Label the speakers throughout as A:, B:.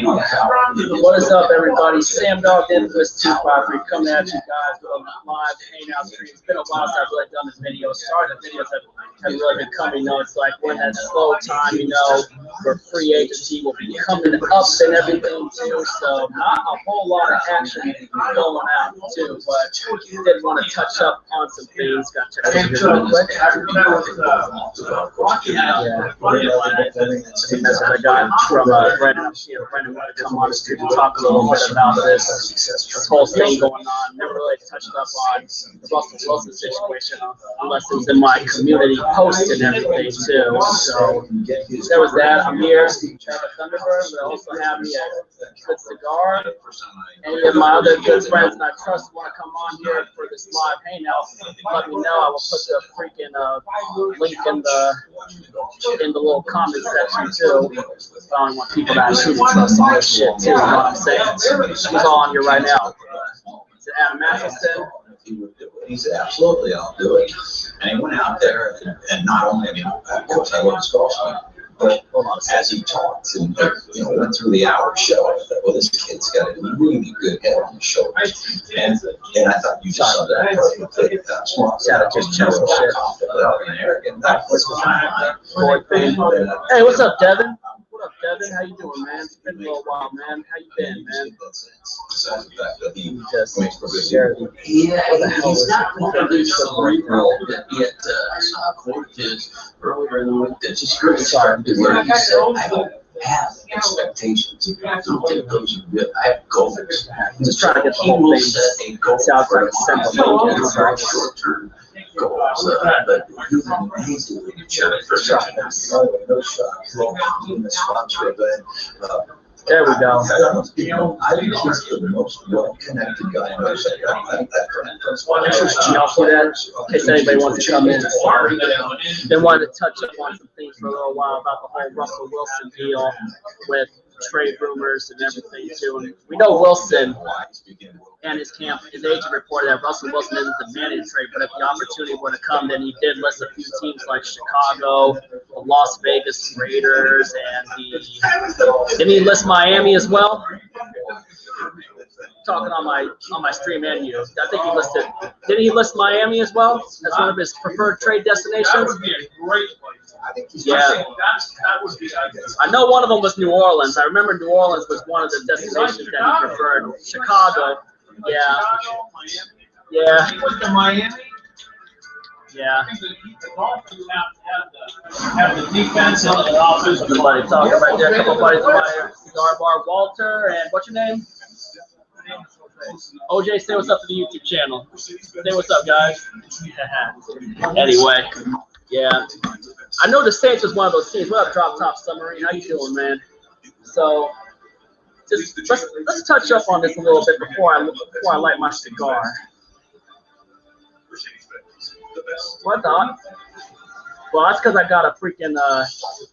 A: What is up, everybody? Sam Dog Infamous 253 coming at you guys with a live hangout stream. It's been a while since I've really done this video. Sorry, the videos have really been coming. You know, it's like we're in that slow time, you know, where free agency will be coming up and everything too. So not a whole lot of action going out too, but did want to touch up on some things. Got to check it real quick. The message I got from Brendan. Brendan wanted to come on the street and talk a little bit about this whole thing going on. Never really touched up on the Russell Wilson situation unless it was in my community post and everything too. So there was that. I'm here, Thunderbird, but I also have me a good cigar. Any of my other good friends that I trust want to come on here for this live hangout, let me know. I will put the freaking link in the little comment section too. I only want people that actually trust all this shit too. You know what I'm saying? Who's on here right now? Is it Adam Matheson?
B: He said, absolutely, I'll do it. And he went out there, and not only, I mean, of course, I love his golf swing, but as he talked and went through the hour show, I thought, well, this kid's got a really good head on his shoulders. And I thought you just saw that perfectly.
A: Just chill some shit. Hey, what's up, Devin? What up, Devin? How you doing, man? It's been a little while, man. How you been, man?
B: Besides the fact that he
A: Just
B: makes for good
A: share the what the hell is that?
B: I saw a quote of his earlier in the week that just really started to where he said, I don't have expectations. Those are good. I have goals.
A: Just trying to get the whole thing sounds like a sentiment.
B: Short-term goals, but he's amazingly mature for sure. No shots.
A: There we go.
B: I think he's the most well-connected guy in our city.
A: Y'all see that? In case anybody wants to come in. Then wanted to touch up on some things for a little while about the whole Russell Wilson deal with trade rumors and everything too. And we know Wilson and his camp, his agent reported that Russell Wilson isn't demanding a trade, but if the opportunity were to come, then he did list a few teams like Chicago, the Las Vegas Raiders, and didn't he list Miami as well? Talking on my stream menu, I think he listed. Didn't he list Miami as well as one of his preferred trade destinations?
C: That would be a great place.
A: Yeah.
C: That would be.
A: I know one of them was New Orleans. I remember New Orleans was one of the destinations that he preferred. Chicago. Yeah. Yeah.
C: He went to Miami.
A: Yeah.
C: The Dolphins have the defense and the offense.
A: Somebody talking right there. A couple buddies of mine. Cigar Bar Walter and what's your name? OJ, say what's up to the YouTube channel. Say what's up, guys. Anyway, yeah. I know the Saints was one of those teams. What up, Drop Top Submarine? How you doing, man? So, just let's touch up on this a little bit before I light my cigar. What the? Well, that's because I got a freaking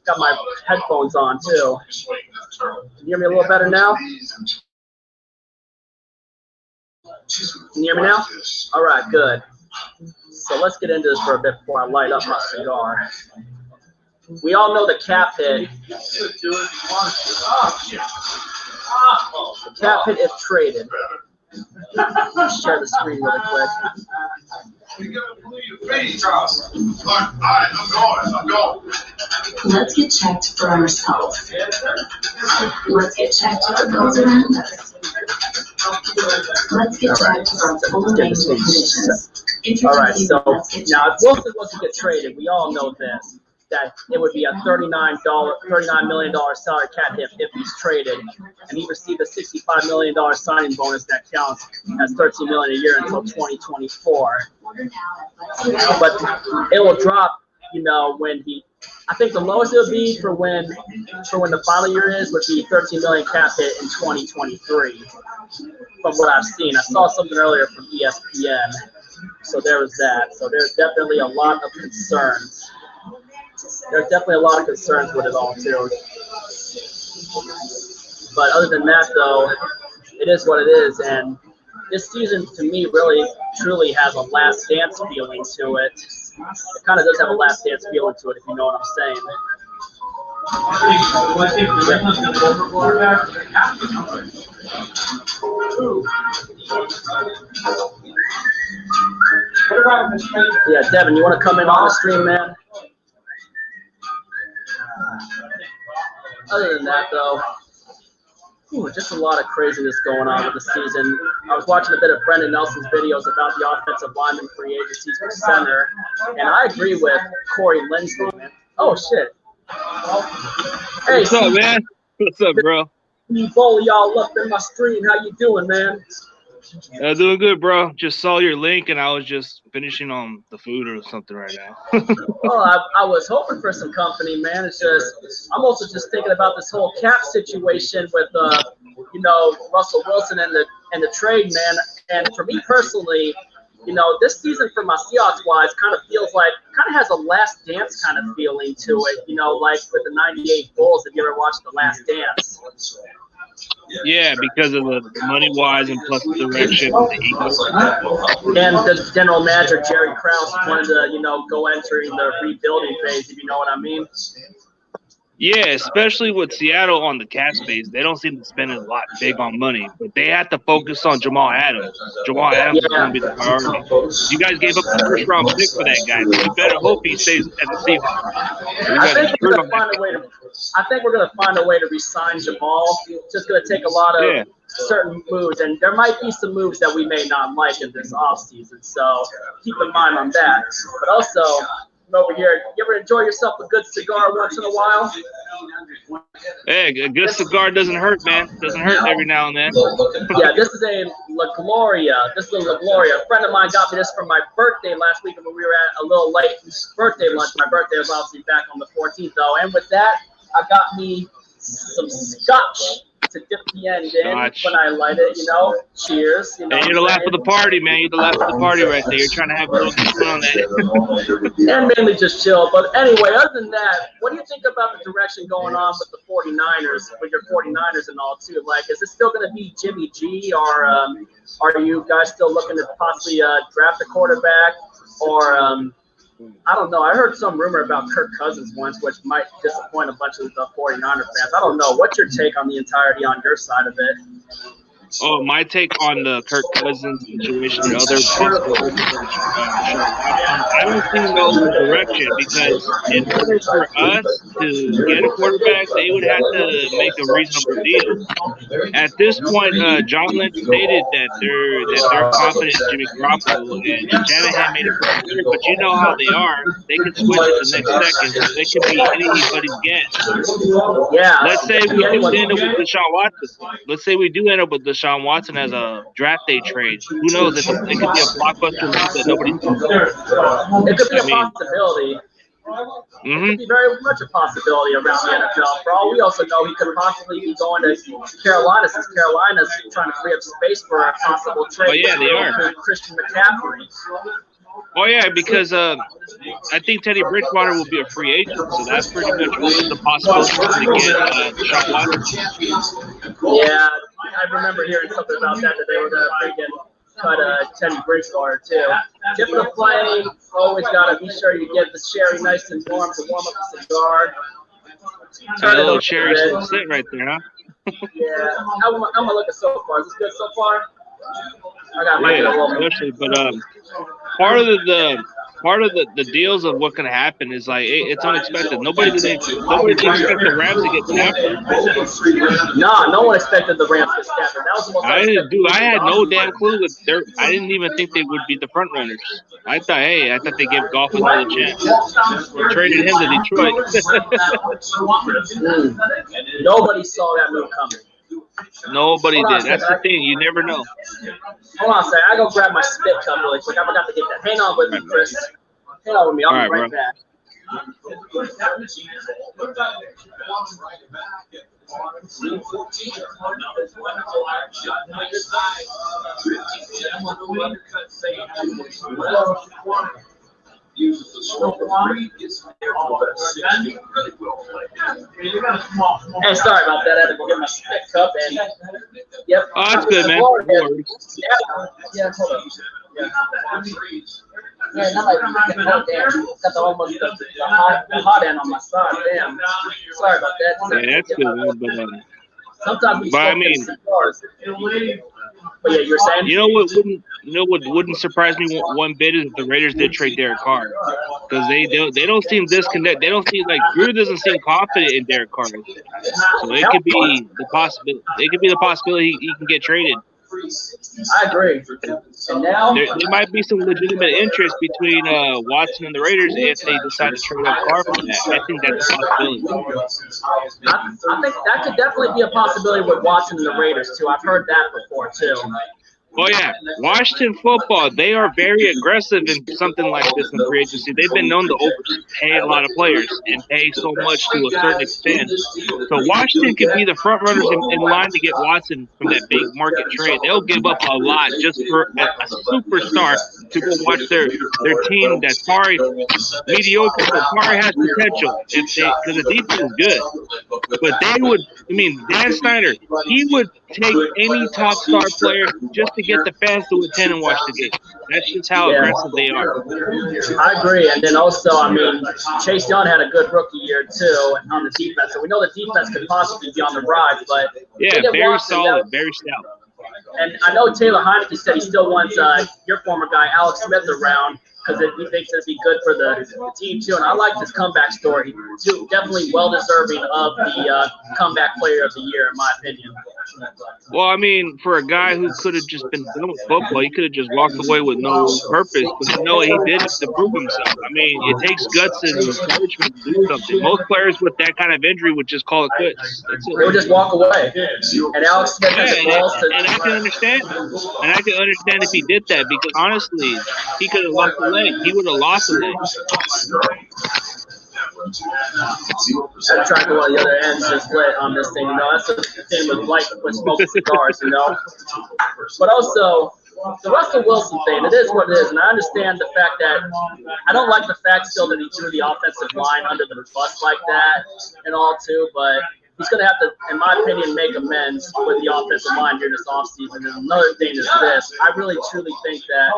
A: got my headphones on too. Can you hear me a little better now? Can you hear me now? All right, good. So let's get into this for a bit before I light up my cigar. We all know the cap hit. The cap hit if traded. Let's share the screen really quick.
D: Let's get checked for ourselves. Let's get checked for those around us. Let's get checked for full range of conditions.
A: All right, so now if Wilson was to get traded, we all know this, that it would be a $39 million salary cap hit if he's traded, and he received a $65 million signing bonus that counts as $13 million a year until 2024. But it will drop, when I think the lowest it would be for when the final year is would be $13 million cap hit in 2023. From what I've seen, I saw something earlier from ESPN. So there was that. So there's definitely a lot of concerns. There's definitely a lot of concerns with it all too. But other than that, though, it is what it is. And this season, to me, really, truly has a last dance feeling to it. It kind of does have a last dance feeling to it, if you know what I'm saying.
C: I think New England's going to go for quarterback. They have
A: Yeah, Devin, you want to come in on the stream, man? Other than that, though, just a lot of craziness going on with the season. I was watching a bit of Brendan Nelson's videos about the offensive lineman free agencies for center, and I agree with Corey Lindsley, man. Oh, shit. Hey,
E: what's up, man? What's up, bro?
A: Bowl y'all up in my stream. How you doing, man?
E: Doing good, bro. Just saw your link, and I was just finishing on the food or something right now.
A: Well, I was hoping for some company, man. It's just I'm also just thinking about this whole cap situation with Russell Wilson and the trade, man. And for me personally, this season for my Seahawks wise kind of feels like has a Last Dance kind of feeling to it. Like with the '98 Bulls. Have you ever watched The Last Dance?
E: Yeah, because of the money-wise and plus the direction of the Eagles.
A: And the general manager, Jerry Krause, wanted to, go entering the rebuilding phase, if you know what I mean.
E: Yeah, especially with Seattle on the cap space. They don't seem to spend a lot big on money, but they have to focus on Jamal Adams. Jamal Adams is going to be the priority. You guys gave up the first-round pick for that guy, but you better hope he stays at the Seahawks.
A: I think we're going to find a way to re-sign Jamal. It's just going to take a lot of certain moves, and there might be some moves that we may not like in this offseason, so keep in mind on that. But also, over here, you ever enjoy yourself a good cigar once in a while?
E: Hey, a good cigar doesn't hurt, man. Doesn't hurt every now and then.
A: Yeah, this is a La Gloria. A friend of mine got me this for my birthday last week when we were at a little late birthday lunch. My birthday was obviously back on the 14th, though. And with that, I got me some scotch to dip the end in when I light it, Cheers.
E: Hey, you're the laugh of the party, man. You're the laugh of the party right there. You're trying to have a little fun on that.
A: And mainly just chill. But anyway, other than that, what do you think about the direction going on with the 49ers, with your 49ers and all, too? Like, is it still going to be Jimmy G, or are you guys still looking to possibly draft a quarterback? Or, I don't know. I heard some rumor about Kirk Cousins once, which might disappoint a bunch of the 49er fans. I don't know. What's your take on the entirety on your side of it?
E: Oh, my take on the Kirk Cousins situation and other I don't see no direction, because in order for us to get a quarterback, they would have to make a reasonable deal. At this point, John Lynch stated that they're confident in Jimmy Garoppolo, and Shanahan made it pretty clear, but you know how they are. They can switch it the next second. They can be anybody's guess.
A: Yeah.
E: Let's say we do end up with Deshaun Watson. Let's say we do end up with Deshaun Watson as a draft day trade. Who knows? It could be a blockbuster that nobody knows.
A: It could be a possibility. It could be very much a possibility around the NFL. For all we also know, he could possibly be going to Carolina, since Carolina's trying to free up space for a possible trade.
E: Oh, yeah, they are.
A: Christian McCaffrey.
E: Oh, yeah, because I think Teddy Bridgewater will be a free agent, so that's pretty much the possibility to get Deshaun Watson.
A: Yeah, I remember hearing something about that they were going to freaking cut Teddy Bridgewater, too. Tip of the plane, always got to be sure you get the sherry nice and warm to warm up the cigar.
E: A little cherry sit right there, huh?
A: Yeah, I'm going to look at so far. Is this good so far? I got my
E: especially, but part of the deals of what can happen is like it's unexpected. Nobody did expect the Rams to get Stafford.
A: No one expected the Rams to get Stafford. That was the most
E: I had no damn clue I didn't even think they would be the front runners. I thought they gave Goff another chance. Traded him to Detroit.
A: Nobody saw that move coming.
E: Nobody did. That's the thing. You never know.
A: Hold on a second. I go grab my spit cup really quick. I forgot to get that. Hang on with me, Chris. Hang on with me. I'll be right back.
C: Uses the slope of is
A: Hey, sorry about that. I had to go get my spit cup and yep.
E: Oh, that's good, man.
A: Yeah, hold on. Yeah, now got the almost the hot end on my side. Damn. Sorry about that.
E: Yeah, that's good, man. But
A: Sometimes we
E: But I
A: smoke
E: mean,
A: cigars. But yeah, you're saying?
E: You know what wouldn't surprise me one bit is if the Raiders did trade Derek Carr, because they don't seem disconnect. They don't seem like Gruden doesn't seem confident in Derek Carr. So it could be the possibility. It could be the possibility he can get traded.
A: I agree. And now
E: There might be some legitimate interest between Watson and the Raiders if they decide to trade up Carr for that. I think that's a possibility.
A: I think that could definitely be a possibility with Watson and the Raiders too. I've heard that before too.
E: Oh yeah, Washington football, they are very aggressive in something like this in free agency. They've been known to overpay a lot of players and pay so much to a certain extent. So Washington could be the front runners in line to get Watson from that big market trade. They'll give up a lot just for a superstar to go watch their team that's probably mediocre, but probably has potential because the defense is good. But they would, I mean, Dan Snyder, he would take any top star player just to get the fans to attend and watch the game. That's just how aggressive they are.
A: I agree. And then also, I mean, Chase Young had a good rookie year too on the defense. So we know the defense could possibly be on the rise, but
E: yeah, very solid, very stout.
A: And I know Taylor Heineke said he still wants your former guy, Alex Smith, around because he thinks it'd be good for the team too. And I like his comeback story. He's definitely well deserving of the comeback player of the year, in my opinion.
E: Well, I mean, for a guy who could have just been done with football, he could have just walked away with no purpose. But no, he did it to prove himself. I mean, it takes guts and encouragement to do something. Most players with that kind of injury would just call it quits. That's it.
A: They would just walk away. And Alex Smith has the balls to.
E: And I can understand. And I can understand if he did that because honestly, he could have lost a leg. He would have lost a leg.
A: I'm trying to the other ends just lit on this thing, you know. That's the thing with smoking cigars, you know. But also, the Russell Wilson thing, it is what it is, and I understand the fact that I don't like the fact still that he threw the offensive line under the bus like that and all too, but he's going to have to, in my opinion, make amends with the offensive line during this offseason. And another thing is this. I really, truly think that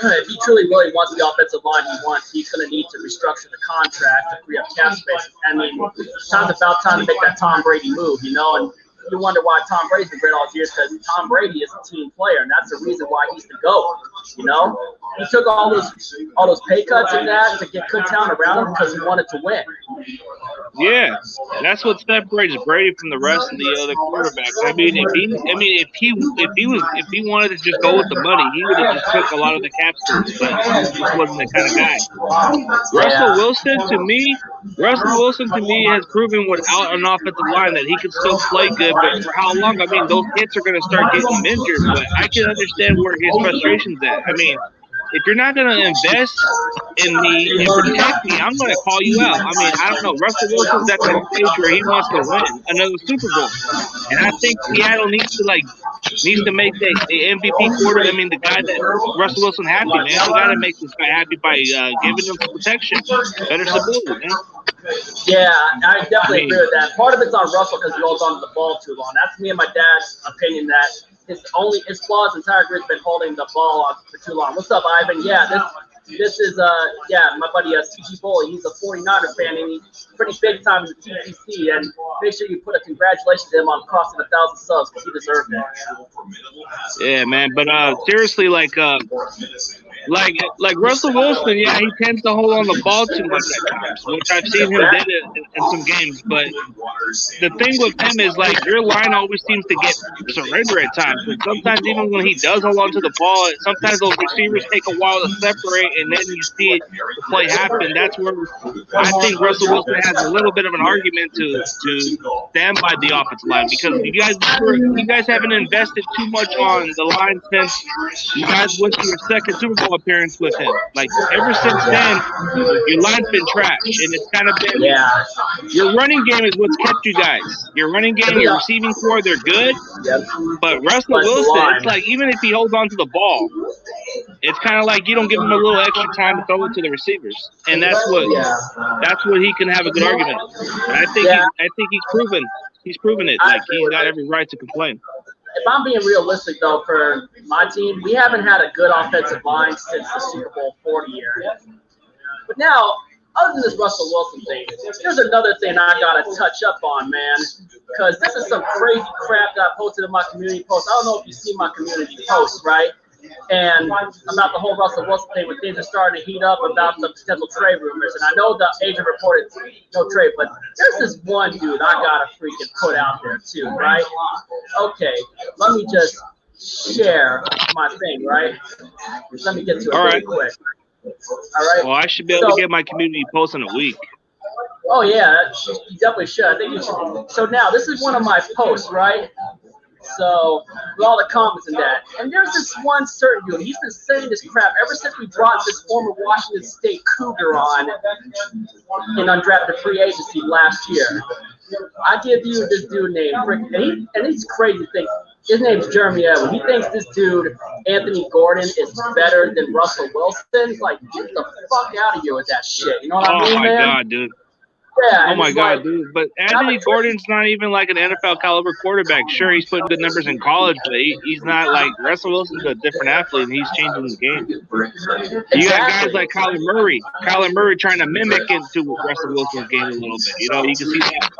A: if he truly, really wants the offensive line he wants, he's going to need to restructure the contract to free up cap space. I mean, it's about time to make that Tom Brady move, you know, and you wonder why Tom Brady's been great all these years because Tom Brady is a team player, and that's the reason why he's the GOAT, you know? He took all those pay cuts and that to get good talent around him because he wanted to win.
E: Yeah, that's what separates Brady from the rest of the other quarterbacks. I mean, if he wanted to just go with the money, he would have just took a lot of the cap space, but he just wasn't the kind of guy. Russell Wilson to me has proven without an offensive line that he can still play good, but for how long? I mean, those hits are going to start getting him injured, but I can understand where his frustration's at. I mean, if you're not going to invest in me and protect me, I'm going to call you out. I mean, I don't know. Russell Wilson's at that stage where he wants to win another Super Bowl. And I think Seattle needs to make the MVP quarter. I mean, the guy that Russell Wilson happy, man. We got to make this guy happy by giving him some protection, better stability, man.
A: Yeah, I definitely agree with that. Part of it's on Russell because he holds on to the ball too long. That's me and my dad's opinion that his flaws entire career has been holding the ball on for too long. What's up, Ivan? Yeah, this is my buddy TG Foley. He's a 49er fan and he's pretty big time in the TPC. And make sure you put a congratulations to him on crossing 1,000 subs because he deserved it.
E: Yeah, man. But seriously, like Russell Wilson, yeah, he tends to hold on the ball too much at times, which I've seen him did it in some games. But the thing with him is, like, your line always seems to get surrender at times. And sometimes even when he does hold on to the ball, sometimes those receivers take a while to separate, and then you see the play happen. That's where I think Russell Wilson has a little bit of an argument to stand by the offensive line because you guys haven't invested too much on the line since you guys went to your second Super Bowl appearance with him. Like, ever since then, your line's been trash, and it's kind of been your running game is what's kept you guys. Your running game, your receiving core, they're good, but Russell Wilson, it's like even if he holds on to the ball, it's kind of like you don't give him a little extra time to throw it to the receivers, and that's what he can have a good argument. And I think he's proven it. Like, he's got every right to complain.
A: If I'm being realistic, though, for my team, we haven't had a good offensive line since the Super Bowl 40 year. But now, other than this Russell Wilson thing, there's another thing I gotta touch up on, man, because this is some crazy crap that I posted in my community post. I don't know if you see my community post, right? And about the whole Russell Wilson thing, when things are starting to heat up about the potential trade rumors. And I know the agent reported no trade, but there's this one dude I gotta freaking put out there too, right? Okay, let me just share my thing, right? Let me get to it really quick. All right.
E: Well, I should be able to get my community post in a week.
A: Oh yeah, you definitely should. I think you should. So now this is one of my posts, right? So with all the comments and that, and there's this one certain dude. He's been saying this crap ever since we brought this former Washington State Cougar on in undrafted free agency last year. I give you this dude named Rick, and he's crazy thing. His name's Jeremy Edwards. He thinks this dude, Anthony Gordon, is better than Russell Wilson. Like, get the fuck out of here with that shit. You know what I mean, man?
E: Oh, my God, dude.
A: Yeah,
E: oh, my God, dude. But Anthony Gordon's not even like an NFL caliber quarterback. Sure, he's putting good numbers in college, but he's not like Russell Wilson's a different athlete, and he's changing the game. You got guys like Kyler Murray. Kyler Murray trying to mimic into Russell Wilson's game a little bit. You know, you can see that.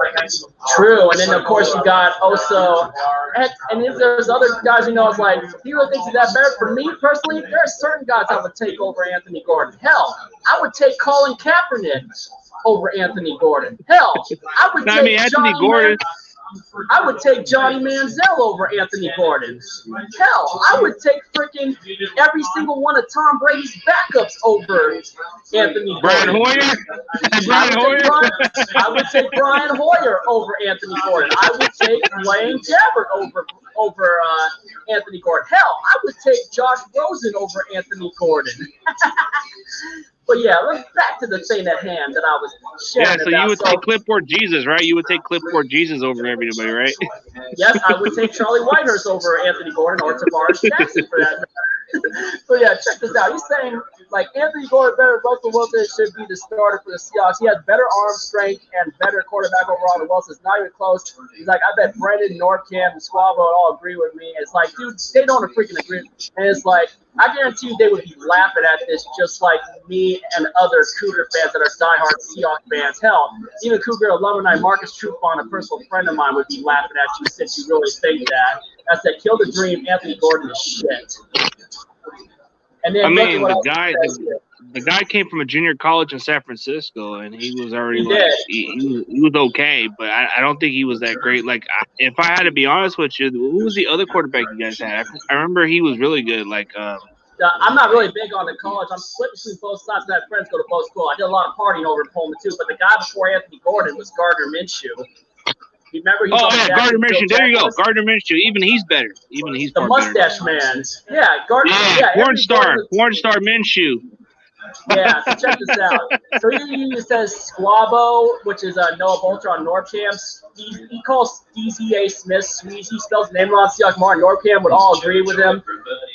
A: True, and then, of course, you got also – and if there's other guys, you know, it's like, he really thinks he's that better. For me, personally, there are certain guys I would take over Anthony Gordon. Hell, I would take Colin Kaepernick over Anthony Gordon. Hell, I would take
E: Anthony Gordon.
A: I would take Johnny Manziel over Anthony Gordon. Hell, I would take freaking every single one of Tom Brady's backups over Anthony
E: Brian
A: Gordon.
E: Hoyer? Brian Hoyer?
A: I would take Brian Hoyer over Anthony Gordon. I would take Blaine Gabbert over Anthony Gordon. Hell, I would take Josh Rosen over Anthony Gordon. But yeah, let's back to the thing at hand that I was sharing.
E: Yeah, so you would take Clipboard Jesus, right? You would take Clipboard Jesus over everybody, right?
A: Yes, I would take Charlie Whitehurst over Anthony Gordon or Tavares Jackson for that matter. So yeah, check this out. He's saying like Anthony Gordon better than Russell Wilson should be the starter for the Seahawks. He has better arm strength and better quarterback overall than Wilson. It's not even close. He's like, I bet Brendan, Northcamp, and Squabo all agree with me. It's like, dude, they don't freaking agree. And it's like, I guarantee you they would be laughing at this just like me and other Cougar fans that are diehard Seahawks fans. Hell, even Cougar alumni Marcus Trufant, a personal friend of mine, would be laughing at you since you really think that. I said, kill the dream. Anthony Gordon is shit. And then
E: I mean, the guy came from a junior college in San Francisco, and he was already he was okay, but I don't think he was that great. Like, if I had to be honest with you, who was the other quarterback you guys had? I remember he was really good. Like,
A: I'm not really big on the college. I'm split between both sides. I had friends go to both schools. I did a lot of partying over in Pullman too. But the guy before Anthony Gordon was Gardner Minshew. Remember?
E: Gardner Minshew. There you go, Gardner Minshew. Even he's better. Even he's
A: the mustache
E: better.
A: Man. Yeah, Gardner. Yeah,
E: porn star Minshew.
A: Yeah, so check this out. So he says Squabo, which is Noah Bolter on Northcamp. He calls DZA Smith Sweezy. He spells the name wrong. Seahawks Martin Northcamp would all agree with him.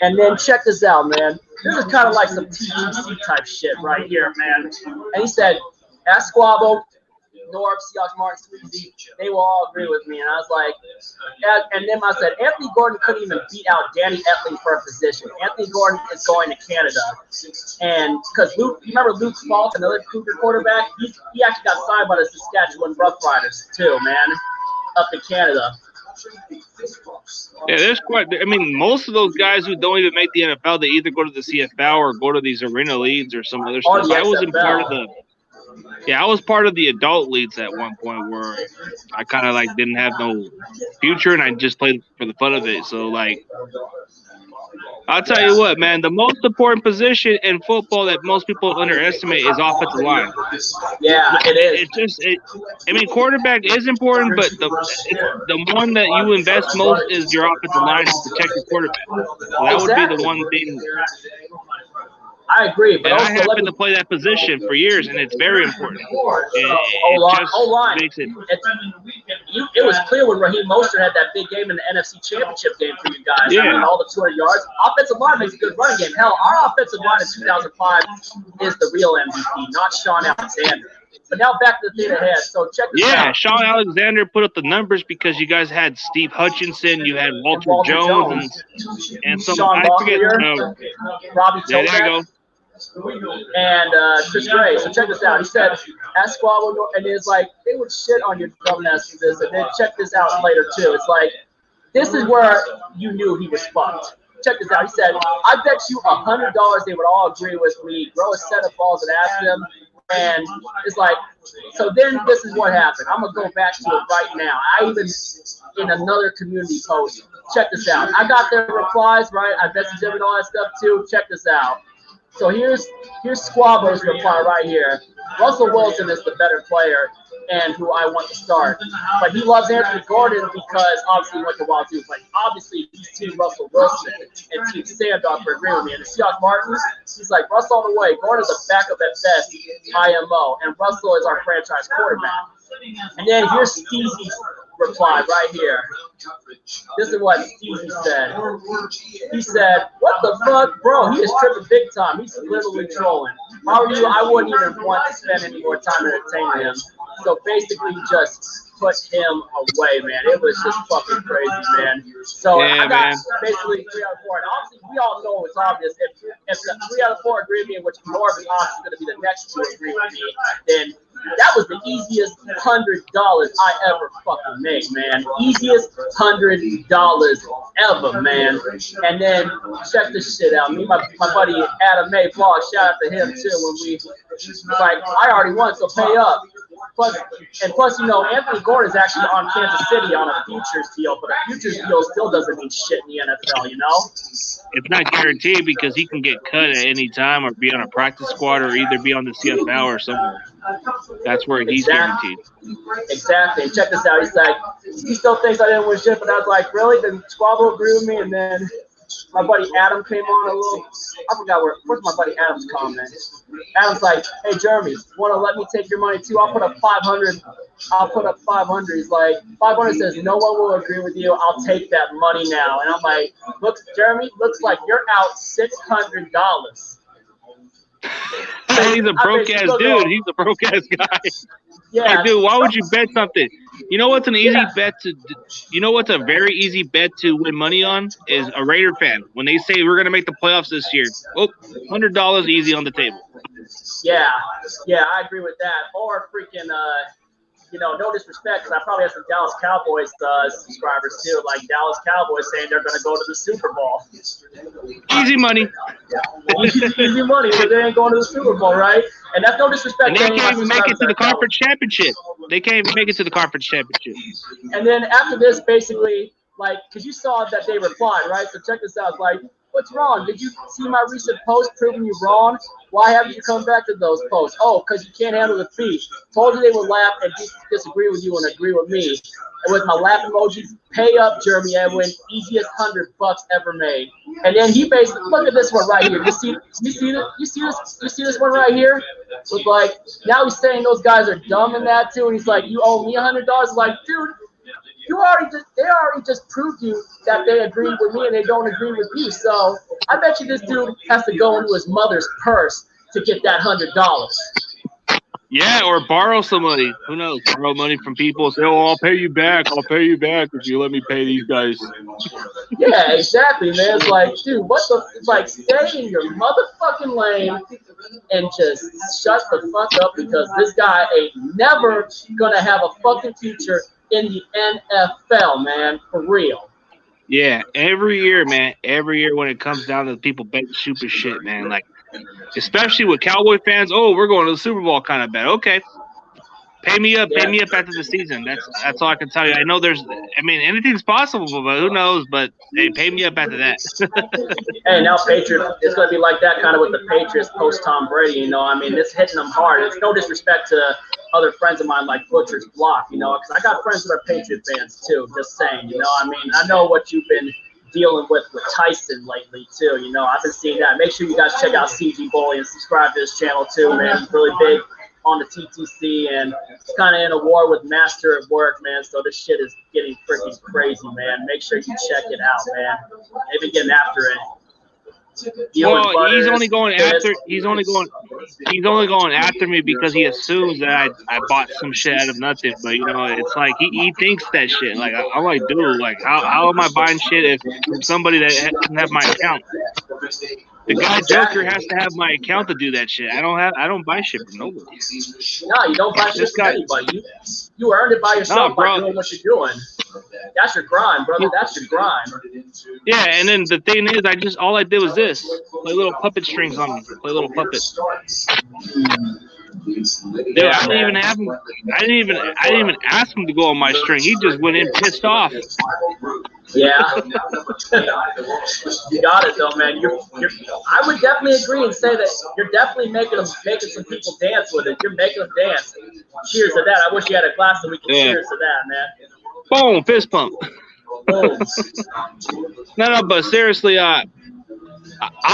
A: And then check this out, man. This is kind of like some TGC type shit right here, man. And he said, ask Squabo, North, Seahawks, Martin, Sweezy, they will all agree with me. And I was like, and then I said, Anthony Gordon couldn't even beat out Danny Etling for a position. Anthony Gordon is going to Canada. And because you remember Luke Falk, another Cougar quarterback? He actually got signed by the Saskatchewan Roughriders too, man, up to Canada.
E: Yeah, there's quite. I mean, most of those guys who don't even make the NFL, they either go to the CFL or go to these arena leagues or some other stuff. I wasn't part of the. Yeah, I was part of the adult leagues at one point where I kind of like didn't have no future and I just played for the fun of it. So like, I'll tell you what, man, the most important position in football that most people underestimate is offensive line.
A: Yeah, it is.
E: I mean, quarterback is important, but the one that you invest most is your offensive line to protect your quarterback. So that would be the one thing.
A: I agree, but
E: and
A: also
E: I happen to play that position for years, and it's very important.
A: O-line. It was clear when Raheem Mostert had that big game in the NFC Championship game for you guys.
E: Yeah.
A: I mean, all the 200 yards. Offensive line makes a good running game. Hell, our offensive line in 2005 is the real MVP, not Sean Alexander. But now back to the thing ahead. So check this out.
E: Yeah, Sean Alexander put up the numbers because you guys had Steve Hutchinson, you had Walter Jones, and some I forget.
A: Robbie
E: there you go.
A: and Chris Gray. So check this out. He said, "Ask Squabble," and it's like they would shit on your dumbass for this, and then check this out later too. It's like this is where you knew he was fucked. Check this out. He said, "I bet you $100 they would all agree with me. Grow a set of balls and ask them." And it's like, so then this is what happened. I'm gonna go back to it right now. I even in another community post. Check this out. I got their replies, right? I messaged them and all that stuff too. Check this out. So here's Squabble's reply right here. Russell Wilson is the better player and who I want to start. But he loves Anthony Gordon because obviously he went to Wazoo. Like obviously he's Team Russell Wilson and Team Sandog for agreeing with me. And the Seahawks Martins, he's like, Russell on the way. Gordon's a backup at best, IMO. And Russell is our franchise quarterback. And then here's Steezy's reply right here. This is what Steezy said. He said, "What the fuck, bro? He is tripping big time. He's literally trolling. How are you? I wouldn't even want to spend any more time entertaining him." So basically, just put him away, man. It was just fucking crazy, man. So
E: yeah,
A: I got
E: man.
A: basically 3 out of 4. And obviously, we all know it's obvious. If the 3 out of 4 agree with me, which Norm is obviously going to be the next 2 agree with me, then that was the easiest $100 I ever fucking made, man. Easiest $100 ever, man. And then check this shit out. Me, my buddy Adam May Vlog, shout out to him too. When we like, I already won, so pay up. Plus, you know, Anthony Gordon is actually on Kansas City on a futures deal, but a futures deal still doesn't mean shit in the NFL, you know?
E: It's not guaranteed because he can get cut at any time or be on a practice squad or either be on the CFL or somewhere. That's where he's guaranteed.
A: Exactly. And check this out. He's like, he still thinks I didn't win shit, but I was like, really? Then Squabble agree with me, and then my buddy Adam came on a little. I forgot where's my buddy Adam's comment. Adam's like, "Hey Jeremy, want to let me take your money too? I'll put up 500. I'll put up 500." He's like, 500 says no one will agree with you. I'll take that money now. And I'm like, "Looks, Jeremy, looks like you're out $600."
E: He's a broke ass dude. He's a broke ass guy.
A: Yeah,
E: hey, dude, why would you bet something? You know what's an easy bet to? You know what's a very easy bet to win money on is a Raider fan. When they say we're gonna make the playoffs this year, oh, $100 easy on the table.
A: Yeah, I agree with that. Or freaking, you know, no disrespect, because I probably have some Dallas Cowboys subscribers too, like Dallas Cowboys saying they're gonna go to the Super Bowl.
E: Easy money.
A: Easy money, but they ain't going to the Super Bowl, right? And that's no disrespect.
E: And they can't even make it to the conference championship. They can't even make it to the conference championship.
A: And then after this, basically, like, because you saw that they replied, right? So check this out. Like, what's wrong? Did you see my recent post proving you wrong? Why haven't you come back to those posts? Oh, because you can't handle the beef. Told you they would laugh and disagree with you and agree with me. And with my laugh emojis, pay up, Jeremy Edwin. Easiest $100 ever made. And then he basically, look at this one right here. You see this one right here? With like, now he's saying those guys are dumb in that too. And he's like, you owe me $100. Like, dude, they already just proved you that they agree with me and they don't agree with you. So I bet you this dude has to go into his mother's purse to get that $100.
E: Yeah, or borrow some money. Who knows? Borrow money from people. Say, "Oh, I'll pay you back. I'll pay you back if you let me pay these guys."
A: Yeah, exactly, man. It's like, dude, what the? It's like, stay in your motherfucking lane and just shut the fuck up, because this guy ain't never gonna have a fucking future in the NFL, man, for real.
E: Yeah, every year, man. Every year when it comes down to people betting stupid shit, man. Like, especially with Cowboy fans. Oh, we're going to the Super Bowl kind of bet. Okay. Pay me up after the season. That's all I can tell you. I know anything's possible, but who knows? But hey, pay me up after that.
A: Hey, now Patriots, it's going to be like that kind of with the Patriots post Tom Brady, you know. I mean, it's hitting them hard. It's no disrespect to other friends of mine like Butcher's Block, you know, because I got friends that are Patriot fans too, just saying, you know. I mean, I know what you've been dealing with Tyson lately too, you know. I've been seeing that. Make sure you guys check out CG Bully and subscribe to his channel too, man. He's really big on the TTC, and it's kind of in a war with Master at Work, man. So this shit is getting freaking crazy, man. Make sure you check it out, man. They've been getting after it.
E: Well, he's only going after me because he assumes that I bought some shit out of nothing. But you know, it's like he thinks that shit. Like I'm like, dude, like how am I buying shit if from somebody that doesn't have my account? The guy Joker has to have my account to do that shit. I don't buy shit from nobody.
A: No, you don't buy shit from anybody. You earned it by yourself by doing what you're doing. That's your grind, brother. That's your grind.
E: Yeah, and then the thing is, all I did was this: play little puppet strings on me, play little puppet. Dude, I didn't even have him. I didn't even ask him to go on my string. He just went in pissed off.
A: Yeah, you got it though, man. I would definitely agree and say that you're definitely making some people dance with it. You're making them dance. Cheers to that. I wish you had a class that we could cheers to that, man.
E: Boom, fist pump.
A: Boom.
E: No, but seriously, I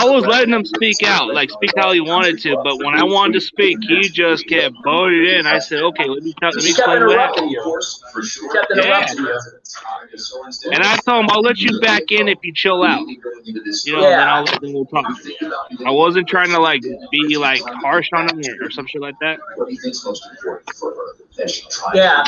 E: was letting him speak out, speak how he wanted to. But when I wanted to speak, he just kept boating in. I said, "Okay, let me explain what happened."
A: He kept interrupting you.
E: And I told him, "I'll let you back in if you chill out. Then we'll talk." I wasn't trying to be harsh on him or some shit like that.
A: Yeah,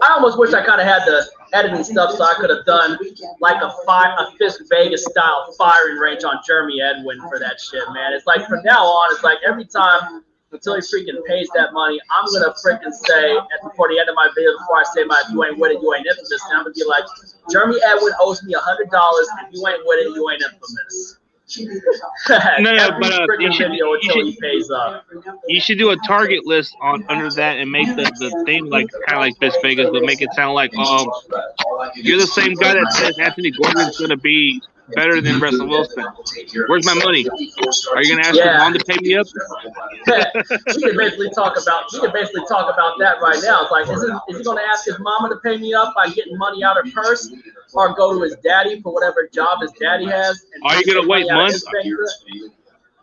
A: I almost wish I kind of had the editing stuff so I could have done a Fisk Vegas style firing range on Jeremy Edwin for that shit, man. It's like from now on, it's like every time until he freaking pays that money, I'm gonna freaking say before the end of my video, before I say if you ain't with it, you ain't infamous, and I'm gonna be like, Jeremy Edwin owes me $100. If you ain't with it, you ain't infamous.
E: No, but
A: he pays up.
E: You should do a target list under that and make the thing kind of like Fisk Vegas, but make it sound like you're the same guy that says Anthony Gordon's gonna be better than Russell Wilson. Where's my money? Are you gonna ask your mom to pay me up?
A: He can basically talk about that right now. It's like, is he gonna ask his mama to pay me up by getting money out of her purse, or go to his daddy for whatever job his daddy has?
E: Are you gonna wait months?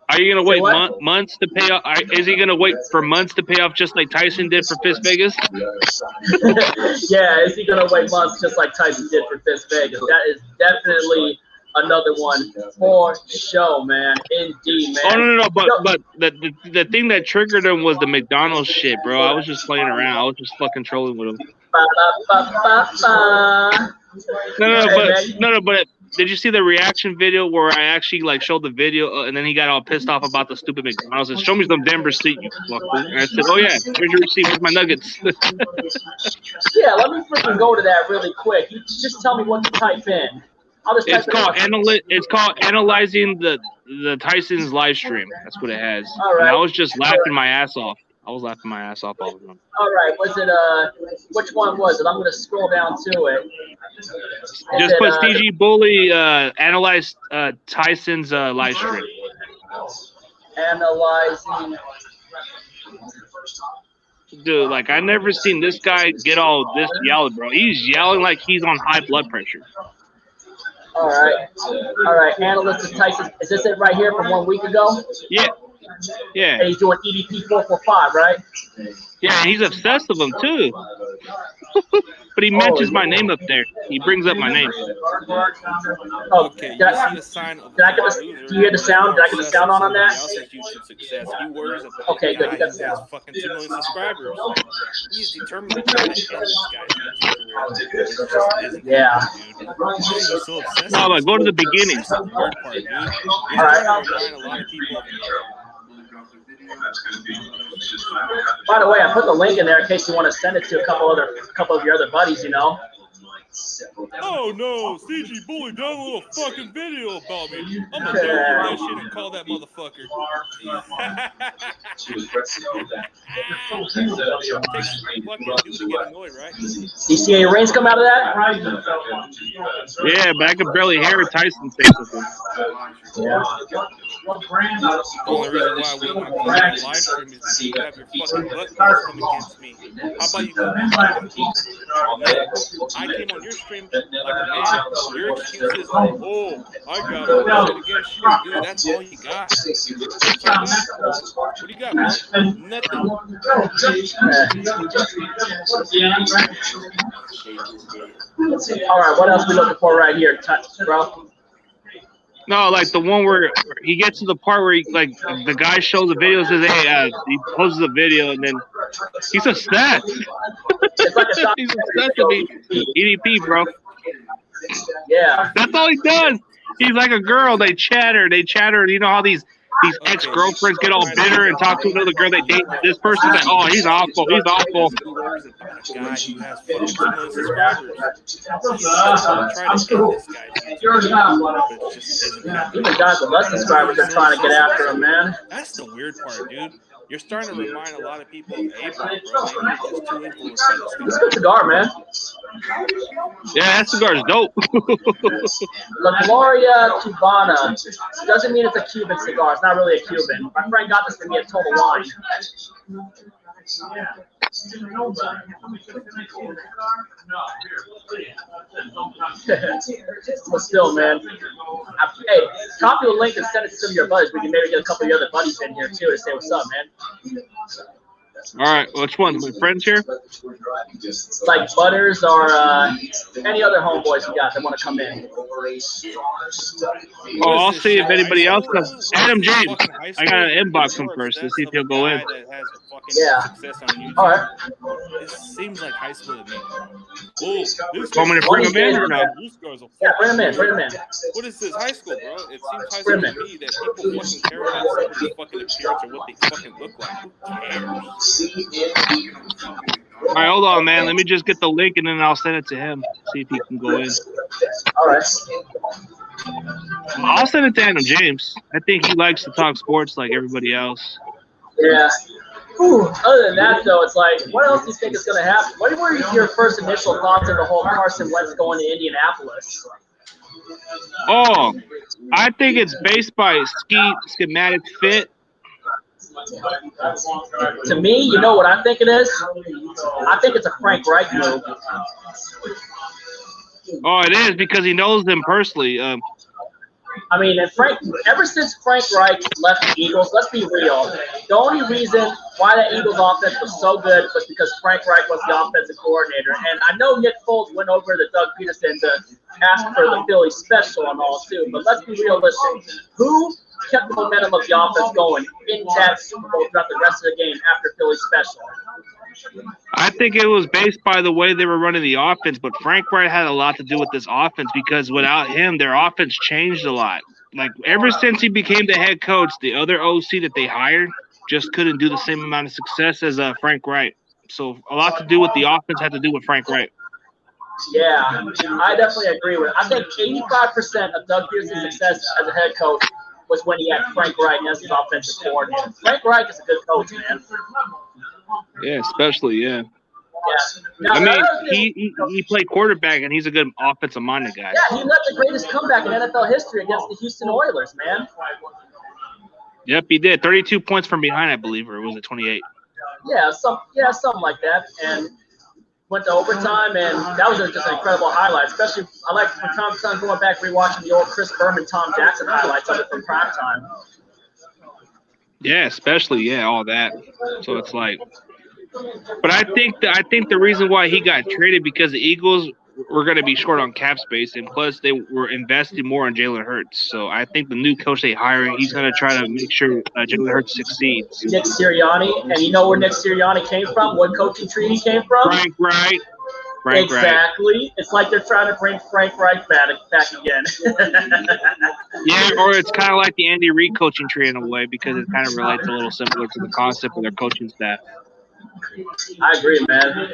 E: Are you gonna wait months to pay off? Is he gonna wait for months to pay off just like Tyson did for Fisk Vegas?
A: Yeah, is he gonna wait months just like Tyson did for Fisk Vegas? That is definitely another one for show, man. Indeed, man.
E: Oh no, but the thing that triggered him was the McDonald's shit, bro. I was just playing around. I was just fucking trolling with him. No, but did you see the reaction video where I actually showed the video and then he got all pissed off about the stupid McDonald's and show me some damn receipt, you fucker. And I said, "Oh yeah, here's your receipt. Where's my nuggets?"
A: Yeah, let me freaking go to that really quick. You just tell me what to type in.
E: It's called analyzing the Tyson's live stream. That's what it has.
A: All right.
E: And I was just laughing my ass off. I was laughing my ass off all of them.
A: All right. Was it which one was it? I'm gonna scroll down to it.
E: Just put CG Bully analyze Tyson's live stream.
A: Analyzing.
E: Dude, I never seen this guy get all this yelling, bro. He's yelling like he's on high blood pressure.
A: All right. Analyst of Tyson. Is this it right here from 1 week ago?
E: Yeah.
A: And he's doing EDP 445, right?
E: Yeah, and he's obsessed with him too. But he mentions my name up there. He brings up my name.
A: Oh,
F: okay,
A: do you hear the sound? Did I get the sound on that? Okay, good. You got the sound.
F: Fucking 2 million subscribers. He's determined to try to end this guy's
A: Yeah.
F: so obsessed.
E: No, but go to the beginning.
F: That's the weird part, dude.
A: All right.
F: A lot of people.
A: By the way, I put the link in there in case you want to send it to a couple of your other buddies,
F: Oh no, CG Bully done a little fucking video about me. I'm gonna download that shit and call that motherfucker.
A: DCA reigns come out of that?
E: Yeah, but I could barely hear Tyson say something.
A: Yeah.
F: The only reason why we want to live stream is because you have your fucking butt come against me. How about you go I came on your stream like a man. Your excuse is, oh, I got it against you, dude. That's all you got. What do you got, bro? Nothing.
A: All right, what else we looking for right here, bro?
E: No, the one where he gets to the part where the guy shows the video, says, "Hey," he poses a video, and then he's obsessed.
A: It's like
E: he's obsessed with EDP, bro.
A: Yeah.
E: That's all he does. He's like a girl. They chatter. You know how these ex-girlfriends get all bitter and talk to another girl they date. This person's like, oh, he's awful. He's awful.
F: Rumors about a guy who has fucking 2 million subscribers. He's trying to get this guy. But it just isn't happening.
A: Even guys with less subscribers are trying to get after him, man.
F: That's the weird part, dude. You're starting to remind a lot of people of April, bro. Maybe you're just too influenced by this
A: It's a good cigar, man.
E: Yeah, that cigar's dope.
A: La Gloria Cubana doesn't mean it's a Cuban cigar. It's not really a Cuban. My friend got this for me at Total Wine. But still, man. Hey, copy the link and send it to some of your buddies. We can maybe get a couple of your other buddies in here too to say what's up, man.
E: All right, which one? My friends here?
A: Like Butters or any other homeboys you got that want to come in.
E: Oh, I'll see if anybody else comes. Adam James. I got to inbox him first to see if he'll go in.
A: Yeah. All right.
F: It seems like high school to me. Oh,
E: Want me to bring him in or no?
A: Yeah, bring him in. Bring him in.
F: What is this, high school, bro? It seems high school to me that people fucking care about somebody's fucking appearance or what they fucking look like. Who cares?
E: All right, hold on, man. Let me just get the link and then I'll send it to him. See if he can go in.
A: All right.
E: I'll send it to Adam James. I think he likes to talk sports like everybody else.
A: Yeah. Ooh, other than that, though, it's like, what else do you think is going to happen? What were your first initial thoughts of the whole Carson Wentz going to Indianapolis?
E: Oh, I think it's based by schematic fit.
A: To me, you know what I think it is? I think it's a Frank Reich move.
E: Oh, it is because he knows them personally.
A: I mean, and ever since Frank Reich left the Eagles, let's be real, the only reason why that Eagles offense was so good was because Frank Reich was the offensive coordinator. And I know Nick Foles went over to Doug Peterson to ask for the Philly special and all too, but let's be realistic. Who kept the momentum of the offense going in that Super Bowl throughout the rest of the game after Philly's special?
E: I think it was based by the way they were running the offense, but Frank Wright had a lot to do with this offense because without him, their offense changed a lot. Like, ever since he became the head coach, the other OC that they hired just couldn't do the same amount of success as Frank Wright. So a lot to do with the offense had to do with Frank Wright.
A: Yeah, I definitely agree with it. I think 85% of Doug Peterson's success as a head coach was when he had Frank Reich as his offensive coordinator. Frank Reich is a good coach, man.
E: Yeah, especially, yeah.
A: Yeah. Now,
E: I mean, he played quarterback, and he's a good offensive-minded guy.
A: Yeah, he led the greatest comeback in NFL history against the Houston Oilers, man.
E: Yep, he did. 32 points from behind, I believe, or was it 28?
A: Yeah, something like that. And went to overtime, and that was just an incredible highlight. Especially, I like when Tom's going back rewatching the old Chris Berman, Tom Jackson highlights of it from primetime.
E: Yeah, especially, yeah, all that. So it's like, but I think the reason why he got traded because the Eagles were going to be short on cap space, and plus they were investing more on Jalen Hurts. So I think the new coach they hire, he's going to try to make sure Jalen Hurts succeeds.
A: Nick Sirianni, and you know where Nick Sirianni came from? What coaching tree he came from?
E: Frank Wright.
A: Exactly. It's like they're trying to bring Frank Reich back again.
E: Yeah, or it's kind of like the Andy Reid coaching tree in a way because it kind of relates a little similar to the concept of their coaching staff.
A: I agree, man.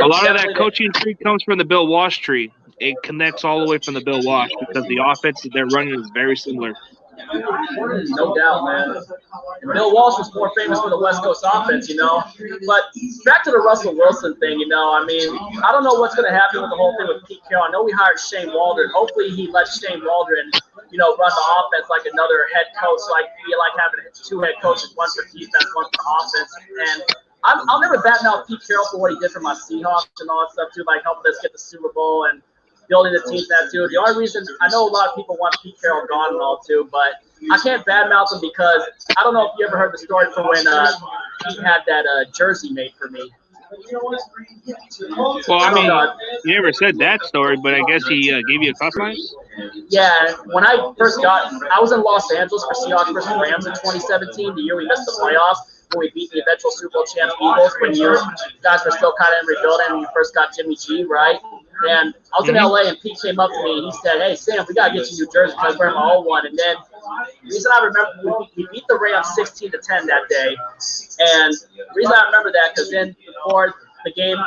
E: A lot of that coaching tree comes from the Bill Walsh tree. It connects all the way from the Bill Walsh because the offense that they're running is very similar.
A: No doubt, man. And Bill Walsh was more famous for the West Coast offense, you know. But back to the Russell Wilson thing, you know. I mean, I don't know what's going to happen with the whole thing with Pete Carroll. I know we hired Shane Waldron. Hopefully he lets Shane Waldron, you know, run the offense like another head coach, like having two head coaches, one for defense, one for offense. And I'll never badmouth Pete Carroll for what he did for my Seahawks and all that stuff, too, like helping us get the Super Bowl and building the team that too. The only reason I know a lot of people want Pete Carroll gone and all too, but I can't badmouth him because I don't know if you ever heard the story from when Pete had that jersey made for me.
E: Well, I mean, he never said that story, but I guess he gave you a customize?
A: Yeah, when I was in Los Angeles for Seahawks versus Rams in 2017, the year we missed the playoffs. When we beat the eventual Super Bowl champ Eagles, when you guys were still kind of in rebuilding when you first got Jimmy G, right? And I was in LA, and Pete came up to me. He said, "Hey, Sam, we gotta get you New Jersey because I was wearing my old one." And then the reason I remember we beat the Rams 16-10 that day, and the reason I remember that because then before the game,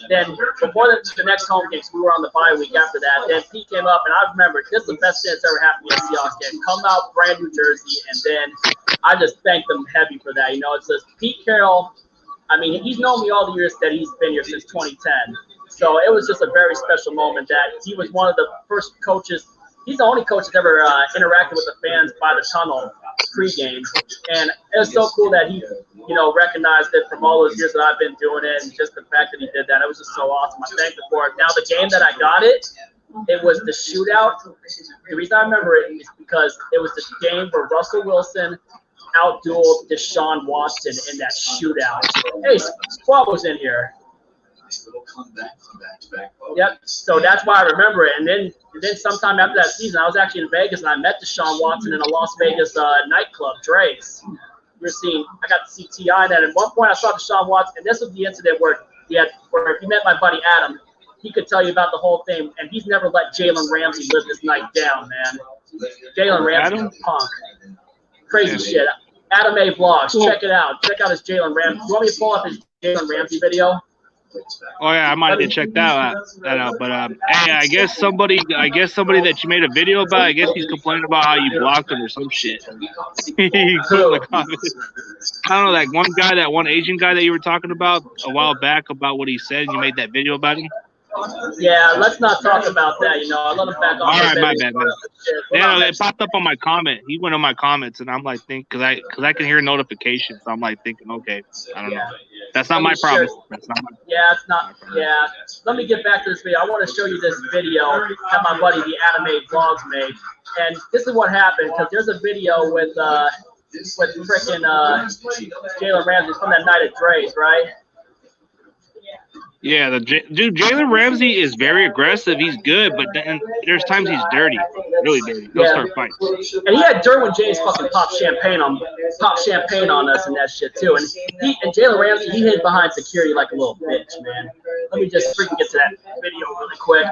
A: then before the next home game, we were on the bye week after that. Then Pete came up, and I remember this is the best thing that's ever happened to me at Seahawks game. Come out, brand new jersey, and then I just thanked them heavy for that. You know, it's just Pete Carroll. I mean, he's known me all the years that he's been here since 2010. So it was just a very special moment that he was one of the first coaches. He's the only coach that's ever interacted with the fans by the tunnel pregame. And it was so cool that he, you know, recognized it from all those years that I've been doing it. And just the fact that he did that, it was just so awesome. I thanked him for it. Now, the game that I got it was the shootout. The reason I remember it is because it was the game where Russell Wilson outdueled Deshaun Watson in that shootout. Hey, Squab was in here. Yep. So that's why I remember it. And then sometime after that season, I was actually in Vegas and I met Deshaun Watson in a Las Vegas nightclub, Dre's. I got to see T.I. and at one point I saw Deshaun Watson, and this was the incident where if you met my buddy Adam, he could tell you about the whole thing, and he's never let Jalen Ramsey live this night down, man. Jalen Ramsey is punk. Crazy shit. Adam A. Vlogs. Check it out. Check out his Jalen Ramsey. You want me to pull up his Jalen Ramsey video?
E: Oh yeah, I might have to check that out. But hey, I guess somebody that you made a video about, I guess he's complaining about how you blocked him or some shit. He put in the comments. I don't know, like one Asian guy that you were talking about a while back about what he said, and you made that video about him.
A: Yeah, let's not talk about that. You know, I let him back on.
E: All right, my bad, man. Yeah, it popped up on my comment. He went on my comments, and I'm like, because I can hear notifications. So I'm like thinking, okay, I don't know. That's not my problem. That's not my.
A: Yeah, it's not. Yeah. Let me get back to this video. I want to show you this video that my buddy the Anime Vlogs made, and this is what happened because there's a video with freaking Jalen Ramsey from that night at Dre's, right?
E: Yeah, dude, Jalen Ramsey is very aggressive. He's good, but then there's times he's dirty, really dirty. He'll start fights.
A: And he had Derwin James fucking pop champagne on us and that shit too. And Jalen Ramsey, he hid behind security like a little bitch, man. Let me just freaking get to that video really quick.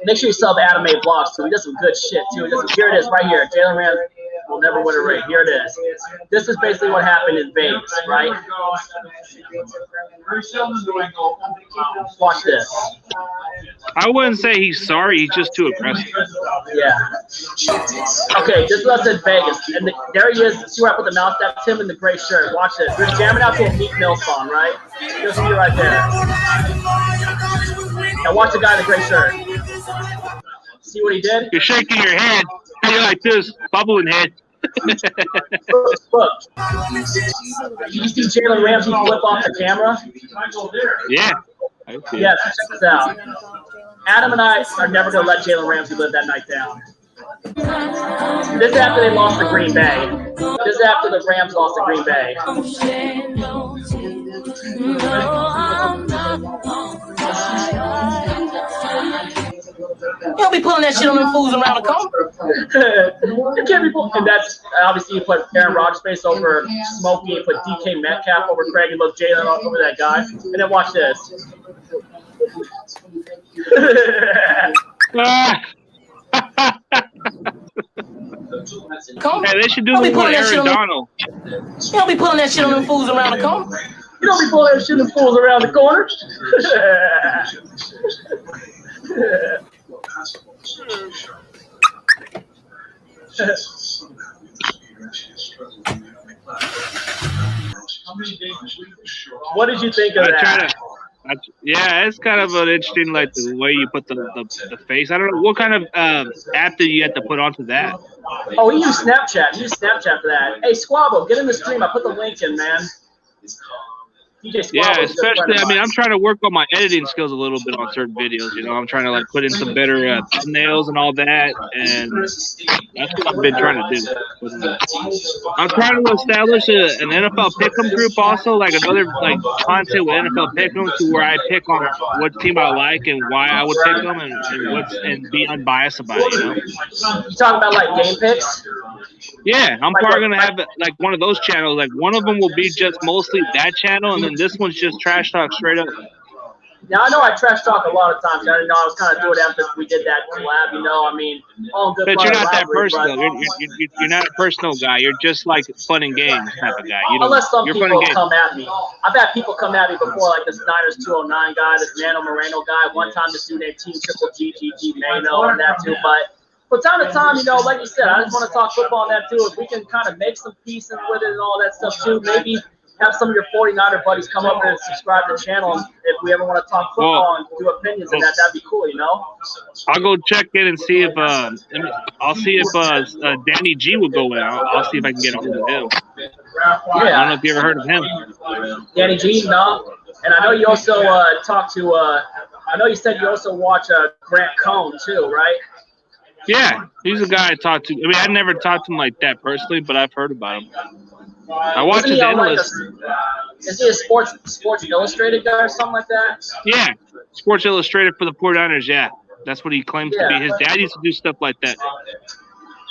A: Make sure you sub Adam A. Vlogs too. He does some good shit too. Here it is, right here. Jalen Ramsey will never win a ring. Here it is. This is basically what happened in Vegas, right? Watch this.
E: I wouldn't say he's sorry. He's just too aggressive.
A: Yeah. Okay, this is us in Vegas. And there he is. See where I put the mouse? That's him in the gray shirt. Watch this. We're jamming out to a Meek Mill song, right? You'll see it right there. Now watch the guy in the gray shirt. See what he did?
E: You're shaking your head. You're like this, bubbling head.
A: Look. Did you see Jalen Ramsey flip off the camera?
E: Yeah.
A: Yeah, check this out. Adam and I are never going to let Jalen Ramsey live that night down. This is after they lost to Green Bay. This is after the Rams lost to Green Bay.
G: You don't be pulling that shit on them fools around the corner.
A: It can't be pulled. And that's obviously you put Aaron Rodgers face over Smokey and put DK Metcalf over Craig and look Jalen over that guy. And then watch this.
E: Hey, they should do it with Aaron Donald.
G: You don't be pulling that shit on them fools around the corner.
A: You don't be pulling that shit on fools around the corner. What did you think of that?
E: Yeah, it's kind of an interesting, like the way you put the face. I don't know what kind of app did you have to put onto that.
A: Oh, he used Snapchat. He used Snapchat for that. Hey, Squabble, get in the stream. I put the link in, man.
E: Yeah, especially, I mean, I'm trying to work on my editing skills a little bit on certain videos, you know. I'm trying to, like, put in some better thumbnails and all that, and that's what I've been trying to do. I'm trying to establish an NFL Pick'em group also, like another, like, content with NFL Pick'em to where I pick on what team I like and why I would pick them and be unbiased about it, you know.
A: You talking about, like, game picks?
E: Yeah, I'm probably going to have, like, one of those channels. Like, one of them will be just mostly that channel, and then this one's just trash talk straight up.
A: Now, I know I trash talk a lot of times. I didn't know I was kind of doing it after we did that collab, you know. I mean, all good
E: But
A: fun
E: you're
A: and
E: not that
A: rivalry,
E: personal.
A: but
E: You're not a personal guy. You're just like fun and games type of guy. You don't,
A: unless some
E: you're fun
A: people
E: and games.
A: come at me. I've had people come at me before, like this Niners 209 guy, this Nano Moreno guy. One time, this dude named Team Triple GGG Mano and that too. But from time to time, you know, like you said, I just want to talk football on that too. If we can kind of make some pieces with it and all that stuff too, maybe have some of your 49er buddies come up here and subscribe to the channel. If we ever want to talk football and do opinions of that, that'd be cool, you know?
E: I'll go check in and see if I'll see if Danny G will go in. I'll see if I can get a hold of him. I don't know if you ever heard of him.
A: Danny G, no. And I know you also talked to, I know you said you also watch Grant Cohn too, right?
E: Yeah, he's a guy I talked to. I mean, I never talked to him like that personally, but I've heard about him. I watch his analyst.
A: Is he a Sports Illustrated guy or something like that?
E: Yeah, Sports Illustrated for the 49ers, yeah. That's what he claims to be. His dad used to do stuff like that.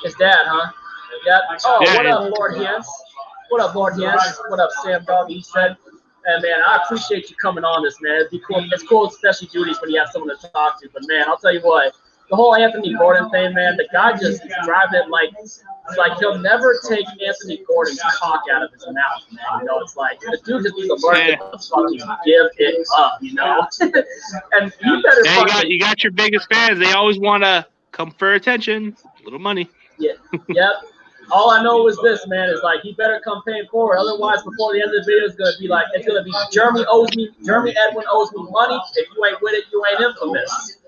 A: His dad, huh? Yeah. Oh,
E: yeah,
A: what up, Lord Hens? What up, Lord Hens? What up, Sam Dog? He said, and man, I appreciate you coming on this, man. It'd be cool. It's cool, especially duties when you have someone to talk to. But man, I'll tell you what, the whole Anthony Gordon thing, man, the guy just is driving it like he'll never take Anthony Gordon's cock out of his mouth, man. You know, it's like the dude just needs to learn to fucking give it up, you know. And you better.
E: You got your biggest fans. They always want to come for attention, a little money.
A: Yeah. Yep. All I know is this, man, is like he better come paying forward. Otherwise, before the end of the video, it's gonna be like Jeremy Edwin owes me money. If you ain't with it, you ain't infamous.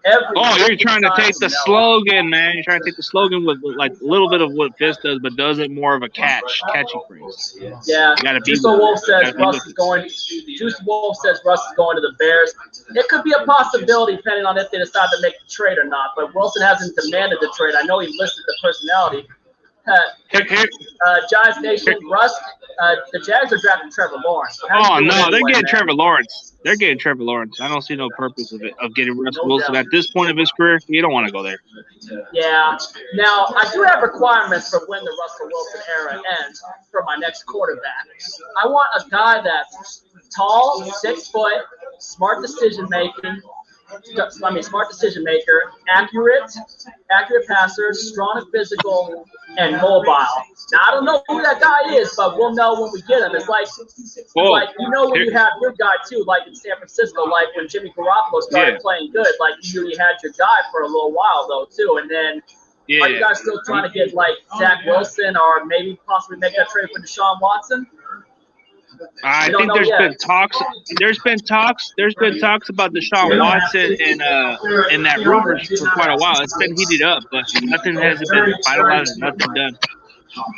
E: You're trying to take the slogan, man. You're trying to take the slogan with like a little bit of what Fist does, but does it more of a catchy phrase.
A: Yeah. Juice Wolf says Russ is going to the Bears. It could be a possibility depending on if they decide to make the trade or not. But Wilson hasn't demanded the trade. I know he listed the personality. Giants Nation, Russ. The Jags are drafting Trevor Lawrence.
E: Oh no, they're getting Trevor Lawrence. They're getting Trevor Lawrence. I don't see no purpose of getting Russell Wilson at this point of his career. You don't want to go there.
A: Yeah. Now I do have requirements for when the Russell Wilson era ends for my next quarterback. I want a guy that's tall, 6 foot, smart decision maker, accurate passer, strong and physical, and mobile. Now I don't know who that guy is, but we'll know when we get him. It's like you know when you have your guy too, like in San Francisco, like when Jimmy Garoppolo started playing good, like you knew you had your guy for a little while though too, and then. Are you guys still trying to get like Zach Wilson or maybe possibly make that trade for Deshaun Watson?
E: I think there's been talks. There's been talks about Deshaun Watson and that rumors for quite a while. It's been heated up, but nothing has been finalized. Nothing done.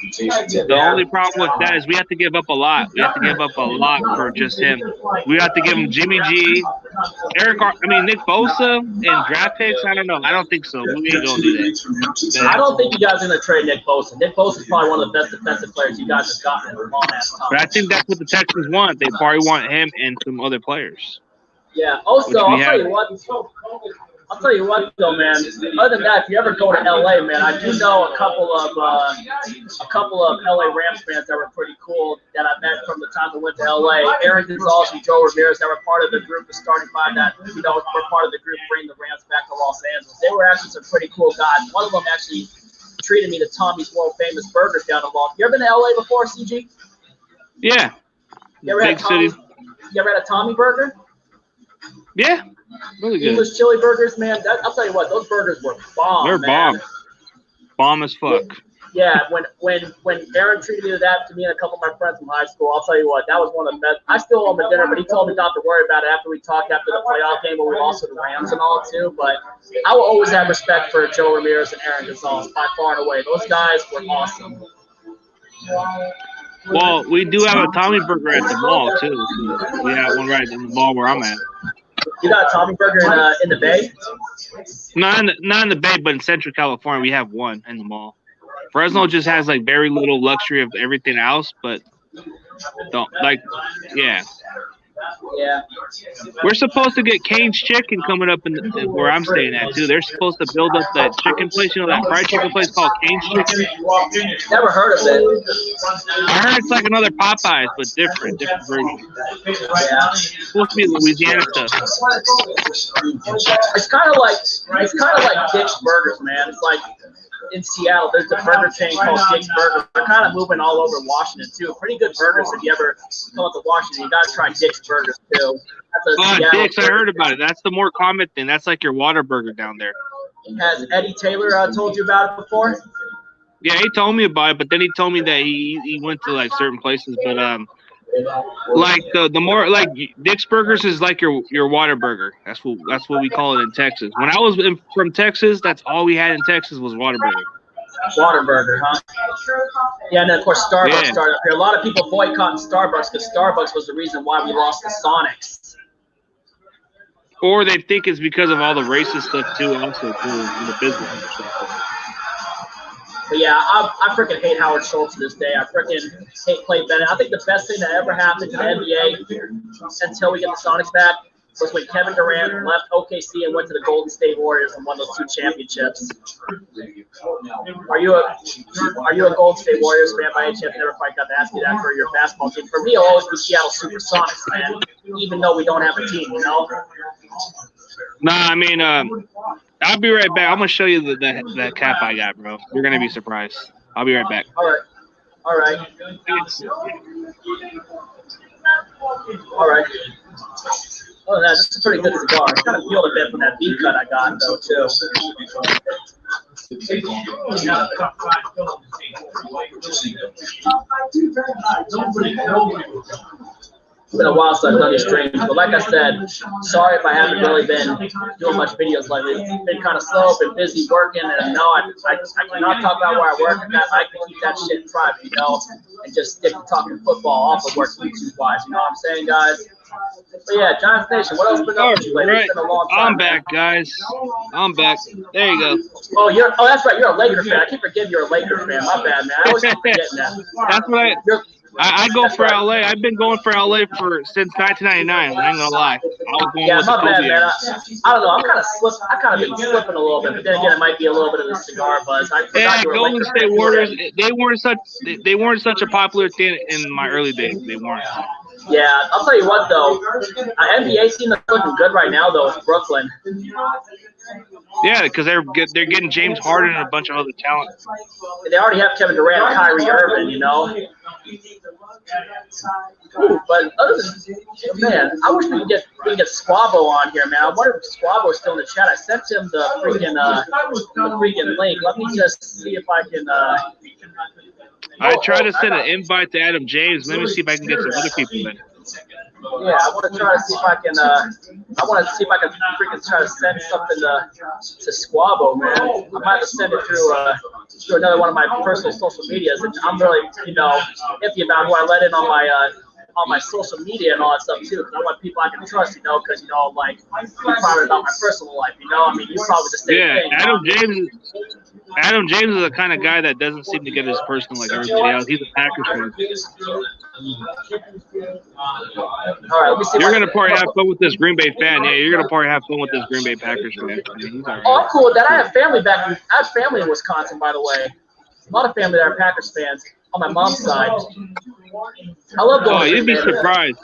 E: The only problem with that is we have to give up a lot. We have to give up a lot for just him. We have to give him Jimmy G, Nick Bosa, and draft picks. I don't know. I don't think so. We ain't gonna do that.
A: I don't think you guys are gonna trade Nick Bosa. Nick Bosa is probably one of the best defensive players you guys have gotten in a long ass time.
E: But I think that's what the Texans want. They probably want him and some other players.
A: Yeah. Also, I'll tell you what, though, man. Other than that, if you ever go to LA, man, I do know a couple of LA Rams fans that were pretty cool that I met from the time I went to LA. Aaron Gonzalez and Joe Ramirez that were part of the group, the starting five that were part of the group bringing the Rams back to Los Angeles. They were actually some pretty cool guys. One of them actually treated me to Tommy's world famous burgers down the mall. You ever been to LA before, CG?
E: Yeah.
A: Big city. You ever had a Tommy burger?
E: Yeah. Really good.
A: English chili burgers, man. I'll tell you what, those burgers were bomb.
E: They're bomb. Bomb as fuck.
A: Yeah, when Aaron treated me to that, to me and a couple of my friends from high school, I'll tell you what, that was one of the best. I still owe him a dinner, but he told me not to worry about it after we talked after the playoff game where we lost to the Rams and all too. But I will always have respect for Joe Ramirez and Aaron Gonzalez by far and away. Those guys were awesome.
E: Well, we do have a Tommy burger at the mall too. So we have one right in the mall where I'm at.
A: You got a Tommy burger in the Bay?
E: Not in the Bay, but in Central California, we have one in the mall. Fresno just has like very little luxury of everything else, but don't like, yeah.
A: Yeah.
E: We're supposed to get Cane's Chicken coming up in where I'm staying at too. They're supposed to build up that chicken place, you know, that fried chicken place called Cane's Chicken.
A: Never heard of it.
E: I heard it's like another Popeyes, but different version.
A: Yeah.
E: It's supposed to be Louisiana stuff.
A: It's kind of like Dick's Burgers, man. It's like in Seattle, there's a burger chain called Dick's Burgers. They're kind of moving all over Washington too. Pretty good burgers. If you ever come up to Washington, you gotta try Dick's Burgers too.
E: Dick's, I heard about it. That's the more common thing. That's like your Whataburger down there.
A: Has Eddie Taylor told you about it before?
E: Yeah, he told me about it, but then he told me that he went to like certain places, but like the more like Dick's Burgers is like your Whataburger. That's what we call it in Texas. When I was from Texas, that's all we had in Texas was Whataburger.
A: Whataburger, huh? Yeah, and then of course Starbucks started up here. A lot of people boycotting Starbucks because Starbucks was the reason why we lost the Sonics.
E: Or they think it's because of all the racist stuff too, also too in the business.
A: But yeah, I freaking hate Howard Schultz to this day. I freaking hate Clay Bennett. I think the best thing that ever happened to the NBA until we get the Sonics back was when Kevin Durant left OKC and went to the Golden State Warriors and won those 2 championships. Are you a Golden State Warriors fan by any chance? Never quite got to ask you that for your basketball team. For me, it'll always be Seattle Supersonics, man. Even though we don't have a team, you know.
E: Nah, I mean, I'll be right back. I'm gonna show you that cap I got, bro. You're gonna be surprised. I'll be right back.
A: All right. Oh, that's a pretty good cigar. It's kind of feel a bit from that beat cut I got, though, too. It's been a while since I've done these streams, but like I said, sorry if I haven't really been doing much videos lately. It's been kind of slow, been busy working, and no, I cannot talk about where I work. I like to keep that shit private, you know, and just stick to talking football off of work YouTube-wise. You know what I'm saying, guys? But yeah, Giants Nation, what else been up to you lately? It's been a long time.
E: I'm back, guys. I'm back. There you go.
A: Oh, that's right. You're a Laker fan. I keep forgetting you're a Laker fan. My bad, man. I always keep forgetting that.
E: That's what I go for LA. I've been going for LA since 1999. I ain't gonna lie. I was going with
A: my bad,
E: the
A: man. I don't know. I kind of been slipping a little bit, but then again, it might be a little bit of the cigar buzz.
E: Golden State Warriors. They weren't such a popular thing in my early days. They weren't.
A: Yeah, I'll tell you what though. NBA team that's looking good right now though is Brooklyn.
E: Yeah, because they're getting James Harden and a bunch of other talent.
A: They already have Kevin Durant and Kyrie Irving, you know. But other than, man, I wish we could get Squabo on here, man. I wonder if Squabo is still in the chat. I sent him the freaking link. Let me just see if I can.
E: I tried to send an invite to Adam James. Let me see if I can get some other people in.
A: Yeah, I want to try to see if I can. Freaking try to send something to Squabo, man. I might have to send it through another one of my personal social medias. And I'm really, iffy about who I let in on my social media and all that stuff too. Because I want people I can trust, because like I'm private about my personal life. I mean, you probably the same thing. Adam James is the kind of guy that doesn't seem to get his personal like everybody else. He's a Packers fan. All right, you're gonna probably have fun with this Green Bay fan. Yeah, you're gonna probably have fun with this Green Bay Packers fan. I mean, he's all right. Oh, I'm cool with that. I have family I have family in Wisconsin, by the way. A lot of family that are Packers fans on my mom's side. I love going.
E: Oh, you'd be surprised.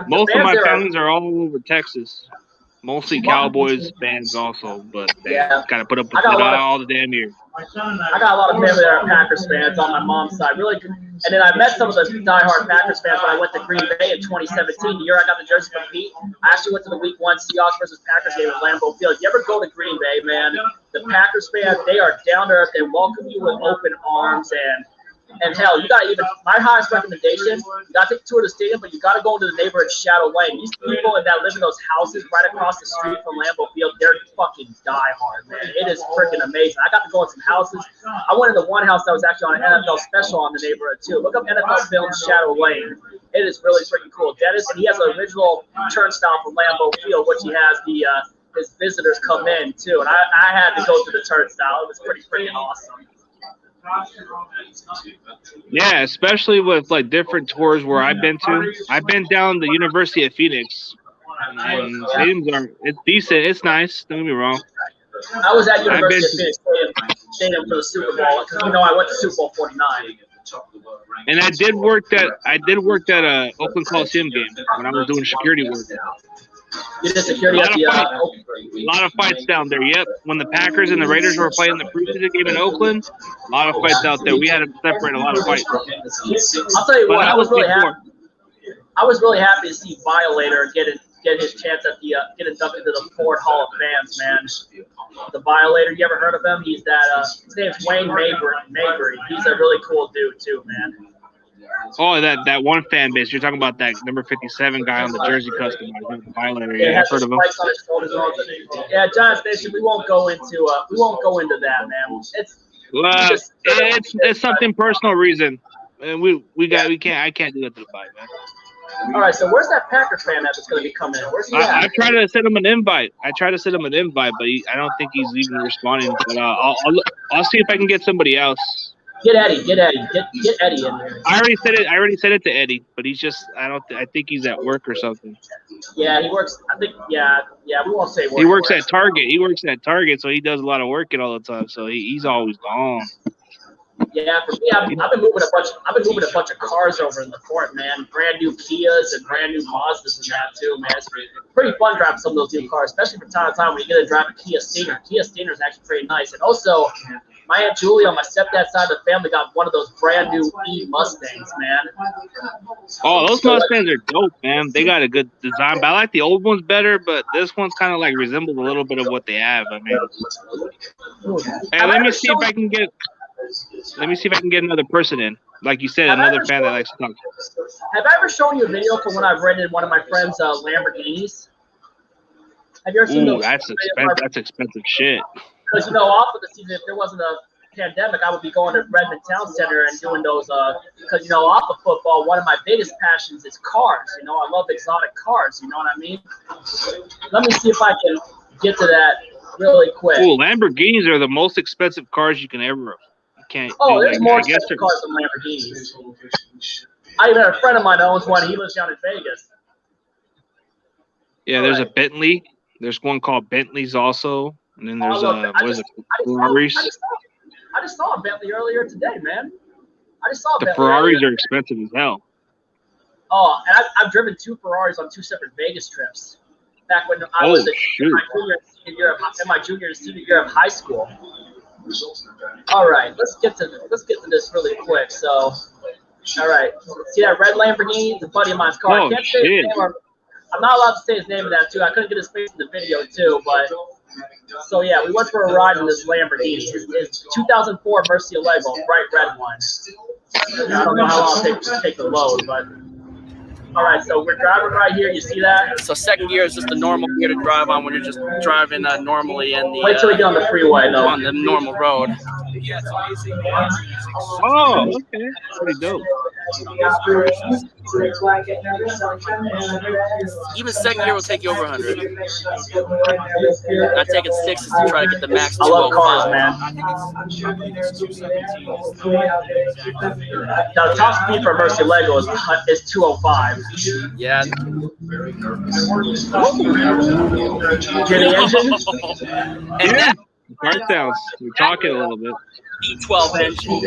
E: Most of my families are all over Texas. Mostly Cowboys fans also, but they kind of put up with it all the damn year.
A: I got a lot of family that are Packers fans on my mom's side. Really, and then I met some of the diehard Packers fans when I went to Green Bay in 2017, the year I got the jersey from Pete. I actually went to the Week 1 Seahawks versus Packers game at Lambeau Field. You ever go to Green Bay, man? The Packers fans, they are down to earth. They welcome you with open arms and hell, you got my highest recommendation, you got to take a tour of the stadium, but you got to go into the neighborhood Shadow Lane. These people that live in those houses right across the street from Lambeau Field, they're fucking diehard, man. It is freaking amazing. I got to go in some houses. I went into one house that was actually on an NFL special on the neighborhood, too. Look up NFL Films Shadow Lane. It is really freaking cool. Dennis, and he has an original turnstile from Lambeau Field, which he has his visitors come in, too. And I had to go to the turnstile. It was pretty freaking awesome.
E: Yeah, especially with like different tours where I've been to. I've been down the University of Phoenix, and stadiums are it's decent. It's nice. Don't get me wrong.
A: I was at University of Phoenix Stadium for the Super Bowl because I went to Super Bowl 49.
E: And I did work that Oakland Coliseum game when I was doing security work.
A: You did security at the
E: a lot of fights down there. Yep. When the Packers and the Raiders were playing the preseason game in Oakland, a lot of fights out there. We had to separate a lot of fights.
A: I'll tell you what, I was really happy. I was really happy to see Violator get his chance at the get inducted to the Ford Hall of Fans, man. The Violator, you ever heard of him? He's that his name's Wayne Mabry. He's a really cool dude too, man.
E: Oh, that one fan base. You're talking about that number 57 guy on the jersey custom. Violator. Yeah, I've heard of him.
A: Yeah, Giants Nation. We won't go into that, man.
E: It's something personal reason, and I can't do that to the fight, man.
A: All right, so where's that Packer fan that's going to be coming in? Where's he at?
E: I tried to send him an invite. I but I don't think he's even responding. But I'll see if I can get somebody else.
A: Get Eddie. Get Eddie in here.
E: I already said it to Eddie, but he's just I think he's at work or something.
A: Yeah, he works. I think we won't say work.
E: He works at Target. So he does a lot of work all the time. So he's always gone.
A: Yeah, for me, I've been moving a bunch of cars over in the fort, man. Brand new Kias and brand new Mazdas and that too, man. It's pretty fun driving some of those new cars, especially from time to time when you get to drive a Kia Stinger. Kia Stinger is actually pretty nice. And also, my Aunt Julie on my stepdad's side of the family got one of those brand new E Mustangs, man.
E: Oh, those Mustangs are dope, man. They got a good design, but I like the old ones better. But this one's kind of like resembles a little bit of what they have. I mean, hey, let me see if I can get another person in. Like you said, another fan that likes to talk.
A: Have I ever shown you a video for when I've rented one of my friend's Lamborghinis? Have you ever seen those?
E: That's expensive shit.
A: Because, off of the season, if there wasn't a pandemic, I would be going to Redmond Town Center and doing those. Because, off of football, one of my biggest passions is cars. I love exotic cars. You know what I mean? Let me see if I can get to that really quick.
E: Cool. Lamborghinis are the most expensive cars you can ever.
A: There's more expensive cars than Lamborghinis. I even had a friend of mine owns one. He lives down in Vegas.
E: Yeah, there's a Bentley. There's one called Bentleys also. And then there's Ferraris.
A: I just saw a Bentley earlier today, man.
E: The Ferraris are expensive as hell.
A: Oh, and I've driven 2 Ferraris on 2 separate Vegas trips. Back when I was in my junior and senior year of high school. All right, let's get to this really quick. So, all right, see that red Lamborghini? It's a buddy of mine's car. I can't say his name. I'm not allowed to say his name of that too. I couldn't get his face in the video too, but so yeah, we went for a ride in this Lamborghini. It's 2004 Murcielago, bright red one. I don't know how long it'll take to load, but. All right, so we're driving right here. You see that?
G: So second gear is just the normal gear to drive on when you're just driving normally in the.
A: Wait till we get on the freeway, though.
G: On the normal road.
E: Oh, okay. Pretty dope.
G: Even second gear will take you over 100. Not taking 6s to try to get the max 205.
A: I love cars, man. Now, the top speed for Murcielago is 205.
G: Yeah.
A: Hear the engine?
G: And that
E: Car sounds. We're talking a little bit.
G: E12 engine.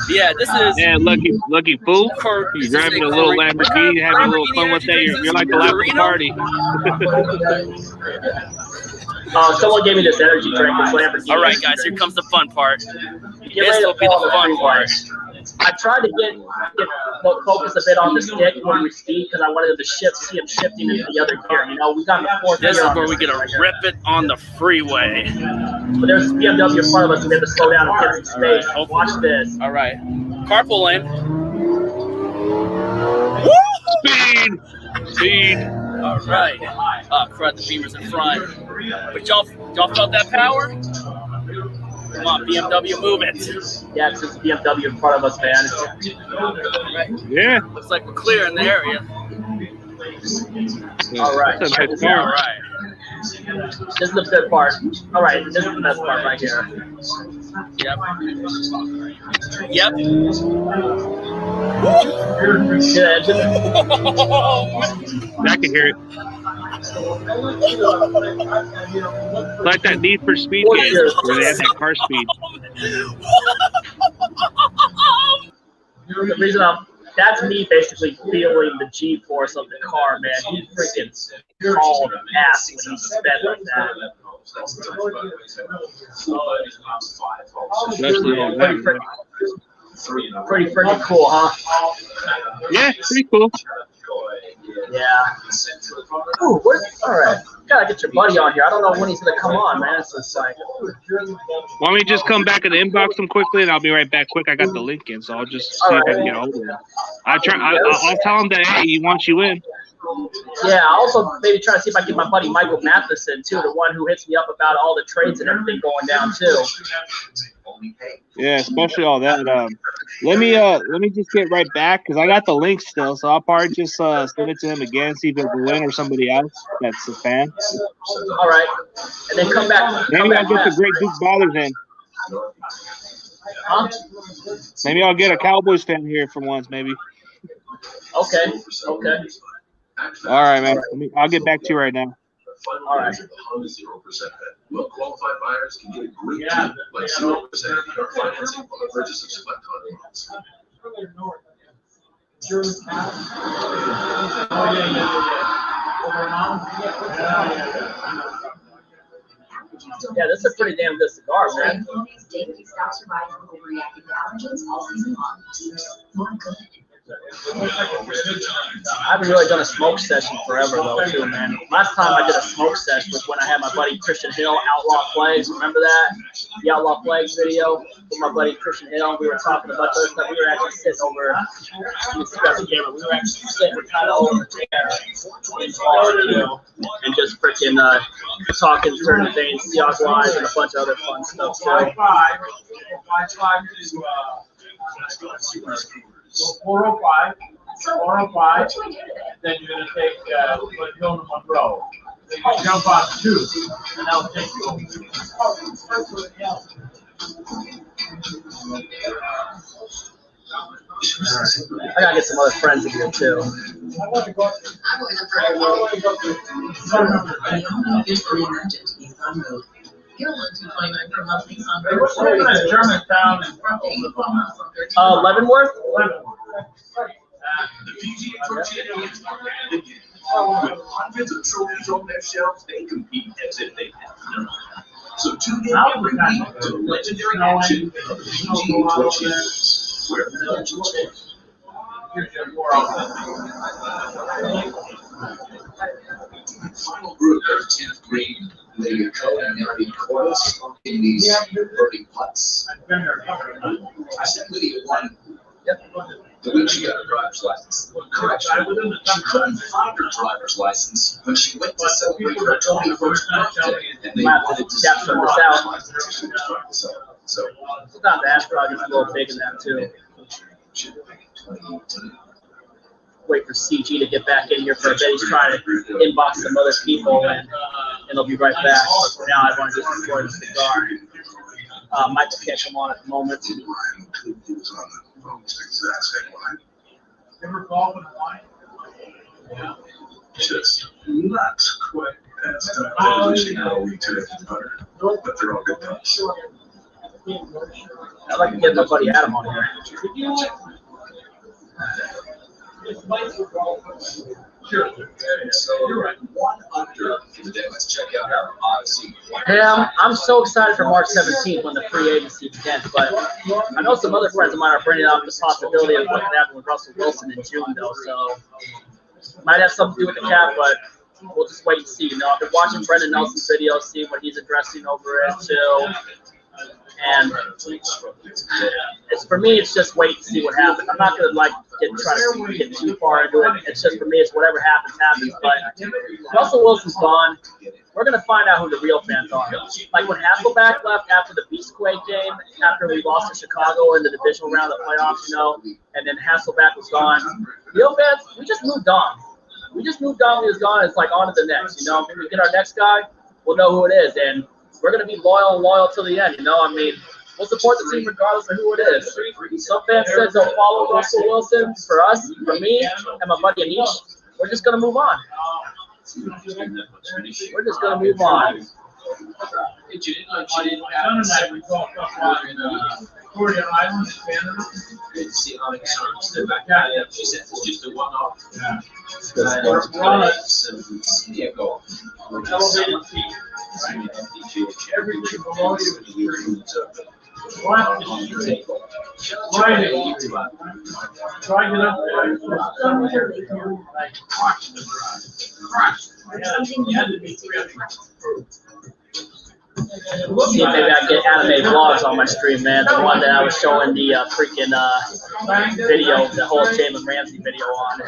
G: Yeah, this is.
E: Yeah, lucky fool. You're driving a little Lamborghini, having a little fun with that. You're like the life of the party.
A: Someone gave me this energy drink. This Lamborghini.
G: All right, guys, here comes the fun part. This will be the fun part.
A: I tried to get focus a bit on the stick when we speed because I wanted to see him shifting into the other gear. We got in the 4th gear.
G: This is where we get to rip it on the freeway.
A: But there's a BMW in front of us, and we have to slow down and get some space. Watch this.
G: All right, carpool lane.
E: Speed.
G: All right. Crud, the Beamer's in front. But y'all felt that power? Come on, BMW, move it.
A: Yeah, it's just BMW in front of us, man.
E: Yeah.
G: Looks like we're clear in the area.
A: All right.
G: All right.
A: This is the good part. All right, this is the best part right here.
G: Yep. Yep.
E: I can hear it. Like that Need for Speed game where they had that car speed.
A: The reason that's me basically feeling the G-force of the car, man. He freaking called ass when he sped like that.
E: Especially on that.
A: Pretty freaking cool, huh?
E: Yeah, pretty cool.
A: Yeah. Ooh, all right. Gotta get your buddy on here. I don't know when he's gonna come on, man. It's just like.
E: Want me to just come back and inbox him quickly, and I'll be right back quick. I got the link in, so I'll just see if I can get a hold of him. I'll tell him that, hey, he wants you in.
A: Yeah, I'll also maybe try to see if I can get my buddy Michael Matheson, too, the one who hits me up about all the trades and everything going down, too.
E: Yeah, especially all that. Let me just get right back because I got the link still, so I'll probably just send it to him again, see if it'll win or somebody else that's a fan.
A: All right, and then come back.
E: Maybe I'll get the Great Duke Ballers in.
A: Huh?
E: Maybe I'll get a Cowboys fan here for once, maybe.
A: Okay.
E: All right, man. I'll get back to you right now.
A: All right.
H: Well qualified buyers can get a great deal, like 0% APR financing on the purchase of select homes.
A: Yeah, this is a pretty damn good cigar, man. I haven't really done a smoke session forever, though, too, man. Last time I did a smoke session was when I had my buddy Christian Hill, Outlaw Flags. Remember that? The Outlaw Flags video with my buddy Christian Hill. We were talking about other stuff. We were actually sitting over, we were actually sitting kind of over there in bar, you know, and just freaking talking certain things, Seahawks Live, and a bunch of other fun stuff, too.
C: 405, then you're going to take Hill to Monroe. Then you jump on 2, and that'll take you over.
A: I gotta get some other friends in here, too. Leavenworth?
H: The PGA Tour champions are headed in. With hundreds of trophies on their shelves, they compete as if they have none. So tune in every week to legendary action of the PGA Tour champions, where the legends play. Final group of 10th green. The code and the coils in these birdie putts. I sent Lydia one the week she got her driver's license. Correction, she couldn't find her driver's license when she went to celebrate her 21st birthday, and they wanted to see her driver's license. So
A: Sometimes the Astrog is a little big in that, too. Wait for CG to get back in here for a bit. He's trying to inbox some other people, and he'll be right back. But for now, I want to just enjoy the cigar. Michael can't come on at the moment.
C: Ever golf in Hawaii? Yeah.
H: Just not quite as finishing out a week today, but they're all good guys.
A: I'd like to get my buddy Adam on here.
H: Sure. So you're right. 1 under for the day. Let's check out our Odyssey.
A: Yeah, I'm so excited for March 17th when the free agency begins, but I know some other friends of mine are bringing up the possibility of what could happen with Russell Wilson in June, though, so might have something to do with the cap, but we'll just wait and see. You know, I've been watching Brendan Nelson's videos, seeing what he's addressing over it, too. And it's for me, it's just wait and see what happens. I'm not gonna try to get too far into it. It's just for me, it's whatever happens. But Russell Wilson's gone. We're gonna find out who the real fans are. Like when Hasselbeck left after the Beastquake game, after we lost to Chicago in the divisional round of the playoffs, you know, and then Hasselbeck was gone. Real fans, we just moved on. When he was gone. It's like on to the next. You know, when we get our next guy, we'll know who it is, and we're going to be loyal till the end, you know? I mean, we'll support the team regardless of who it is. Some fans said they'll follow Russell Wilson. For us, for me, and my buddy Anish, we're just gonna move on. We're just gonna move on. See if maybe I can get anime vlogs on my stream, man. The one that I was showing the freaking video, the whole Jalen Ramsey video on.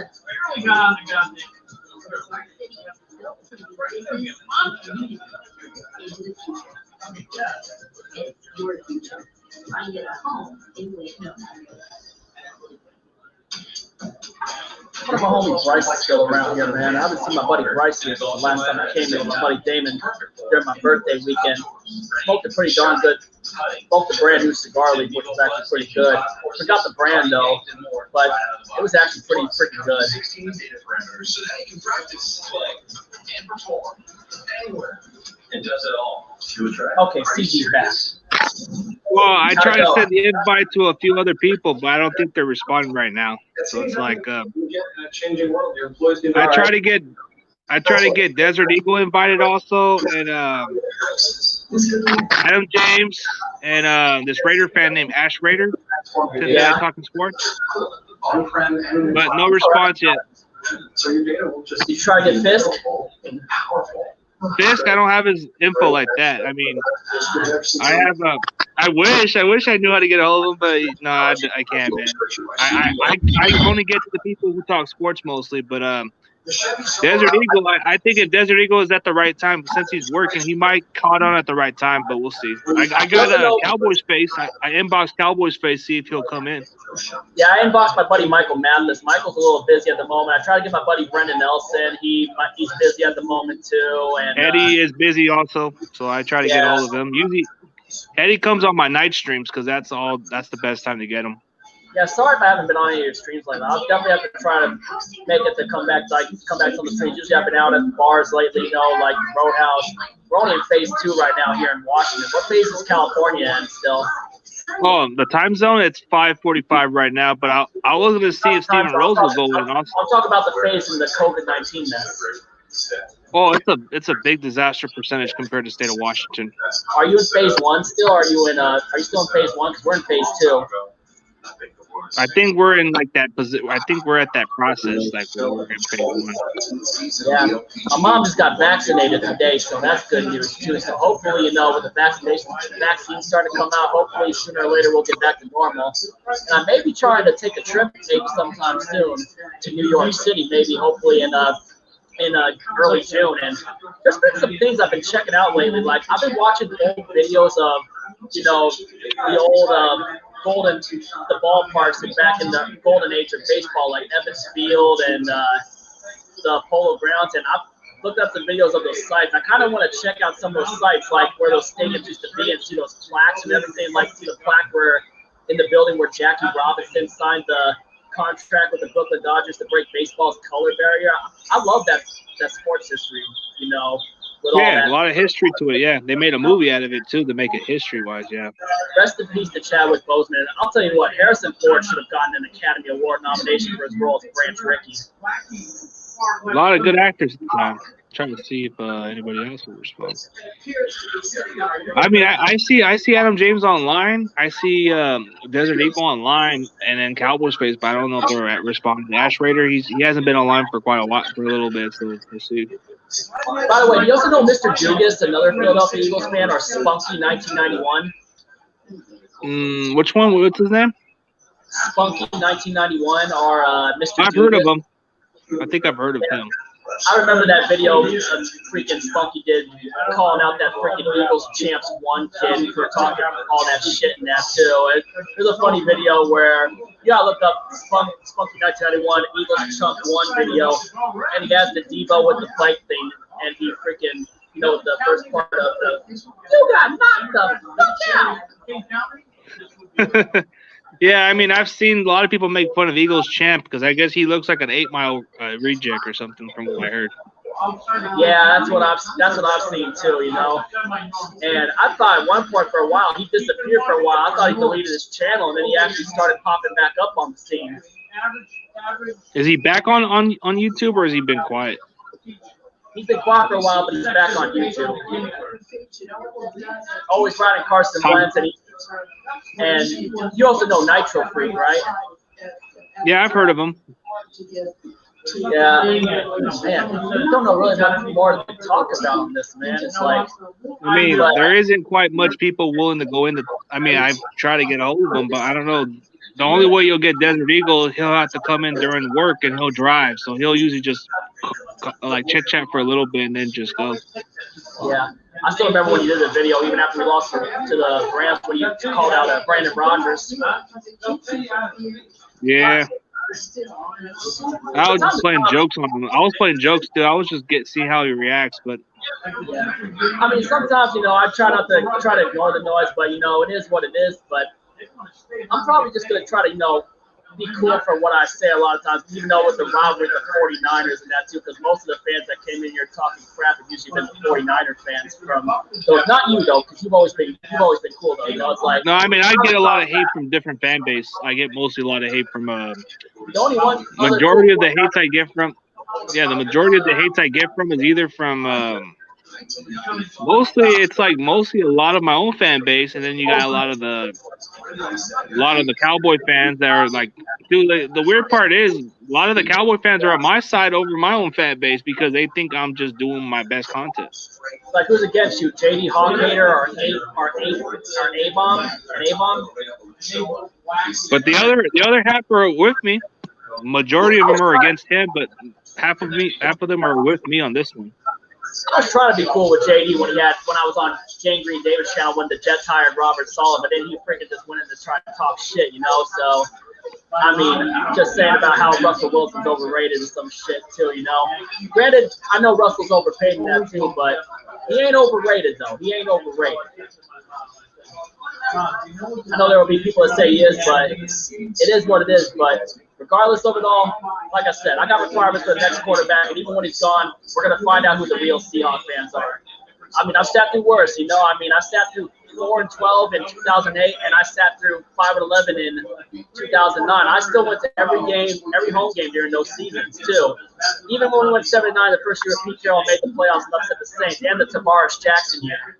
A: One of my homies, Bryce, is still around here, man. I haven't seen my buddy Bryce here since the last time I came here with my buddy Damon during my birthday weekend. Smoked a pretty darn good. Smoked a brand new cigar leaf, which was actually pretty good. Forgot the brand though, but it was actually pretty freaking good.
H: 16 data parameters so that you can practice, play, and perform anywhere. It does it all to attract.
A: Okay, CG's back.
E: Well, I tried to send the invite to a few other people, but I don't think they're responding right now. So it's like I try to get Desert Eagle invited also, and Adam James, and this Raider fan named Ash Raider to Talking Sports. But no response yet.
A: You try to get Fisk?
E: Fisk, I don't have his info like that. I mean, I wish I knew how to get a hold of him, but no, I can't, man. I only get to the people who talk sports mostly, but Desert Eagle, I think if Desert Eagle is at the right time, since he's working, he might caught on at the right time, but we'll see. I got a Cowboys face. I inboxed Cowboys face, see if he'll come in.
A: Yeah, I inboxed my buddy Michael Mathis. Michael's a little busy at the moment. I tried to get my buddy Brendan Nelson. He's busy at the moment too. And
E: Eddie is busy also, so I try to get hold of him. Usually, Eddie comes on my night streams because that's the best time to get him.
A: Yeah, sorry if I haven't been on any of your streams lately. I'll definitely have to try to make it to come back on the streams. Usually I've been out at bars lately, you know, like Roadhouse. We're only in phase 2 right now here in Washington. What phase is California in still?
E: Oh, the time zone, it's 5:45 right now, but I was going to see if Steven Rose will go in also.
A: I'll talk about the phase in the COVID-19 mess.
E: Oh, it's a big disaster percentage compared to the state of Washington.
A: Are you in phase 1 still? Are you still in phase 1? Because we're in phase 2.
E: I think we're in like that position. I think we're at that process, like we're in phase 1.
A: Yeah, my mom just got vaccinated today, so that's good news too. So hopefully, you know, with the vaccines starting to come out, hopefully sooner or later we'll get back to normal. And I may be trying to take a trip, maybe sometime soon, to New York City, maybe hopefully in early June. And there's been some things I've been checking out lately. Like I've been watching old videos of, you know, the old the ballparks and back in the golden age of baseball, like Evans Field and the Polo Grounds. And I've looked up some videos of those sites. I kind of want to check out some of those sites, like where those stadiums used to be, and see those plaques and everything. Like see the plaque where in the building where Jackie Robinson signed the contract with the Brooklyn Dodgers to break baseball's color barrier. I love that sports history, you know.
E: Yeah, a lot of history to it. Yeah, they made a movie out of it too to make it history-wise. Yeah.
A: Rest in peace to Chadwick Boseman. And I'll tell you what, Harrison Ford should have gotten an Academy Award nomination for his role as Branch Rickey.
E: A lot of good actors at the time. Trying to see if anybody else will respond. I mean, I see Adam James online. I see Desert Eagle online, and then Cowboys face, but I don't know if they're responding. Ash Raider, he hasn't been online for a little bit, so we'll see.
A: By the way, you also know Mr. Jugas, another Philadelphia Eagles fan, or Spunky 1991?
E: Which one? What's his name?
A: Spunky 1991, or Mr.
E: I've heard of him. I think I've heard of him.
A: I remember that video freaking Spunky did calling out that freaking Eagles Champs 1 kid for talking all that shit in that too. It was a funny video where you gotta look up Spunky 1991 Eagles Chunk 1 video, and he has the Devo with the bike thing, and he freaking you know, the first part of the, you got knocked the fuck out.
E: Yeah, I mean, I've seen a lot of people make fun of Eagles champ because I guess he looks like an 8 Mile reject or something from what I heard.
A: Yeah, that's what I've seen too, you know. And I thought at one point for a while he disappeared for a while. I thought he deleted his channel, and then he actually started popping back up on the scene.
E: Is he back on YouTube or has he been quiet?
A: He's been quiet for a while, but he's back on YouTube. Always riding Carson Wentz, and you also know Nitro Freak, right?
E: Yeah, I've heard of him.
A: Yeah, man, we don't know really much more to talk about on this, man. It's like,
E: I mean, there isn't quite much people willing to go into. I mean, I've tried to get a hold of him, but I don't know. The only way you'll get Desert Eagle, he'll have to come in during work and he'll drive. So he'll usually just like chit chat for a little bit and then just go.
A: Yeah, I still remember when you did the video, even after we lost to the Rams, when you called out Brandon Rodgers.
E: Yeah. I was just playing jokes on him. I was playing jokes too. I was just see how he reacts, but
A: yeah. I mean, sometimes, you know, I try to ignore the noise, but you know, it is what it is. But I'm probably just gonna try to, you know, be cool for what I say a lot of times, even though with the rivalry with the 49ers and that too, because most of the fans that came in here talking crap have usually been the 49er fans from. So it's not you though, because you've always been cool though. You know, it's like.
E: No, I mean I get a lot of hate from different fan base. I get mostly a lot of hate from
A: the only one.
E: Majority of the hates I get from. Yeah, the majority of the hates I get from is either from. Mostly a lot of my own fan base, and then you got a lot of the Cowboy fans that are like, dude. The weird part is a lot of the Cowboy fans are on my side over my own fan base because they think I'm just doing my best content.
A: Like who's against you, JD Hawkhater or A-Bomb?
E: But the other half are with me. Majority of them are against him, but half of them are with me on this one.
A: I was trying to be cool with JD when I was on Jane Green Davis channel when the Jets hired Robert Saleh, but then he freaking just went in to try to talk shit, you know. So I mean, just saying about how Russell Wilson's overrated and some shit too, you know. Granted, I know Russell's overpaid in that too, but he ain't overrated though. He ain't overrated. I know there will be people that say he is, but it is what it is. But regardless of it all, like I said, I got requirements for the next quarterback, and even when he's gone, we're going to find out who the real Seahawks fans are. I mean, I've sat through worse, you know. I mean, I sat through 4-12 in 2008, and I sat through 5-11 in 2009. I still went to every home game during those seasons too. Even when we went 7-9 the first year Pete Carroll made the playoffs and upset the Saints, and the Tavares Jackson year.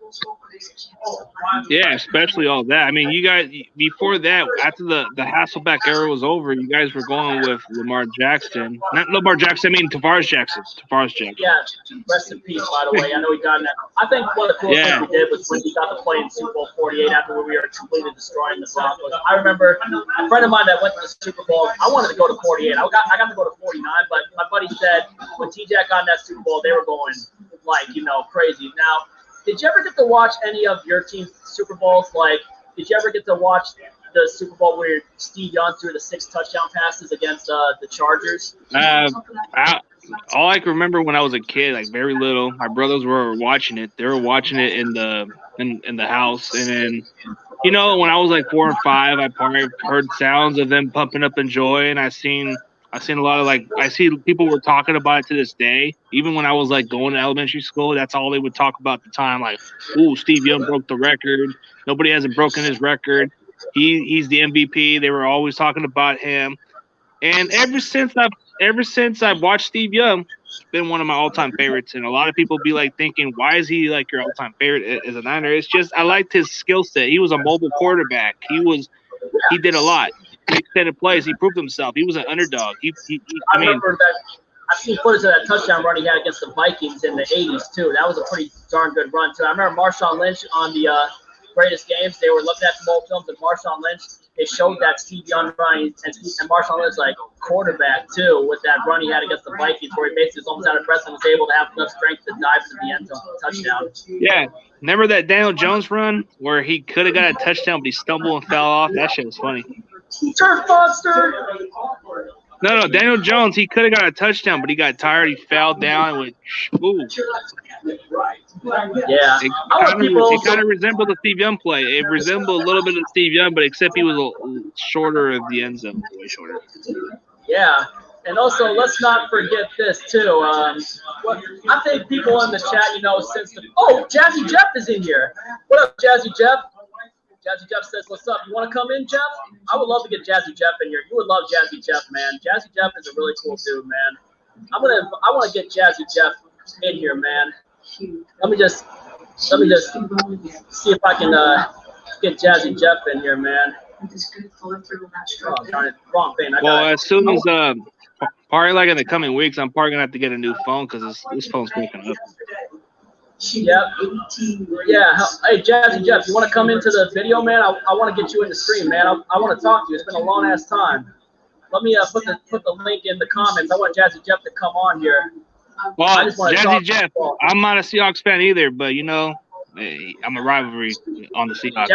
E: Yeah, especially all that. I mean, you guys before that, after the Hasselbeck era was over, you guys were going with Lamar Jackson. Not Lamar Jackson, I mean Tavares Jackson.
A: Yeah, rest in peace, by the way. I know he died in that. I think one of the coolest things we did was when he got to play in Super Bowl 48 after we were completely destroying the Broncos. I remember a friend of mine that went to the Super Bowl, I wanted to go to 48. I got to go to 49, but my buddy said when T-Jack got in that Super Bowl, they were going, like, you know, crazy. Now, did you ever get to watch any of your team's Super Bowls? Like, did you ever get to watch the Super Bowl where Steve Young threw the 6 touchdown passes against the Chargers?
E: All I can remember when I was a kid, like very little, my brothers were watching it. They were watching it in the house, and then, you know, when I was like 4 or 5, I probably heard sounds of them pumping up in joy, and I seen a lot of I see people were talking about it to this day. Even when I was like going to elementary school, that's all they would talk about at the time. Like, ooh, Steve Young broke the record. Nobody hasn't broken his record. He's the MVP. They were always talking about him. And ever since I've watched Steve Young, it's been one of my all-time favorites. And a lot of people be like thinking, why is he like your all-time favorite as a Niner? It's just I liked his skill set. He was a mobile quarterback. He did a lot. Extended plays, he proved himself. He was an underdog.
A: I remember that. I've seen footage of that touchdown run he had against the Vikings in the 80s, too. That was a pretty darn good run, too. I remember Marshawn Lynch on the greatest games. They were looking at some old films of Marshawn Lynch. They showed that Steve Young run, and Marshawn Lynch, like, quarterback, too, with that run he had against the Vikings, where he basically was almost out of breath and was able to have enough strength to dive to the end zone for a touchdown.
E: Yeah. Remember that Daniel Jones run where he could have got a touchdown, but he stumbled and fell off? That shit was funny.
A: Turf monster!
E: No, Daniel Jones, he could have got a touchdown, but he got tired. He fell down and went, ooh.
A: Yeah.
E: It
A: I want people
E: it
A: also.
E: kind of resembled the Steve Young play. It resembled a little bit of Steve Young, but except he was shorter of the end zone, way shorter.
A: Yeah. And also, let's not forget this too. I think people in the chat, since Jazzy Jeff is in here. What up, Jazzy Jeff? Jazzy Jeff says, "What's up? You want to come in, Jeff? I would love to get Jazzy Jeff in here. You would love Jazzy Jeff, man. Jazzy Jeff is a really cool dude, man. I want to get Jazzy Jeff in here, man. Let me just see if I can get Jazzy Jeff in here, man. Oh, darn it, wrong thing.
E: As soon as probably like in the coming weeks, I'm probably gonna have to get a new phone because this phone's breaking up.
A: Yep. Yeah. Hey, Jazzy Jeff, you want to come into the video, man? I want to get you in the stream, man. I want to talk to you. It's been a long ass time. Let me put the link in the comments. I want Jazzy Jeff to come on here.
E: Well, Jazzy Jeff, I'm not a Seahawks fan either, but I'm a rivalry on the Seahawks.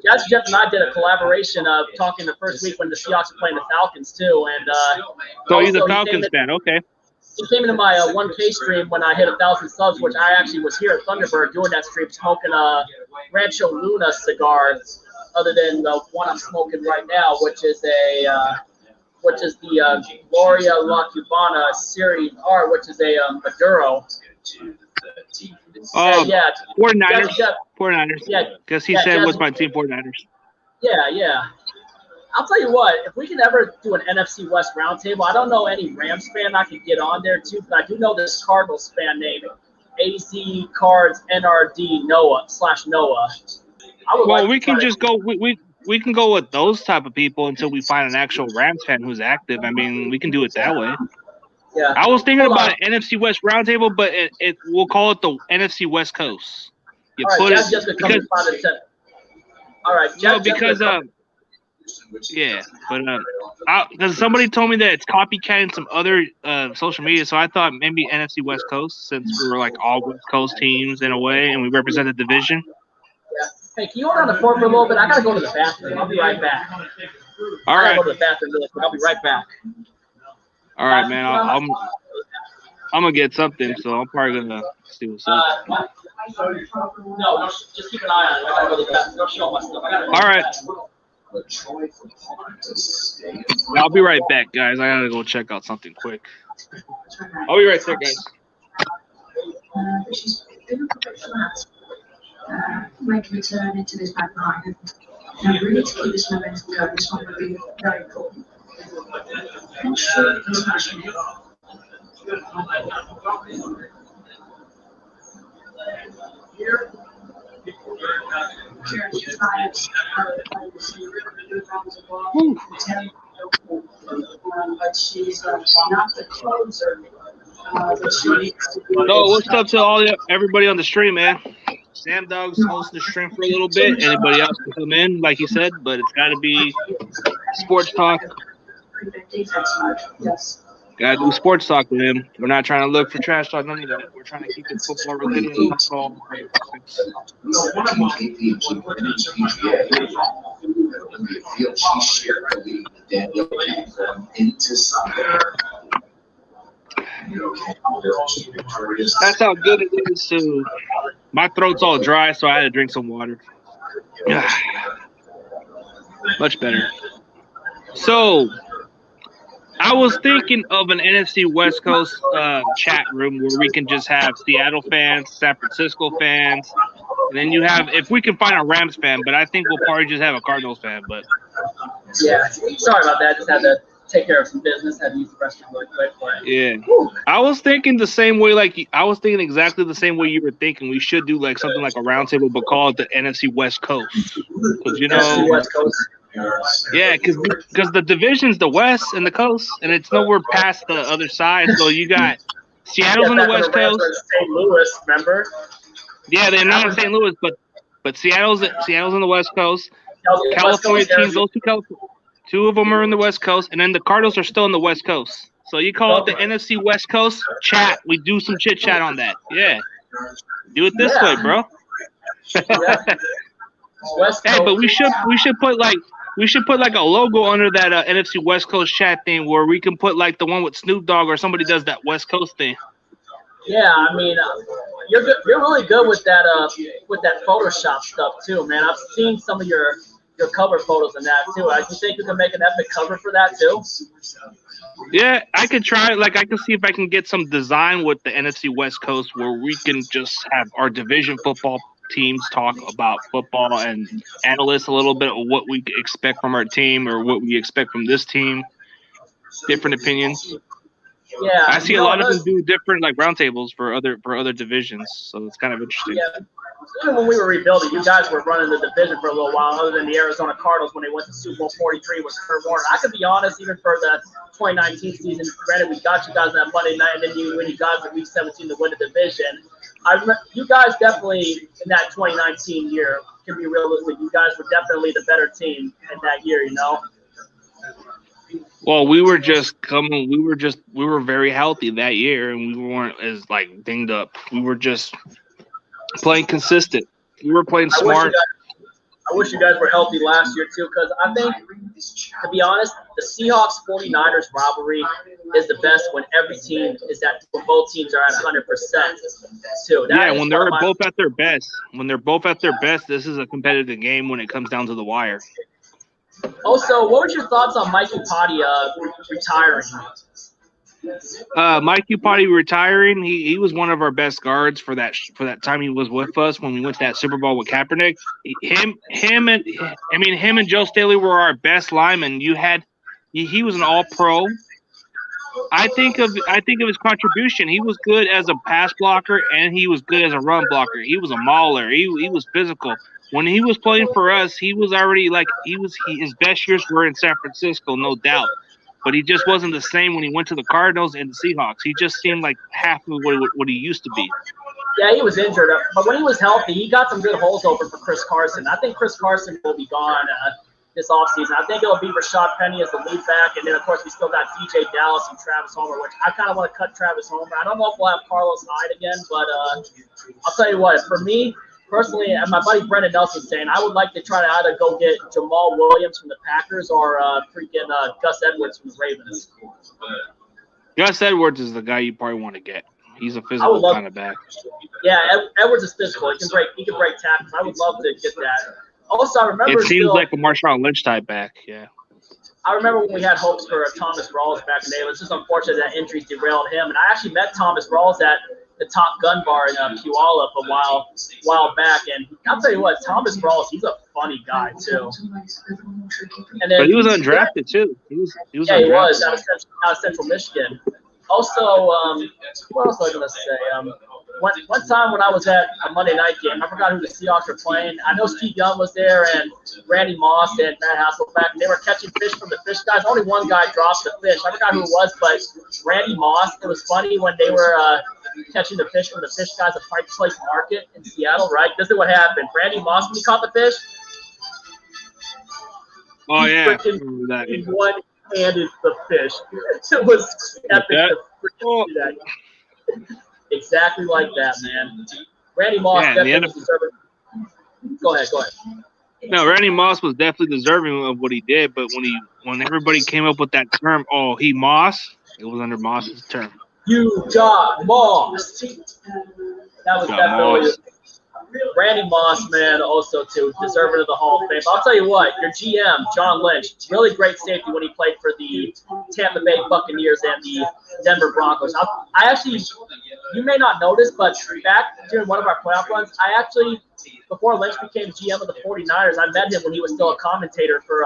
A: Jazzy Jeff and I did a collaboration of talking the first week when the Seahawks were playing the Falcons too, and
E: so he's a Falcons fan, okay?
A: He came into my 1K stream when I hit 1,000 subs, which I actually was here at Thunderbird doing that stream, smoking a Rancho Luna cigar, other than the one I'm smoking right now, which is the Gloria La Cubana Series R, which is a Maduro.
E: Yeah, 49ers. 49ers.
A: Yeah,
E: because he said, "What's my team, 49ers?"
A: Yeah. I'll tell you what, if we can ever do an NFC West roundtable, I don't know any Rams fan I could get on there too, but I do know this Cardinals fan named AZ Cards NRD Noah.
E: We can just go. We can go with those type of people until we find an actual Rams fan who's active. I mean, we can do it that way.
A: Yeah.
E: I was thinking about an NFC West roundtable, but we'll call it the NFC West Coast.
A: You all right, just because. All right,
E: because because somebody told me that it's copycatting some other social media, so I thought maybe NFC West Coast, since we were like all West Coast teams in a way, and we represent the division.
A: Yeah. Hey, can you hold on the phone for a little bit? I gotta go to the bathroom. I'll be right back.
E: All right.
A: I gotta go to the bathroom really quick. I'll be right back.
E: All right, man. I'm gonna get something, so I'm probably gonna see what's up.
A: No, just keep an eye on it. I gotta go to the bathroom. Don't show my stuff.
E: All right. I'll be right back, guys. I gotta go check out something quick. I'll be right there, guys.
D: Might return into this pipeline. And really to keep this momentum going, this one would be very important. I'm sure it's passionate. Here. But she's not the closer.
E: So what's up to everybody on the stream, man? Sam Dog's hosting the stream for a little bit. Anybody else can come in, like he said, but it's got to be sports talk.
D: Yes.
E: Gotta do sports talk with him. We're not trying to look for trash talk, none of that. We're trying to keep it football related. That's all. That's how good it is to. My throat's all dry, so I had to drink some water. Much better. So, I was thinking of an NFC West Coast chat room where we can just have Seattle fans, San Francisco fans, and then you have, if we can find a Rams fan, but I think we'll probably just have a Cardinals fan. But
A: yeah, sorry about that. Just had to take care of some business. Had to use the restroom really quick. But
E: yeah, I was thinking the same way. I was thinking exactly the same way you were thinking. We should do like something like a roundtable, but call it the NFC West Coast, because
A: NFC West Coast.
E: Yeah, because the division's the West and the Coast, and it's nowhere past the other side. So you got Seattle's on the West Coast.
A: St. Louis, remember?
E: Yeah, they're not in St. Louis, but Seattle's on the West Coast. California teams, those two of them are in the West Coast, and then the Cardinals are still in the West Coast. So you call it the NFC West Coast chat. We do some chit chat on that. Yeah, do it this way, bro. Hey, but we should put like a logo under that NFC West Coast chat thing, where we can put like the one with Snoop Dogg, or somebody does that West Coast thing.
A: Yeah, I mean, you're good. You're really good with that Photoshop stuff too, man. I've seen some of your cover photos and that too. I you think you can make an epic cover for that too?
E: Yeah, I could try. Like, I can see if I can get some design with the NFC West Coast where we can just have our division football teams talk about football and analyze a little bit of what we expect from our team or what we expect from this team. Different opinions.
A: Yeah,
E: I see a lot of them do different like roundtables for other divisions, so it's kind of interesting.
A: Yeah. Even when we were rebuilding, you guys were running the division for a little while, other than the Arizona Cardinals when they went to Super Bowl 43 with Kurt Warner. I can be honest, even for the 2019 season, granted we got you guys that Monday night, and then when you guys in Week 17 to win the division, you guys definitely in that 2019 year can be realistic. You guys were definitely the better team in that year, you know.
E: Well, we were very healthy that year, and we weren't as like dinged up. We were just playing consistent. We were playing smart.
A: I wish you guys were healthy last year too, because I think, to be honest, the Seahawks 49ers rivalry is the best when every team is when both teams are at 100% too.
E: Yeah, when they're both at their best. When they're both at their best, this is a competitive game when it comes down to the wire.
A: Also, what were your thoughts on Mike Iupati retiring?
E: Mike Iupati retiring. He was one of our best guards for that time he was with us when we went to that Super Bowl with Kaepernick. Him and Joe Staley were our best linemen. He was an All-Pro. I think of his contribution. He was good as a pass blocker and he was good as a run blocker. He was a mauler. He was physical. When he was playing for us, he was already his best years were in San Francisco, no doubt. But he just wasn't the same when he went to the Cardinals and the Seahawks. He just seemed like half of what he used to be.
A: Yeah, he was injured, but when he was healthy, he got some good holes open for Chris Carson. I think Chris Carson will be gone this offseason. I think it'll be Rashad Penny as the lead back, and then, of course, we still got DJ Dallas and Travis Homer, which I kind of want to cut Travis Homer. I don't know if we'll have Carlos Hyde again, but I'll tell you what, for me, personally, and my buddy Brendan Nelson saying, I would like to try to either go get Jamal Williams from the Packers or freaking Gus Edwards from the Ravens.
E: Gus Edwards is the guy you probably want to get. He's a physical kind of back.
A: Yeah, Edwards is physical. He can break tackles. I would love to get that. Also, I remember
E: it seems like a Marshawn Lynch type back. Yeah.
A: I remember when we had hopes for Thomas Rawls back in the day. It was just unfortunate that injuries derailed him. And I actually met Thomas Rawls at the Top Gun Bar in Puyallup a while back. And I'll tell you what, Thomas Rawls, he's a funny guy too. And then
E: but he was undrafted too. He was
A: undrafted. He was out of Central Michigan. Also, what else was I going to say? One time when I was at a Monday night game, I forgot who the Seahawks were playing. I know Steve Young was there and Randy Moss and Matt Hasselbeck, and they were catching fish from the fish guys. Only one guy dropped the fish. I forgot who it was, but Randy Moss. It was funny when they were catching the fish from the fish guys at Pike Place Market in Seattle, right? This is what happened. Randy Moss, when he caught the fish, he one-handed the fish. It was epic to freaking do that. Exactly like that, man. Randy Moss definitely deserving. Go ahead.
E: No, Randy Moss was definitely deserving of what he did, but when everybody came up with that term, he Moss, it was under Moss's term.
A: You got Moss. That was definitely Randy Moss, man, also too, deserving of the Hall of Fame. I'll tell you what, your GM, John Lynch, really great safety when he played for the Tampa Bay Buccaneers and the Denver Broncos. I actually, you may not notice, but back during one of our playoff runs, before Lynch became GM of the 49ers, I met him when he was still a commentator for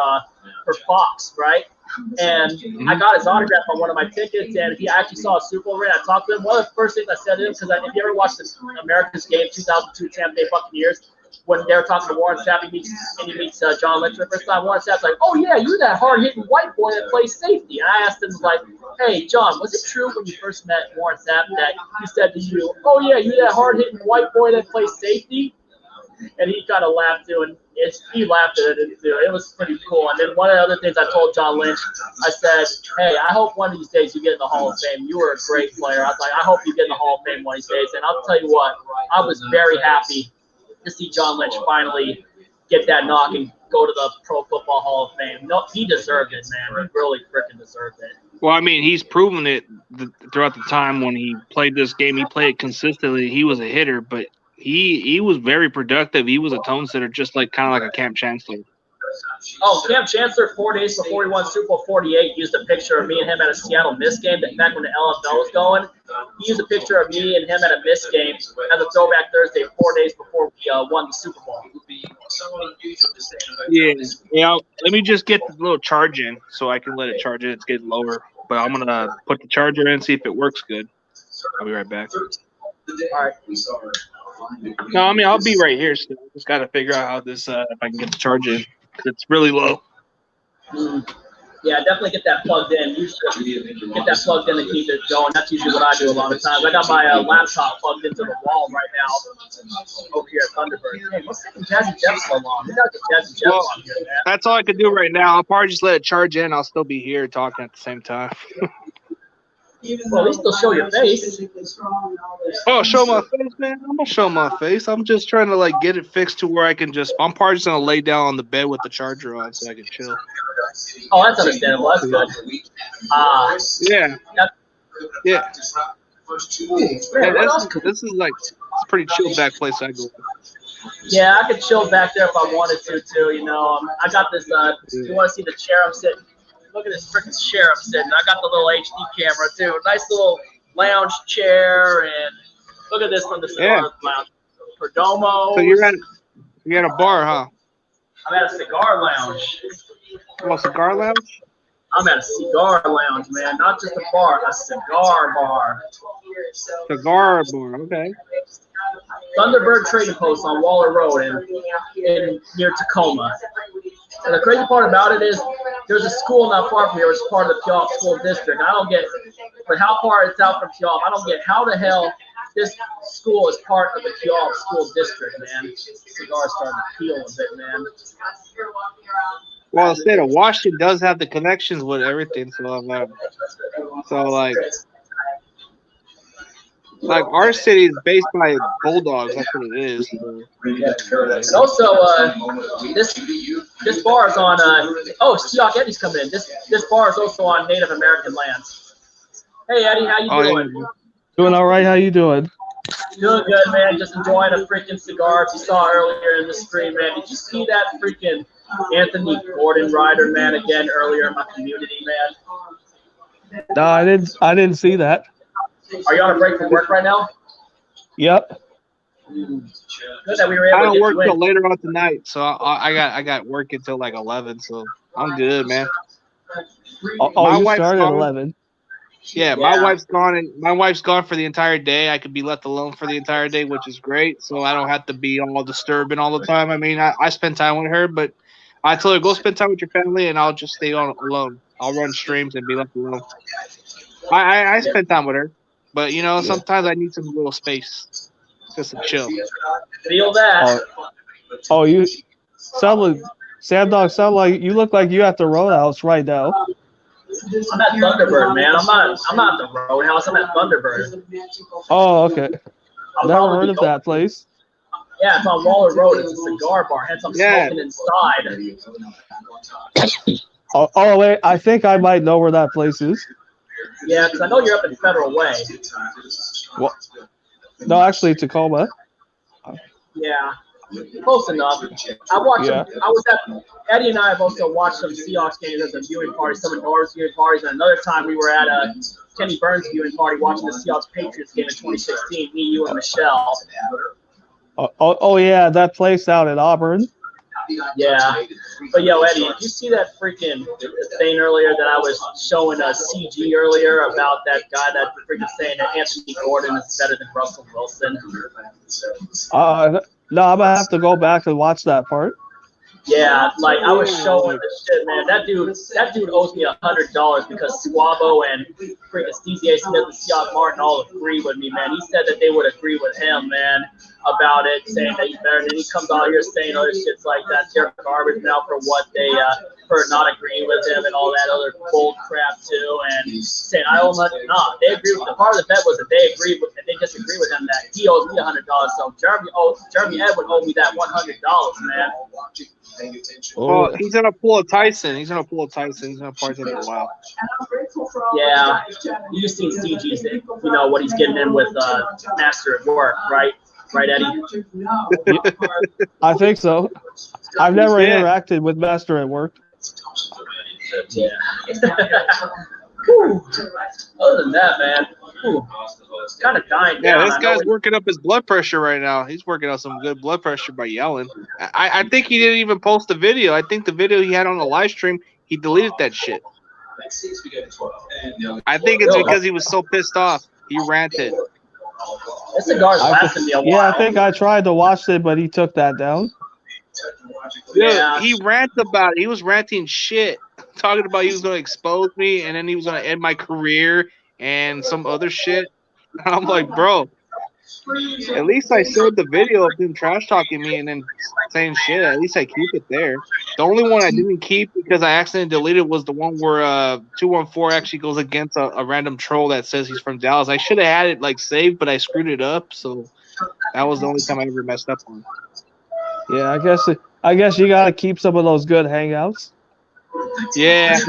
A: Fox, right? And I got his autograph on one of my tickets, and he actually saw a Super Bowl ring. I talked to him. One of the first things I said to him, because if you ever watched the America's Game 2002 Tampa Bay Buccaneers, when they were talking to Warren Sapp, he meets John Lynch for the first time. Warren Sapp's like, "Oh yeah, you're that hard-hitting white boy that plays safety." And I asked him, like, "Hey John, was it true when you first met Warren Sapp that he said to you, 'Oh yeah, you're that hard-hitting white boy that plays safety'?" And he kind of laughed too, and he laughed at it too. It was pretty cool. And then one of the other things I told John Lynch, I said, "Hey, I hope one of these days you get in the Hall of Fame. You were a great player." I was like, "I hope you get in the Hall of Fame one of these days." And I'll tell you what, I was very happy to see John Lynch finally get that knock and go to the Pro Football Hall of Fame. No, he deserved it, man. He really freaking deserved it.
E: Well, I mean, he's proven it throughout the time when he played this game. He played consistently. He was a hitter, but he was very productive. He was a tone setter, just like kind of like a Camp Chancellor.
A: Oh, Cam Chancellor, 4 days before he won Super Bowl 48, used a picture of me and him at a Seattle Mist game back when the LFL was going. He used a picture of me and him at a Mist game as a throwback Thursday 4 days before we won the Super Bowl.
E: Yeah. Let me just get the little charge in so I can let it charge in. It's getting lower. But I'm going to put the charger in and see if it works good. I'll be right back.
A: All right.
E: No, I mean, I'll be right here still. Just got to figure out how this, if I can get the charge in. It's really low.
A: Yeah, definitely get that plugged in. You should get that plugged in to keep it going. That's usually what I do a lot of times. I got my laptop plugged into the wall right now over here at Thunderbird. Hey, what's taking Jazzy Jeff so long? We got the Jazzy Jeff on here, man.
E: That's all I can do right now. I'll probably just let it charge in. I'll still be here talking at the same time.
A: Well, at least they'll show your face.
E: Oh, show my face, man. I'm gonna show my face. I'm just trying to like get it fixed to where I can just. I'm probably just gonna lay down on the bed with the charger on so I can chill.
A: Oh, that's understandable. That's good.
E: Yeah. Yeah. This is like it's a pretty chill back place I go.
A: Yeah, I could chill back there if I wanted to too. You know, I got this. You want to see the chair I'm sitting? Look at this freaking chair I'm sitting. I got the little HD camera too. Nice little lounge chair, and look at this from the cigar lounge. Perdomo.
E: So you're at a bar, huh?
A: I'm at a cigar lounge.
E: Oh, cigar lounge?
A: I'm at a cigar lounge, man. Not just a bar, a cigar bar.
E: Cigar bar, okay.
A: Thunderbird Trading Post on Waller Road in near Tacoma. And the crazy part about it is there's a school not far from here, which is part of the Puyallup School District. I don't get, for how far it's out from Puyallup, I don't get how the hell this school is part of the Puyallup School District, man. Cigar's starting to peel a bit, man.
E: Well, the state of Washington does have the connections with everything, so like our city is based by Bulldogs. That's what it is.
A: And also, this bar is on. Seahawk Eddie's coming in. This bar is also on Native American lands. Hey Eddie, how you doing?
I: Yeah. Doing all right. How you doing?
A: Doing good, man. Just enjoying a freaking cigar. If you saw earlier in the stream, man, did you see that freaking Anthony Gordon rider, man, again earlier in my community, man?
I: No, I didn't see that.
A: Are you on a break from work right now?
I: Yep.
A: Good that we were able
E: I
A: to
E: don't
A: get
E: work
A: you in.
E: till later on tonight, so I got work until like 11, so I'm good, man.
I: Oh, you started at 11.
E: Yeah, my wife's gone, and my wife's gone for the entire day. I could be left alone for the entire day, which is great. So I don't have to be all disturbing all the time. I mean, I spend time with her, but I tell her go spend time with your family, and I'll just stay on alone. I'll run streams and be left alone. I spend time with her, but you know sometimes I need some little space just to chill.
A: Feel that?
I: Oh, you sound like Sam Dog. Sound like you look like you at the Roadhouse right now.
A: I'm at Thunderbird, man. I'm not at the Roadhouse. I'm at Thunderbird.
I: Oh, okay. Never heard of that place.
A: Yeah, it's on Waller Road. It's a cigar bar. Hence, I'm smoking inside.
I: Oh, wait. I think I might know where that place is.
A: Yeah, because I know you're up in Federal Way.
I: Well, no, actually, Tacoma.
A: Yeah, close enough. I watched them. Eddie and I have also watched some Seahawks games at the viewing party, some of Nora's viewing parties, and another time we were at a Kenny Burns viewing party watching the Seahawks Patriots game in 2016. Me, you, and Michelle.
I: Oh yeah, that place out in Auburn.
A: Yeah, but yo, Eddie, did you see that freaking thing earlier that I was showing a CG earlier about that guy that freaking saying that Anthony Gordon is better than Russell Wilson?
I: No, I'm gonna have to go back and watch that part.
A: Yeah, like I was showing the shit, man. That dude owes me $100 because Suavo and freaking Stevie A. Smith and Scott Martin all agree with me, man. He said that they would agree with him, man, about it, saying that he's better. And then he comes out here saying other shits like that. They're garbage now for what they for not agreeing with him and all that other bull crap too. And saying I owe nothing. Nah, they agree with the part of the bet was that they agreed with, and they disagree with him that he owes me $100. So Jeremy Edwin owed me that $100, man.
E: Well, he's gonna pull a Tyson. He's gonna pull a Tyson. He's gonna party for a while.
A: Yeah, you just seen CG's, what he's getting in with Master at Work, right? Right, Eddie?
I: I think so. I've never interacted with Master at Work.
A: Yeah. Other than that, man, it's kind of dying down.
E: Yeah, this guy's working up his blood pressure right now. He's working out some good blood pressure by yelling. I think he didn't even post the video. I think the video he had on the live stream, he deleted that shit. I think it's because he was so pissed off. He ranted.
A: This cigar's lasting me a while.
I: Yeah, I think I tried to watch it, but he took that down.
E: Yeah, he ranted about it. He was ranting shit, talking about he was going to expose me, and then he was going to end my career and some other shit. And I'm like, bro, at least I showed the video of him trash talking me and then saying shit. At least I keep it there. The only one I didn't keep because I accidentally deleted was the one where 214 actually goes against a random troll that says he's from Dallas. I should have had it like saved, but I screwed it up. So that was the only time I ever messed up on.
I: Yeah, I guess you gotta keep some of those good hangouts.
E: Yeah,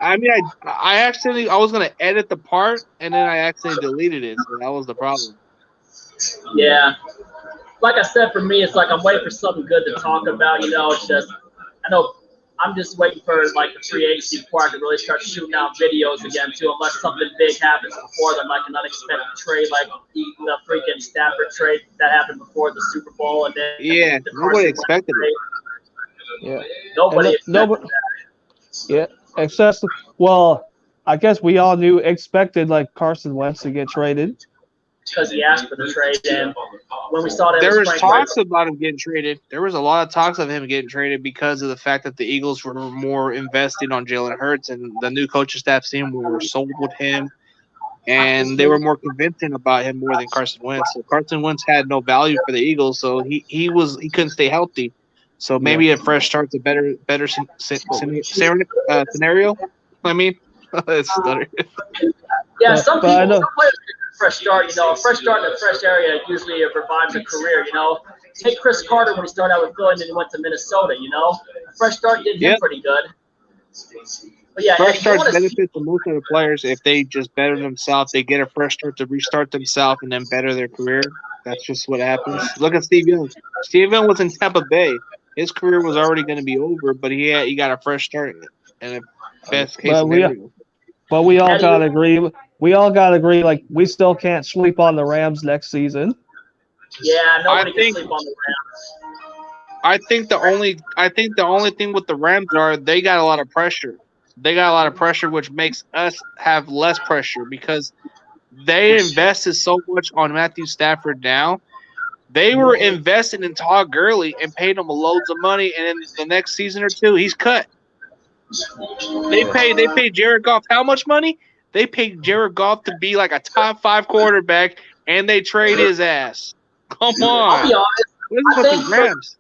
E: I mean, I was gonna edit the part and then I accidentally deleted it, so that was the problem.
A: Yeah, like I said, for me, it's like I'm waiting for something good to talk about. It's just I'm just waiting for like the free agency before I can really start shooting out videos again too, unless something big happens before then, like an unexpected trade, like the freaking Stafford trade that happened before the Super Bowl, and then
E: nobody expected it.
I: Yeah,
A: nobody expected that.
I: Yeah, I guess we all expected like Carson Wentz to get traded.
A: Because he asked for the trade, and when we saw that,
E: there was talks about him getting traded. There was a lot of talks of him getting traded because of the fact that the Eagles were more invested on Jalen Hurts, and the new coaching staff team were sold with him, and they were more convincing about him more than Carson Wentz. So Carson Wentz had no value for the Eagles, so he couldn't stay healthy. So maybe a fresh start's a better scenario. I mean, it's stuttering.
A: Yeah, some players fresh start, a fresh start in a fresh area usually revives a career, Take Chris Carter when he started out with Philly and then he went to Minnesota, A fresh start did him pretty good. But yeah,
E: fresh starts benefit to most of the players if they just better themselves. They get a fresh start to restart themselves and then better their career. That's just what happens. Look at Steve Young. Steve Young was in Tampa Bay. His career was already going to be over, but he got a fresh start in a best case scenario.
I: But we all gotta agree. We all gotta agree. Like we still can't sleep on the Rams next season.
A: Yeah, nobody can sleep on the Rams.
E: I think the only thing with the Rams are they got a lot of pressure. They got a lot of pressure, which makes us have less pressure because they invested so much on Matthew Stafford now. They were investing in Todd Gurley and paid him loads of money, and in the next season or two, he's cut. They paid Jared Goff how much money? They paid Jared Goff to be like a top 5 quarterback, and they trade his ass. Come on.
A: I'll be honest.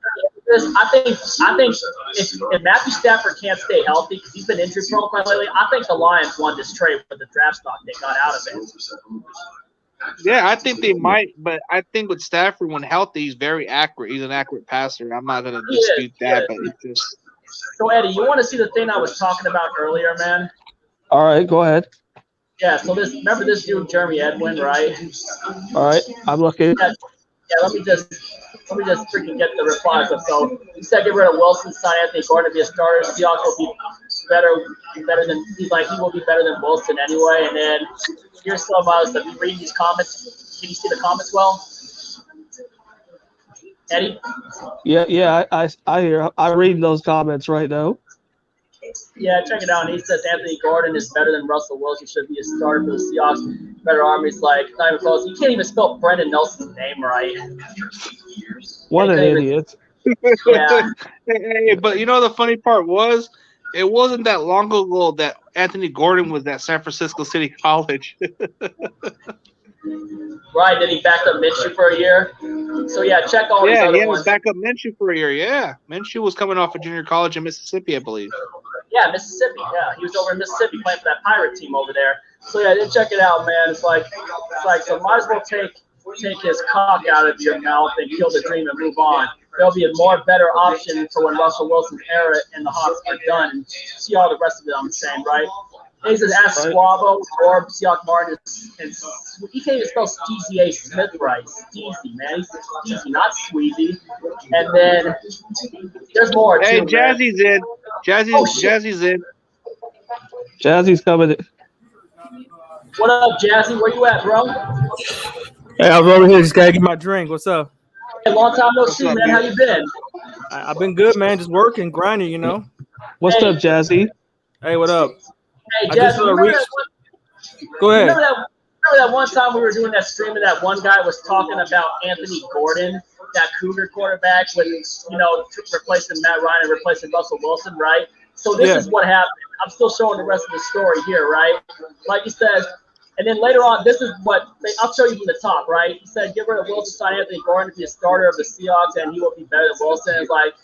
A: I think if Matthew Stafford can't stay healthy because he's been injury prone quite lately, I think the Lions won this trade with the draft stock they got out of it.
E: Yeah, I think they might, but I think with Stafford, when healthy, he's very accurate. He's an accurate passer. I'm not going to dispute that, but it's just.
A: So, Eddie, you want to see the thing I was talking about earlier, man?
I: All right, go ahead.
A: Yeah, so remember this dude, Jeremy Edwin, right?
I: All right, I'm looking.
A: Yeah, let me just freaking get the replies up. So, he said get rid of Wilson, sign Anthony Gordon to be a starter. Seahawks will be better than, he will be better than Wilson anyway. And then here's some of us reading these comments. Can you see the comments well? Eddie?
I: Yeah, I hear. I'm reading those comments right now.
A: Yeah, check it out. And he says Anthony Gordon is better than Russell Wilson. Should be a starter for the Seahawks. Better arm. He's like not even close. You can't even spell Brendan Nelson's name right.
I: What an idiot!
A: Yeah.
E: Hey, but you know the funny part was, it wasn't that long ago that Anthony Gordon was at San Francisco City College.
A: Right, then he backed up Minshew for a year. So, yeah, check all these other
E: ones.
A: ones.
E: Back up Minshew for a year, yeah. Minshew was coming off of junior college in Mississippi, I believe.
A: Yeah, Mississippi, yeah. He was over in Mississippi playing for that Pirate team over there. So, yeah, then check it out, man. It's like so might as well take take his cock out of your mouth and kill the dream and move on. There'll be a more better option for when Russell Wilson's era and the Hawks are done. And see all the rest of it, I'm saying, right? He says, ask Squabo or Seahawk Martin. And he can't even spell Steezy A. Smith right. Steezy, man. He's Steezy, not Sweezy. And then there's more.
E: Hey,
A: too,
E: Jazzy's
A: man.
E: in. Jazzy's in.
I: Jazzy's coming.
A: What up, Jazzy? Where you at, bro?
J: Hey, I was over here. Just gotta get my drink. What's up?
A: Hey, long time no see, man. How you been?
J: I've been good, man. Just working, grinding, you know.
I: What's up, Jazzy?
J: Hey, what up?
A: Hey,
J: I
A: Jazzy,
J: just Go ahead.
A: Remember that one time we were doing that stream and that one guy was talking about Anthony Gordon, that Cougar quarterback, with replacing Matt Ryan and replacing Russell Wilson, right? So this is what happened. I'm still showing the rest of the story here, right? Like he says, and then later on, this is what I'll show you from the top, right? He said, get rid of Wilson, sign Anthony Gordon to be a starter of the Seahawks, and he will be better than Wilson. It's like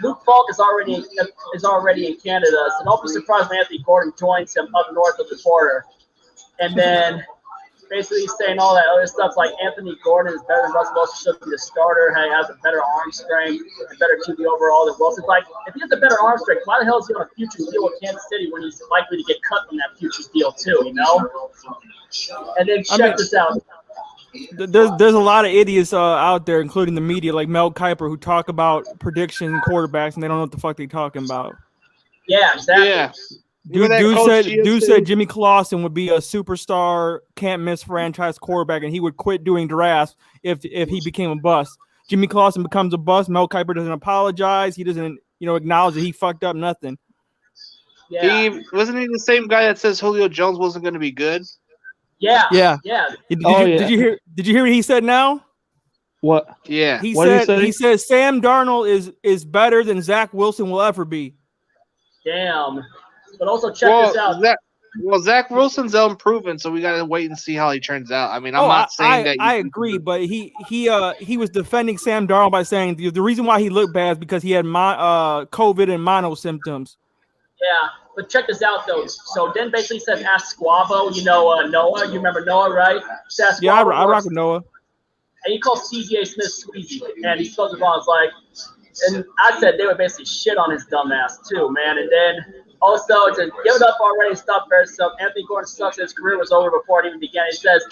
A: Luke Falk is already in Canada, so don't be surprised when Anthony Gordon joins him up north of the border. And then basically saying all that other stuff like Anthony Gordon is better than Russell Wilson, should be the starter. He has a better arm strength and better QB overall than Wilson. Like, if he has a better arm strength, why the hell is he on a futures deal with Kansas City when he's likely to get cut from that futures deal too, you know? And then check this out.
J: There's a lot of idiots out there, including the media, like Mel Kiper, who talk about prediction quarterbacks and they don't know what the fuck they're talking about.
A: Yeah, exactly.
E: Yeah.
J: Dude said Jimmy Clausen would be a superstar, can't miss franchise quarterback, and he would quit doing drafts if he became a bust. Jimmy Clausen becomes a bust. Mel Kiper doesn't apologize. He doesn't acknowledge that he fucked up nothing.
A: Yeah.
E: Wasn't he the same guy that says Julio Jones wasn't going to be good?
A: Yeah.
J: Did you hear what he said now?
I: What?
E: Yeah.
J: He
I: what
J: says Sam Darnold is better than Zach Wilson will ever be.
A: Damn. But also check this out.
E: Zach Wilson's unproven, so we got to wait and see how he turns out. I mean, I'm not saying that.
J: I agree, but he was defending Sam Darnold by saying the reason why he looked bad is because he had COVID and mono symptoms.
A: Yeah, but check this out though. So then basically says ask Squabo, Noah. You remember Noah, right?
J: Yeah, I rock with Noah.
A: And he calls CJ Smith Squeezy, and he spells it wrong. It's like, and I said they would basically shit on his dumb ass too, man. And then also to give it up already, stop bear stuff. Anthony Gordon sucks. His career was over before it even began. He says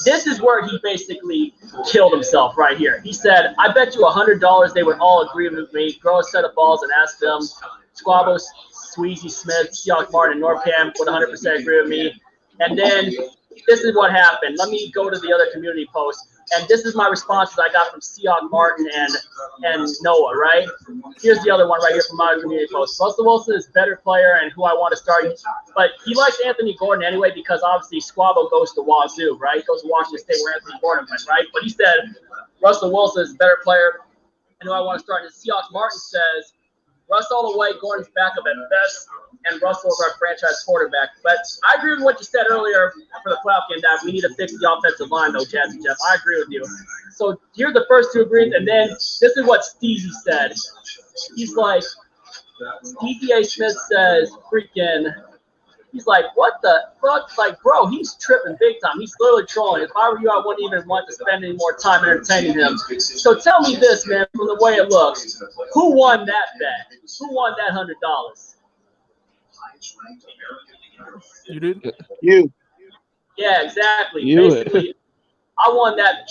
A: this is where he basically killed himself right here. He said, I bet you $100 they would all agree with me. Grow a set of balls and ask them. Squabo, Sweezy Smith, Seahawk Martin, Norcam would 100% agree with me. And then this is what happened. Let me go to the other community posts. And this is my responses I got from Seahawk Martin and Noah, right? Here's the other one right here from my community post. Russell Wilson is a better player and who I want to start. But he likes Anthony Gordon anyway because obviously Squabo goes to Wazoo, right? He goes to Washington State where Anthony Gordon went, right? But he said Russell Wilson is a better player and who I want to start. And Seahawk Martin says Russ all the way, Gordon's backup at best, and Russell is our franchise quarterback. But I agree with what you said earlier for the Falcon that we need to fix the offensive line, though, Jazzy Jeff. I agree with you. So here's the first two agreements, and then this is what Steezy said. He's like, Steezy A. Smith says, he's like, what the fuck? Like, bro, he's tripping big time. He's literally trolling. If I were you, I wouldn't even want to spend any more time entertaining him. So tell me this, man, from the way it looks. Who won that bet? Who won that $100?
J: You did?
E: You.
A: Yeah, exactly.
I: You.
A: Basically, I won that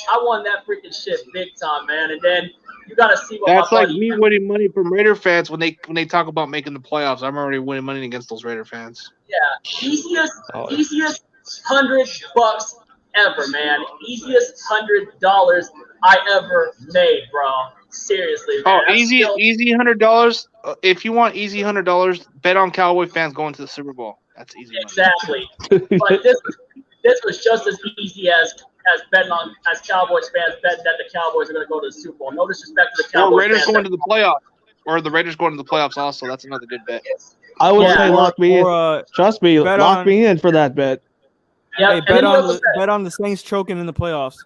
A: freaking shit big time, man. And then you got to see what
E: That's
A: my
E: like
A: buddy,
E: me winning money from Raider fans when they talk about making the playoffs. I'm already winning money against those Raider fans.
A: Yeah, easiest $100 ever, man. Easiest $100 I ever made, bro. Seriously, man.
E: Oh, easy $100. If you want easy $100, bet on Cowboy fans going to the Super Bowl. That's easy.
A: Exactly. But this was just as easy as betting on as Cowboys fans betting that the Cowboys are going to go to the Super Bowl. No disrespect to the Cowboys.
E: Or Raiders
A: fans
E: going to the playoffs. Or the Raiders going to the playoffs also. That's another good bet.
I: I would say lock me in. Trust me, lock me in for that bet.
A: Yeah,
J: hey, bet on the Saints choking in the playoffs.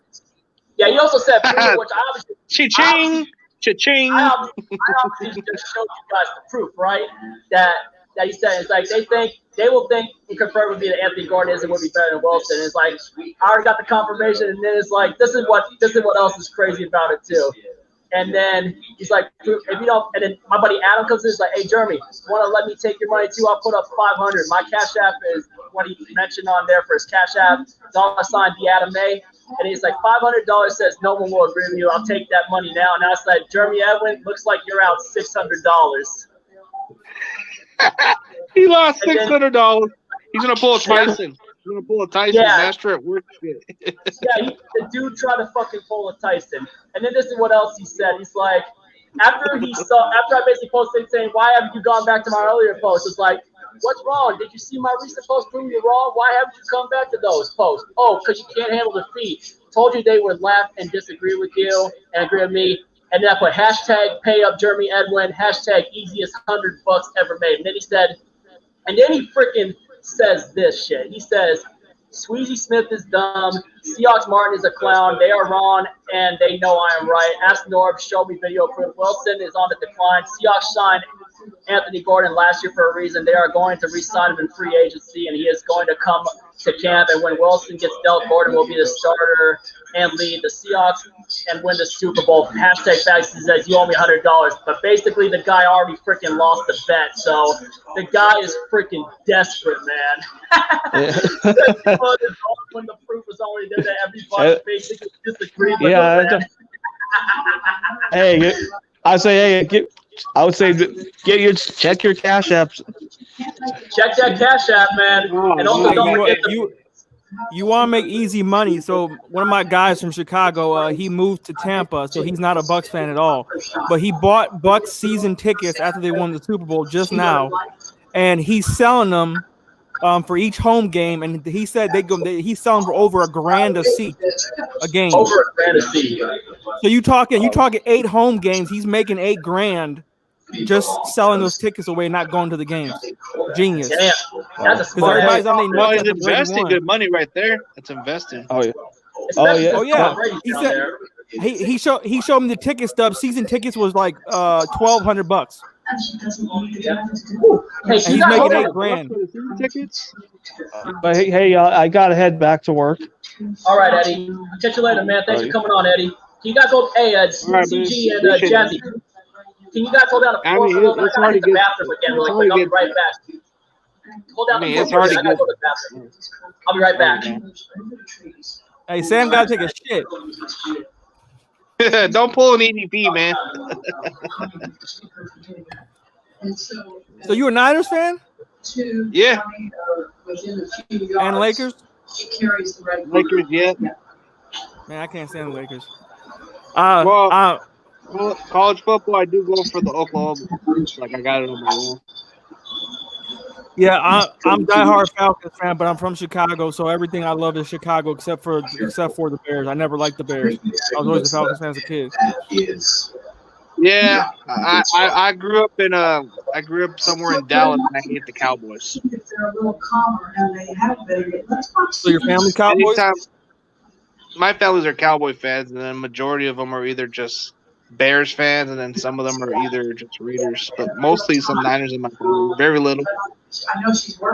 A: Yeah, you also said, which I obviously
E: Cha-ching! Cha-ching!
A: I obviously just showed you guys the proof, right? That that he said it's like they will think and confirm would be that Anthony Gordon is and would be better than Wilson. It's like I already got the confirmation, and then it's like this is what else is crazy about it too. And then he's like, if you don't, and then my buddy Adam comes in, he's like, hey Jeremy, want to let me take your money too? I'll put up 500. My Cash App is what he mentioned on there for his Cash App. $sign the Adam May. And he's like, $500 says no one will agree with you. I'll take that money now. And I said, Jeremy Edwin, looks like you're out $600.
E: He lost $600. He's gonna pull a Tyson. He's gonna pull a Tyson. Master at work.
A: The dude tried to fucking pull a Tyson. And then this is what else he said. He's like, after I basically posted saying, why haven't you gone back to my earlier posts? It's like, what's wrong? Did you see my recent post proving you wrong? Why haven't you come back to those posts? Oh, because you can't handle defeat. Told you they would laugh and disagree with you and agree with me. And then I put hashtag pay up Jeremy Edwin, hashtag easiest $100 ever made. And then he said, and then he freaking says this shit. He says, Sweezy Smith is dumb. Seahawks Martin is a clown. They are wrong, and they know I am right. Ask Norb, show me video proof. Wilson is on the decline. Seahawks signed Anthony Gordon last year for a reason. They are going to re-sign him in free agency, and he is going to come to camp. And when Wilson gets dealt, Gordon will be the starter and lead the Seahawks and win the Super Bowl. Hashtag facts says you owe me $100. But basically, the guy already freaking lost the bet. So the guy is freaking desperate, man. When the proof was already there that everybody basically disagreed with him.
I: Hey, I say, I would say check your Cash Apps.
A: Check that Cash App, man. And also don't forget
J: you want to make easy money. So one of my guys from Chicago, he moved to Tampa, so he's not a Bucs fan at all. But he bought Bucs season tickets after they won the Super Bowl just now, and he's selling them for each home game. And he said he's selling for over $1,000 a game.
A: Over $1,000 a seat.
J: So you talking 8 home games? He's making $8,000 just selling those tickets away, not going to the games. Genius.
A: Damn, that's a smart.
E: He's investing good money right there. That's investing.
I: Oh yeah.
J: Oh yeah. He said he showed me the ticket stub. Season tickets was like $1,200.
A: Hey,
J: he's making $8,000.
E: Tickets.
I: But hey, I gotta head back to work.
A: All right, Eddie. I'll catch you later, man. Thanks for coming on, Eddie. Can you guys hold? Hey, CG and Jazzy. Can you guys hold down the floor for a little bit? I gotta hit the bathroom again really quick. I'll be right back. Hold down the floor for a minute. I gotta go to the bathroom. I'll be right back.
J: Hey, Sam gotta take a shit.
E: Don't pull an EDP, man.
J: So you a Niners fan?
E: Yeah.
J: And Lakers?
E: Lakers, yeah.
J: Man, I can't stand the Lakers.
E: College football, I do go for the Oklahoma. Like I got it on my wall.
J: Yeah, I'm diehard Falcons fan, but I'm from Chicago, so everything I love is Chicago except for the Bears. I never liked the Bears. I was always a Falcons fan as a kid.
E: Yeah, I grew up somewhere in Dallas and I hate the Cowboys.
J: So your family Cowboys?
E: My families are Cowboy fans, and then majority of them are either just Bears fans, and then some of them are either just Raiders, but mostly some Niners in my family. Very little.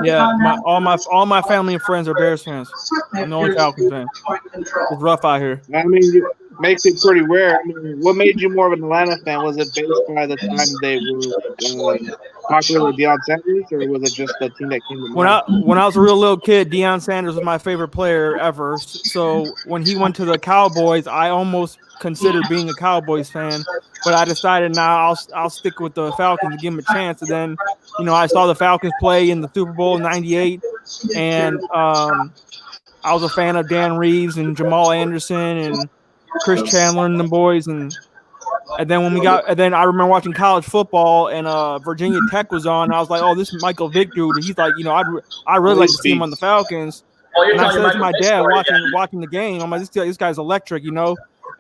J: Yeah, all my family and friends are Bears fans. I'm the only Falcons fan. It's rough out here.
E: I mean, it makes it pretty rare. I mean, what made you more of an Atlanta fan? Was it based by the time they were popular with Deion Sanders, or was it just the team that came to mind?
J: When I was a real little kid, Deion Sanders was my favorite player ever. So when he went to the Cowboys, I almost considered being a Cowboys fan, but I decided I'll stick with the Falcons and give them a chance. And then, I saw the Falcons play in the Super Bowl in '98, and I was a fan of Dan Reeves and Jamal Anderson and Chris Chandler and them boys. And then I remember watching college football, and Virginia Tech was on. And I was like, oh, this is Michael Vick dude. And he's like, I'd really like to see him on the Falcons. And I said to my dad watching the game, I'm like, this guy's electric, And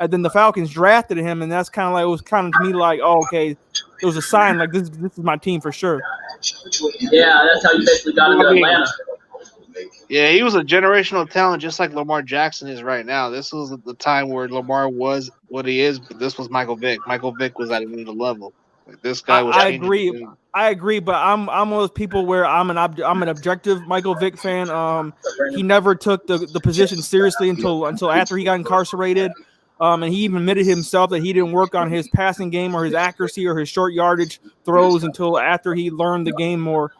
J: then the Falcons drafted him, and that's kind of like, it was kind of to me like, oh, okay, it was a sign like this is my team for sure.
A: Yeah, that's how you basically got into Atlanta.
E: Yeah, he was a generational talent, just like Lamar Jackson is right now. This was the time where Lamar was what he is, but this was Michael Vick. Michael Vick was at another level. Like this guy was.
J: I agree. I agree, but I'm one of those people where I'm an objective Michael Vick fan. He never took the position seriously until after he got incarcerated. And he even admitted himself that he didn't work on his passing game or his accuracy or his short yardage throws until after he learned the game more.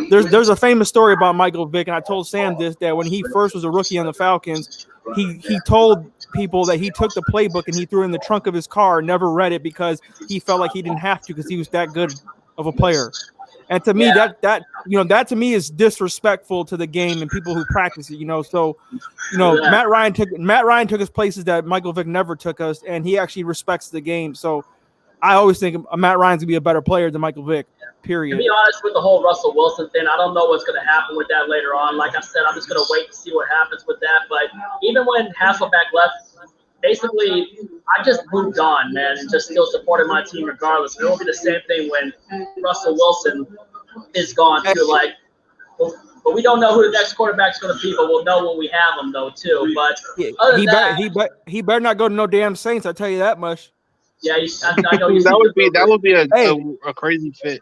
J: There's a famous story about Michael Vick, and I told Sam this, that when he first was a rookie on the Falcons, he told people that he took the playbook and he threw it in the trunk of his car, never read it because he felt like he didn't have to because he was that good of a player. And to me, that to me is disrespectful to the game and people who practice it. So Matt Ryan took us places that Michael Vick never took us, and he actually respects the game. So I always think Matt Ryan's gonna be a better player than Michael Vick. Period.
A: To be honest with the whole Russell Wilson thing, I don't know what's going to happen with that later on. Like I said, I'm just going to wait to see what happens with that. But even when Hasselbeck left, basically, I just moved on, man, and just still supported my team regardless. It will be the same thing when Russell Wilson is gone, too. Like, but we don't know who the next quarterback's going to be, but we'll know when we have him, though, too. But other than that,
J: he better not go to no damn Saints. I tell you that much.
A: Yeah, I know you.
E: that would be a crazy fit.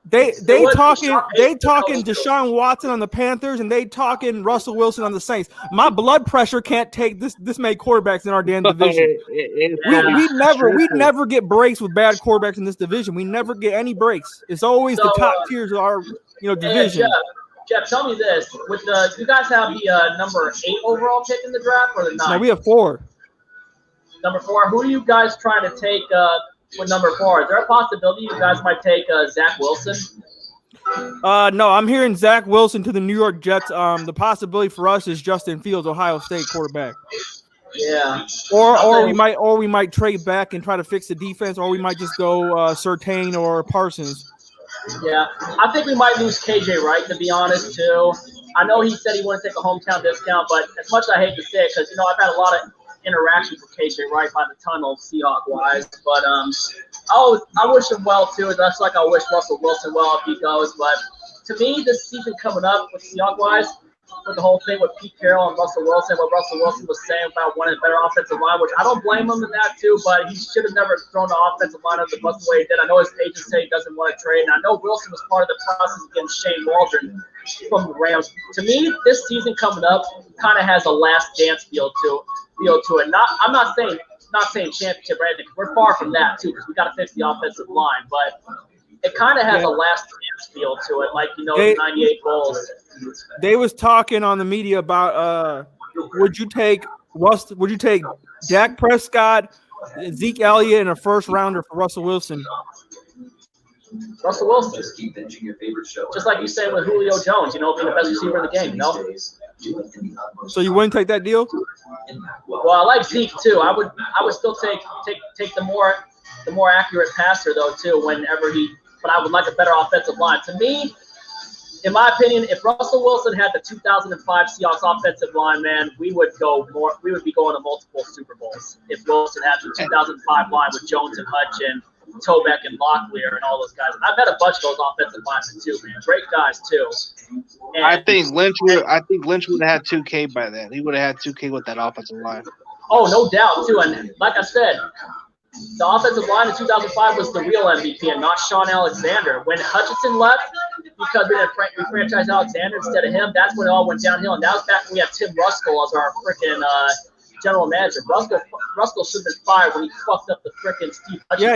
J: They talking Deshaun Watson on the Panthers and they talking Russell Wilson on the Saints. My blood pressure can't take this many quarterbacks in our damn division. We never get breaks with bad quarterbacks in this division. We never get any breaks. It's always the top tiers of our division.
A: Jeff, tell me this: you guys have the number 8 overall pick in the draft or the 9?
J: No, we have 4.
A: Number 4. Who are you guys trying to take? With number 4, is there a possibility you guys might take Zach Wilson?
J: No, I'm hearing Zach Wilson to the New York Jets. The possibility for us is Justin Fields, Ohio State quarterback.
A: Yeah.
J: Or we might trade back and try to fix the defense, or we might just go Surtain or Parsons.
A: Yeah, I think we might lose KJ Wright, to be honest, too. I know he said he wouldn't take a hometown discount, but as much as I hate to say it, because I've had a lot of interactions with KJ Wright by the tunnel, Seahawk-wise. But I wish him well, too. That's like I wish Russell Wilson well if he goes. But to me, this season coming up with Seahawk-wise, with the whole thing with Pete Carroll and Russell Wilson, what Russell Wilson was saying about wanting a better offensive line, which I don't blame him in that, too, but he should have never thrown the offensive line under the bus the way he did. I know his agent said he doesn't want to trade, and I know Wilson was part of the process against Shane Waldron from the Rams. To me, this season coming up kind of has a last dance feel to it. I'm not saying championship right, because we're far from that too, because we got to fix the offensive line. But it kind of has a last dance feel to it, like the 98 Bulls.
J: They was talking on the media about would you take Dak Prescott, Zeke Elliott, and a first rounder for Russell Wilson?
A: Russell Wilson. Just keep binging your favorite show. Just like you said with Julio Jones, being the best receiver in the game,
J: So you wouldn't take that deal?
A: Well, I like Zeke too. I would still take the more accurate passer though too. But I would like a better offensive line. To me, in my opinion, if Russell Wilson had the 2005 Seahawks offensive line, man, we would be going to multiple Super Bowls. If Wilson had the 2005 line with Jones and Hutch and Tobeck and Locklear and all those guys. I've met a bunch of those offensive linemen too, man. Great guys too. And
E: I think Lynch would have had 2K by then. He would have had 2K with that offensive line.
A: Oh, no doubt too. And like I said, the offensive line in 2005 was the real MVP and not Sean Alexander. When Hutchinson left, because we franchised Alexander instead of him, that's when it all went downhill. And that was back when we had Tim Ruskell as our freaking general manager. Ruskell should have been fired when he fucked up the freaking Steve Hutchinson.
J: Yeah,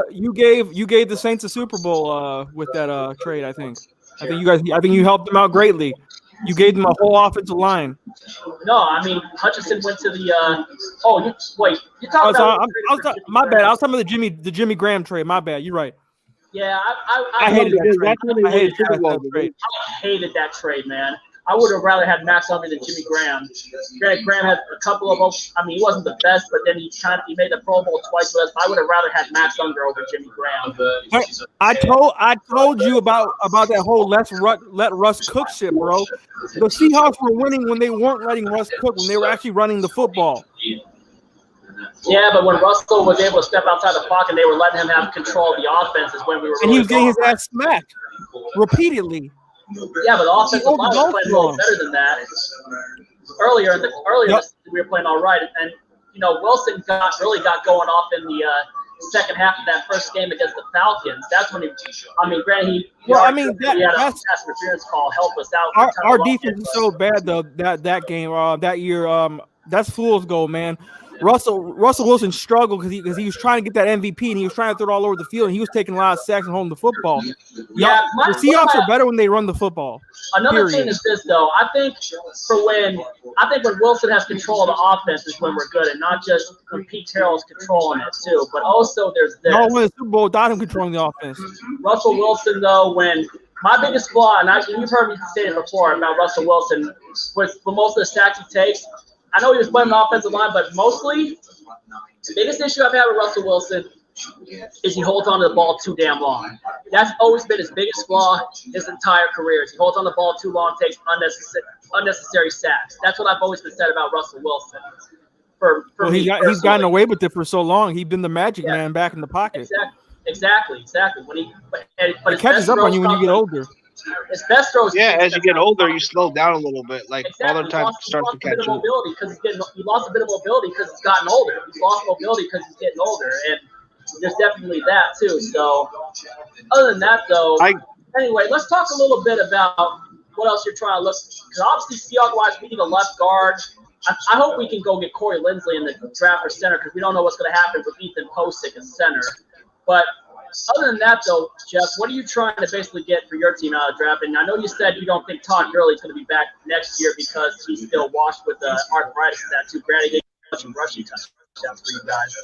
J: you gave the Saints a Super Bowl with that trade. I think you helped them out greatly. You gave them a whole offensive line.
A: No, I mean Hutchinson went to the. You talking about?
J: My bad. I was talking about the Jimmy Graham trade. My bad. You're right.
A: Yeah, I hated that trade. I hated that trade, man. I would have rather had Max Unger than Jimmy Graham. Graham had a couple of them. I mean, he wasn't the best, but then he made the Pro Bowl twice with us. I would have rather had Max Unger over Jimmy Graham.
J: I told you about that whole let Russ cook shit, bro. The Seahawks were winning when they weren't letting Russ cook, when they were actually running the football.
A: Yeah, but when Russell was able to step outside the pocket, they were letting him have control of the offense. Is when we were.
J: And he was getting his ass smacked repeatedly.
A: Yeah, but the offensive line was playing a little better than that. Earlier, we were playing all right, and Wilson really got going off in the second half of that first game against the Falcons. That's when granted,
J: that's
A: pass interference call helped us out.
J: Our defense is so bad though that game that year. That's fool's gold, man. Russell Wilson struggled because he was trying to get that MVP and he was trying to throw it all over the field and he was taking a lot of sacks and holding the football.
A: Yeah,
J: the Seahawks are better when they run the football.
A: Another thing is this though. I think when Wilson has control of the offense is when we're good, and not just when Pete Carroll's controlling it too. But also there's this.
J: No one won the Super Bowl without him controlling the offense.
A: Russell Wilson though, when my biggest flaw, and you've heard me say it before about Russell Wilson, with most of the sacks he takes. I know he was playing the offensive line, but mostly the biggest issue I've had with Russell Wilson is he holds on to the ball too damn long. That's always been his biggest flaw his entire career. He holds on the ball too long, takes unnecessary sacks. That's what I've always been said about Russell Wilson.
J: He's gotten away with it for so long. He's been the magic man back in the pocket.
A: Exactly. But
J: it catches up on you when you get older.
A: His best throws.
K: Yeah, as you get older, you slow down a little bit. Like other times, starts to catch up.
A: He lost a bit of mobility because he's gotten older. He's lost mobility because he's getting older, and there's definitely that too. So, other than that, though, anyway, let's talk a little bit about what else you're trying to look. Because obviously, Seahawks-wise, we need a left guard. I hope we can go get Corey Lindsley in the draft for center because we don't know what's going to happen with Ethan Posick at center. But other than that, though, Jeff, what are you trying to basically get for your team out of the draft? And I know you said you don't think Todd Gurley's going to be back next year because he's still washed with arthritis and that too. Granted, he got some rushing touchdowns for you guys.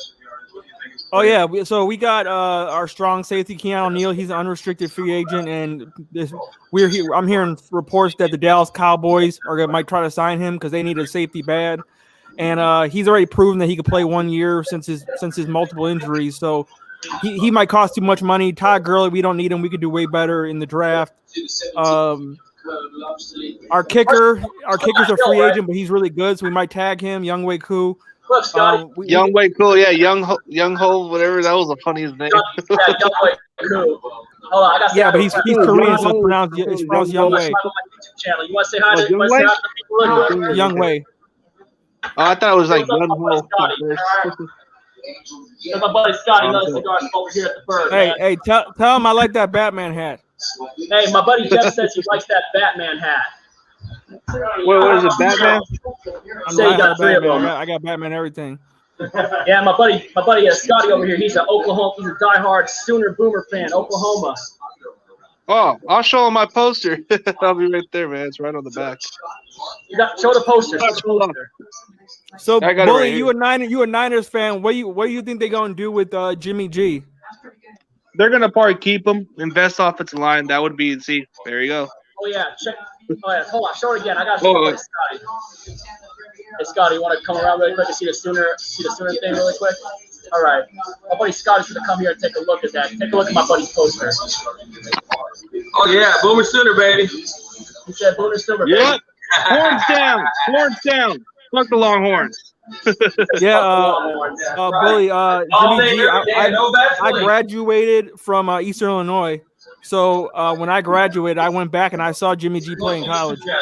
J: Oh yeah, so we got our strong safety Keanu Neal. He's an unrestricted free agent, and I'm hearing reports that the Dallas Cowboys might try to sign him because they need a safety bad. And he's already proven that he could play 1 year since his multiple injuries. So. He might cost too much money. Todd Gurley, we don't need him. We could do way better in the draft. Our kicker's a free agent, but he's really good, so we might tag him. Younghoe Koo.
K: Younghoe Koo, yeah, Young Ho, whatever. That was the funniest name.
J: Yeah, but he's Korean, so it's pronounced Younghoe.
A: You want to say hi to people?
J: Younghoe.
K: Oh, I thought it was like Young-Ho.
A: My buddy Scotty, another cigar smoker here at the Bird.
J: Hey, tell him I like that Batman hat.
A: Hey, my buddy Jeff says he likes that Batman hat.
K: What is it, Batman?
J: I got Batman everything.
A: Yeah, my buddy Scotty over here, he's a diehard Sooner Boomer fan, Oklahoma.
K: Oh, I'll show him my poster. I'll be right there, man. It's right on the back.
A: Show the poster.
J: So, Bully, you a Niners fan. What do you think they're gonna do with Jimmy G?
K: They're gonna probably keep him, invest offensive line. That would be there you go.
A: Oh yeah, hold on, show it again. I got to show it, Scotty. Hey Scotty, you want to come around really quick and see the Sooner thing really quick? All right, my buddy Scotty's gonna come here and take a look at that. Take a look at my buddy's poster.
C: Oh yeah, Boomer Sooner, baby.
A: He said Boomer Sooner.
K: Yep. Horns down. Fuck the Longhorns.
J: Bully, Jimmy G, I graduated from Eastern Illinois. So when I graduated, I went back and I saw Jimmy G play in college.
A: Yep.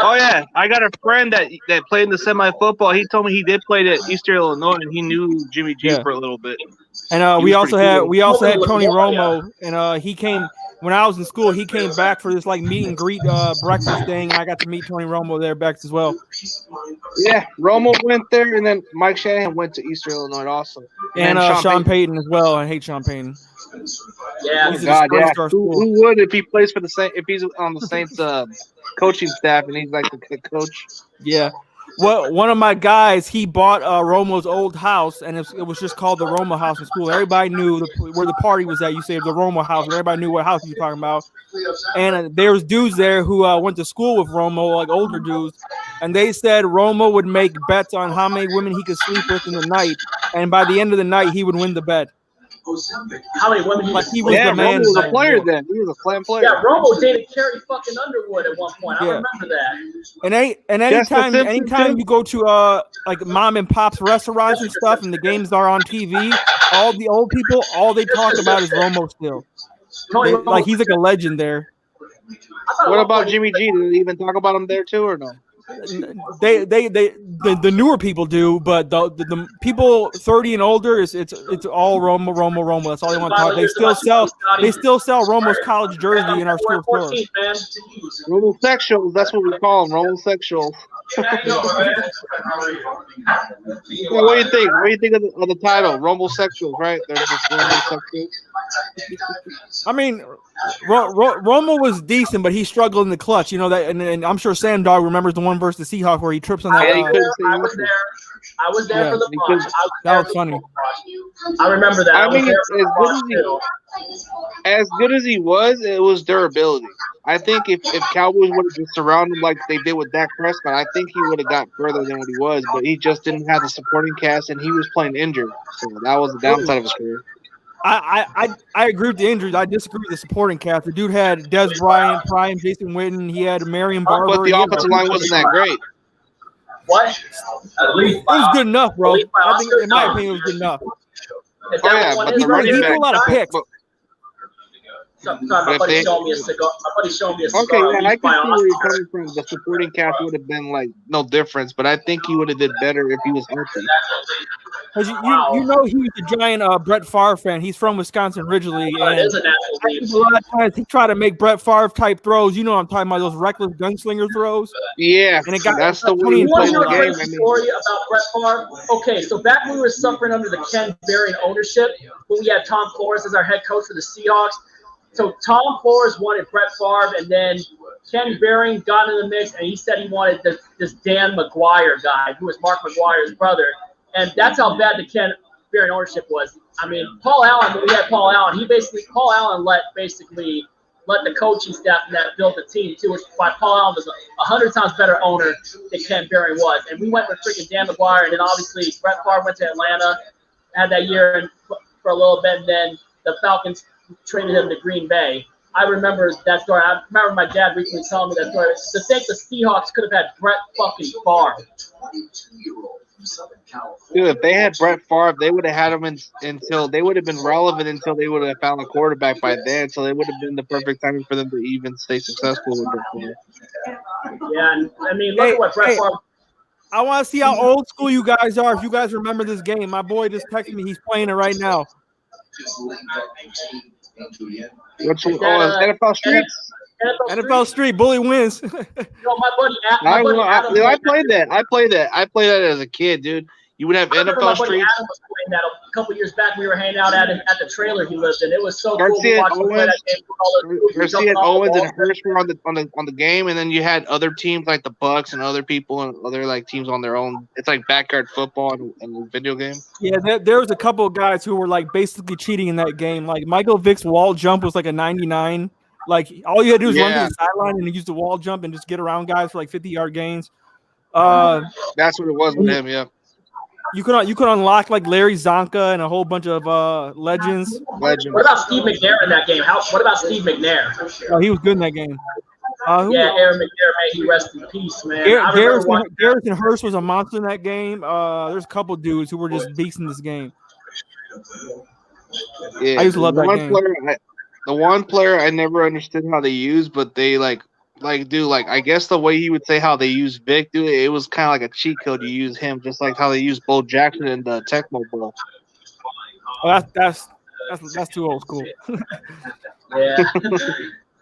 K: Oh yeah, I got a friend that played in the semi-football. He told me he did play at Eastern Illinois and he knew Jimmy G for a little bit.
J: And we also had Tony Romo, and he came when I was in school. He came back for this like meet and greet breakfast thing. I got to meet Tony Romo there back as well.
K: Yeah, Romo went there, and then Mike Shanahan went to Eastern Illinois also.
J: And Sean Payton as well. I hate Sean Payton.
A: Yeah,
K: Who would if he plays for the same? If he's on the Saints coaching staff and he's like the coach?
J: Yeah. Well, one of my guys, he bought Romo's old house, and it was just called the Romo house in school. Everybody knew where the party was at. You say the Romo house. Everybody knew what house you were talking about. And there was dudes there who went to school with Romo, like older dudes, and they said Romo would make bets on how many women he could sleep with in the night, and by the end of the night, he would win the bet.
A: How many women?
J: He was the man.
K: Romo was a player then. He was a clan player.
A: Yeah, Romo dated Carrie fucking Underwood at one point. I remember that.
J: And anytime you go to like mom and pop's restaurants and stuff, and the games are on TV, all the old people, all they talk about is Romo still. Like he's like a legend there.
K: What about Jimmy G? Did they even talk about him there too, or no?
J: the newer people do, but the people 30 and older it's all Romo. That's all they want to talk. They still sell Romo's college jersey in our school store.
K: Homosexuals, that's what we call them, homosexuals. What do you think? What do you think of the title? Homosexuals, right? They're just homosexuals.
J: I mean, Romo was decent, but he struggled in the clutch. You know that, and I'm sure Sam Dog remembers the one versus the Seahawks where he trips on that.
A: I was there for the punch.
J: That was funny.
A: I remember that.
K: I mean, as good as he was, it was durability. I think if Cowboys would have just surrounded him like they did with Dak Prescott, I think he would have got further than what he was. But he just didn't have the supporting cast, and he was playing injured. So that was the downside of his career.
J: I agree with the injuries. I disagree with the supporting cast. The dude had Des Bryant, Prime, Jason Witten. He had Marion Barber.
K: But the offensive line wasn't that great.
A: What?
J: It was good enough, bro. I think, in my opinion, it was good enough.
K: Oh yeah, but the running back.
J: A lot of picks.
A: My buddy showed me a cigar.
K: Okay, yeah, I can see where you're coming from. The supporting cast would have been like no difference, but I think he would have did better if he was healthy.
J: Because you know he was a giant Brett Favre fan. He's from Wisconsin originally, and a lot of times he tried to make Brett Favre type throws. You know what I'm talking about, those reckless gunslinger throws.
K: Yeah, and that's the way he played the game.
A: Story about Brett Favre. Okay, so back when we were suffering under the Ken Berry ownership, when we had Tom Flores as our head coach for the Seahawks. So Tom Flores wanted Brett Favre, and then Ken Berry got in the mix, and he said he wanted this Dan McGuire guy, who was Mark McGuire's brother. And that's how bad the Ken Berry ownership was. I mean, Paul Allen, when we had Paul Allen, Paul Allen let the coaching staff and that build the team too, which by Paul Allen was 100 times better owner than Ken Berry was. And we went with freaking Dan McGuire, and then obviously Brett Favre went to Atlanta, had that year and for a little bit, and then the Falcons traded him to Green Bay. I remember that story. I remember my dad recently telling me that story. To think the Seahawks could have had Brett fucking Favre.
K: Dude, if they had Brett Favre, they would have had him until they would have been relevant until they would have found a quarterback by then. So they would have been the perfect timing for them to even stay successful with Brett Favre.
A: Yeah, I mean, look at what Brett Favre.
J: I want to see how old school you guys are. If you guys remember this game, my boy just texted me. He's playing it right now.
K: Which one? NFL Streets?
J: NFL Street, Bully wins.
A: My buddy
K: I played that. I played that as a kid, dude. You would have NFL Streets.
A: Adam was playing that a couple years back. We were hanging out at the trailer he lived in. It was so cool to watch him play that game.
K: Garcia Owens and Hurst were on the game, and then you had other teams like the Bucks and other people and other like teams on their own. It's like backyard football and a video game.
J: Yeah, there was a couple of guys who were like basically cheating in that game. Like Michael Vick's wall jump was like a 99. Like all you had to do is run to the sideline and use the wall jump and just get around guys for like 50-yard gains.
K: That's what it was with him, yeah.
J: You could unlock like Larry Zonka and a whole bunch of legends.
A: What about Steve McNair in that game? What about Steve McNair?
J: Oh, he was good in that game.
A: Aaron McNair, may he rest in peace, man.
J: Garrison Hurst was a monster in that game. There's a couple dudes who were just beasts in this game.
K: Yeah,
J: I used to love that game.
K: The one player I never understood how they used, but they I guess the way he would say how they use Vic, dude, it was kind of like a cheat code to use him, just like how they used Bo Jackson in the Tecmo Bowl.
J: Oh, that's too old school.
A: Yeah.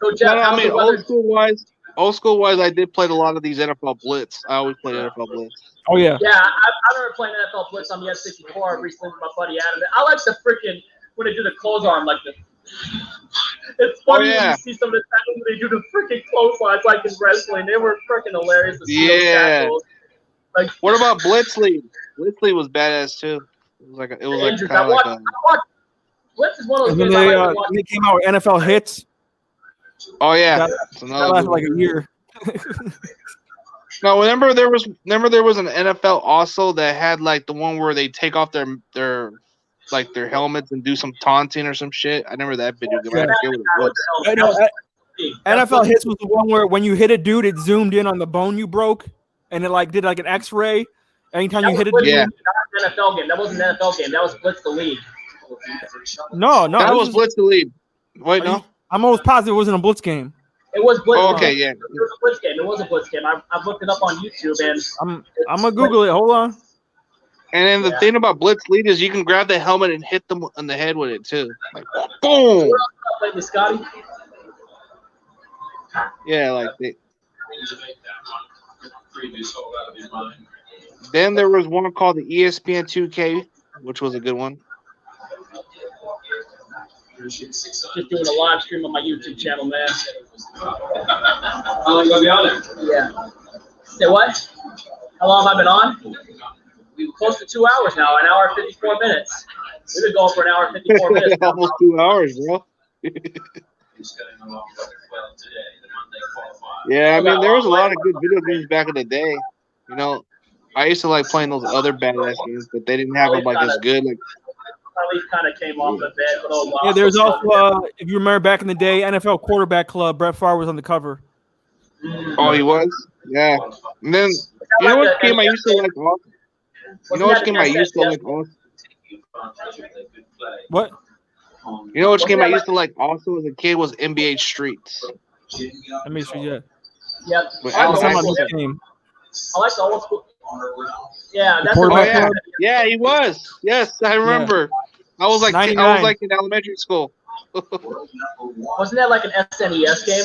A: So Jeff,
K: I mean, old school wise, I did play a lot of these NFL Blitz. I always played NFL Blitz.
J: Oh yeah.
A: Yeah, I remember playing NFL Blitz on the N64 recently with my buddy Adam. I like the freaking when they do the close arm like this. It's funny when you see some of the times when they do the freaking clotheslines like in wrestling. They were freaking hilarious.
K: Yeah. Like, what about Blitzly? Blitzly was badass too. It was like
A: Blitz is one of those
J: games. They came out with NFL Hits.
K: Oh yeah,
J: that lasted like a year.
K: No, remember there was an NFL also that had like the one where they take off their helmets and do some taunting or some shit. I remember that video game. I don't care what it was.
J: NFL Hits was the one where when you hit a dude, it zoomed in on the bone you broke, and it like did like an X-ray. Anytime you hit a dude.
A: Yeah. That was an NFL game. That wasn't an NFL game. That was Blitz the League.
J: No.
K: That was Blitz the League. Wait, no.
J: I'm almost positive it wasn't a Blitz game.
A: It was blitz.
K: Oh, okay, yeah.
A: It was a blitz game. It was a blitz game. I've looked it up on YouTube, and
J: I'm gonna Google it. Hold on.
K: And then the thing about blitz lead is you can grab the helmet and hit them on the head with it too. Like boom.
A: Lately, Scotty.
K: Yeah, like they. Then there was one called the ESPN 2K, which was a good one.
A: Just doing a live stream on my YouTube channel, man.
H: How long you gonna be on it?
A: Yeah. Say what? How long have I been on? Close to 2 hours now. An hour and 54 minutes. We've been going for an hour and 54 minutes.
K: Almost 2 hours, bro. Yeah, I mean, there was a lot of good video games back in the day. You know, I used to like playing those other badass games, but they didn't have them like as good. Like,
A: At least kind of came off a bit. But
J: Yeah, there's also if you remember back in the day, NFL quarterback club. Brett Favre was on the cover.
K: oh, he was? Yeah. And then you know what game I used to like? You know what game I used to like?
J: What?
K: You know which game I used to like also as a kid was NBA Streets.
J: Let me see. Yeah.
A: Yep.
K: With
A: I like
K: Alex
J: Talking about
K: Iverson.
J: this game.
A: the old school. Yeah, that's
J: Quarterback
K: Oh yeah,
J: club?
K: yeah, he was. Yes, I remember. I was like
J: 99.
K: in elementary school.
A: Wasn't that like an SNES game?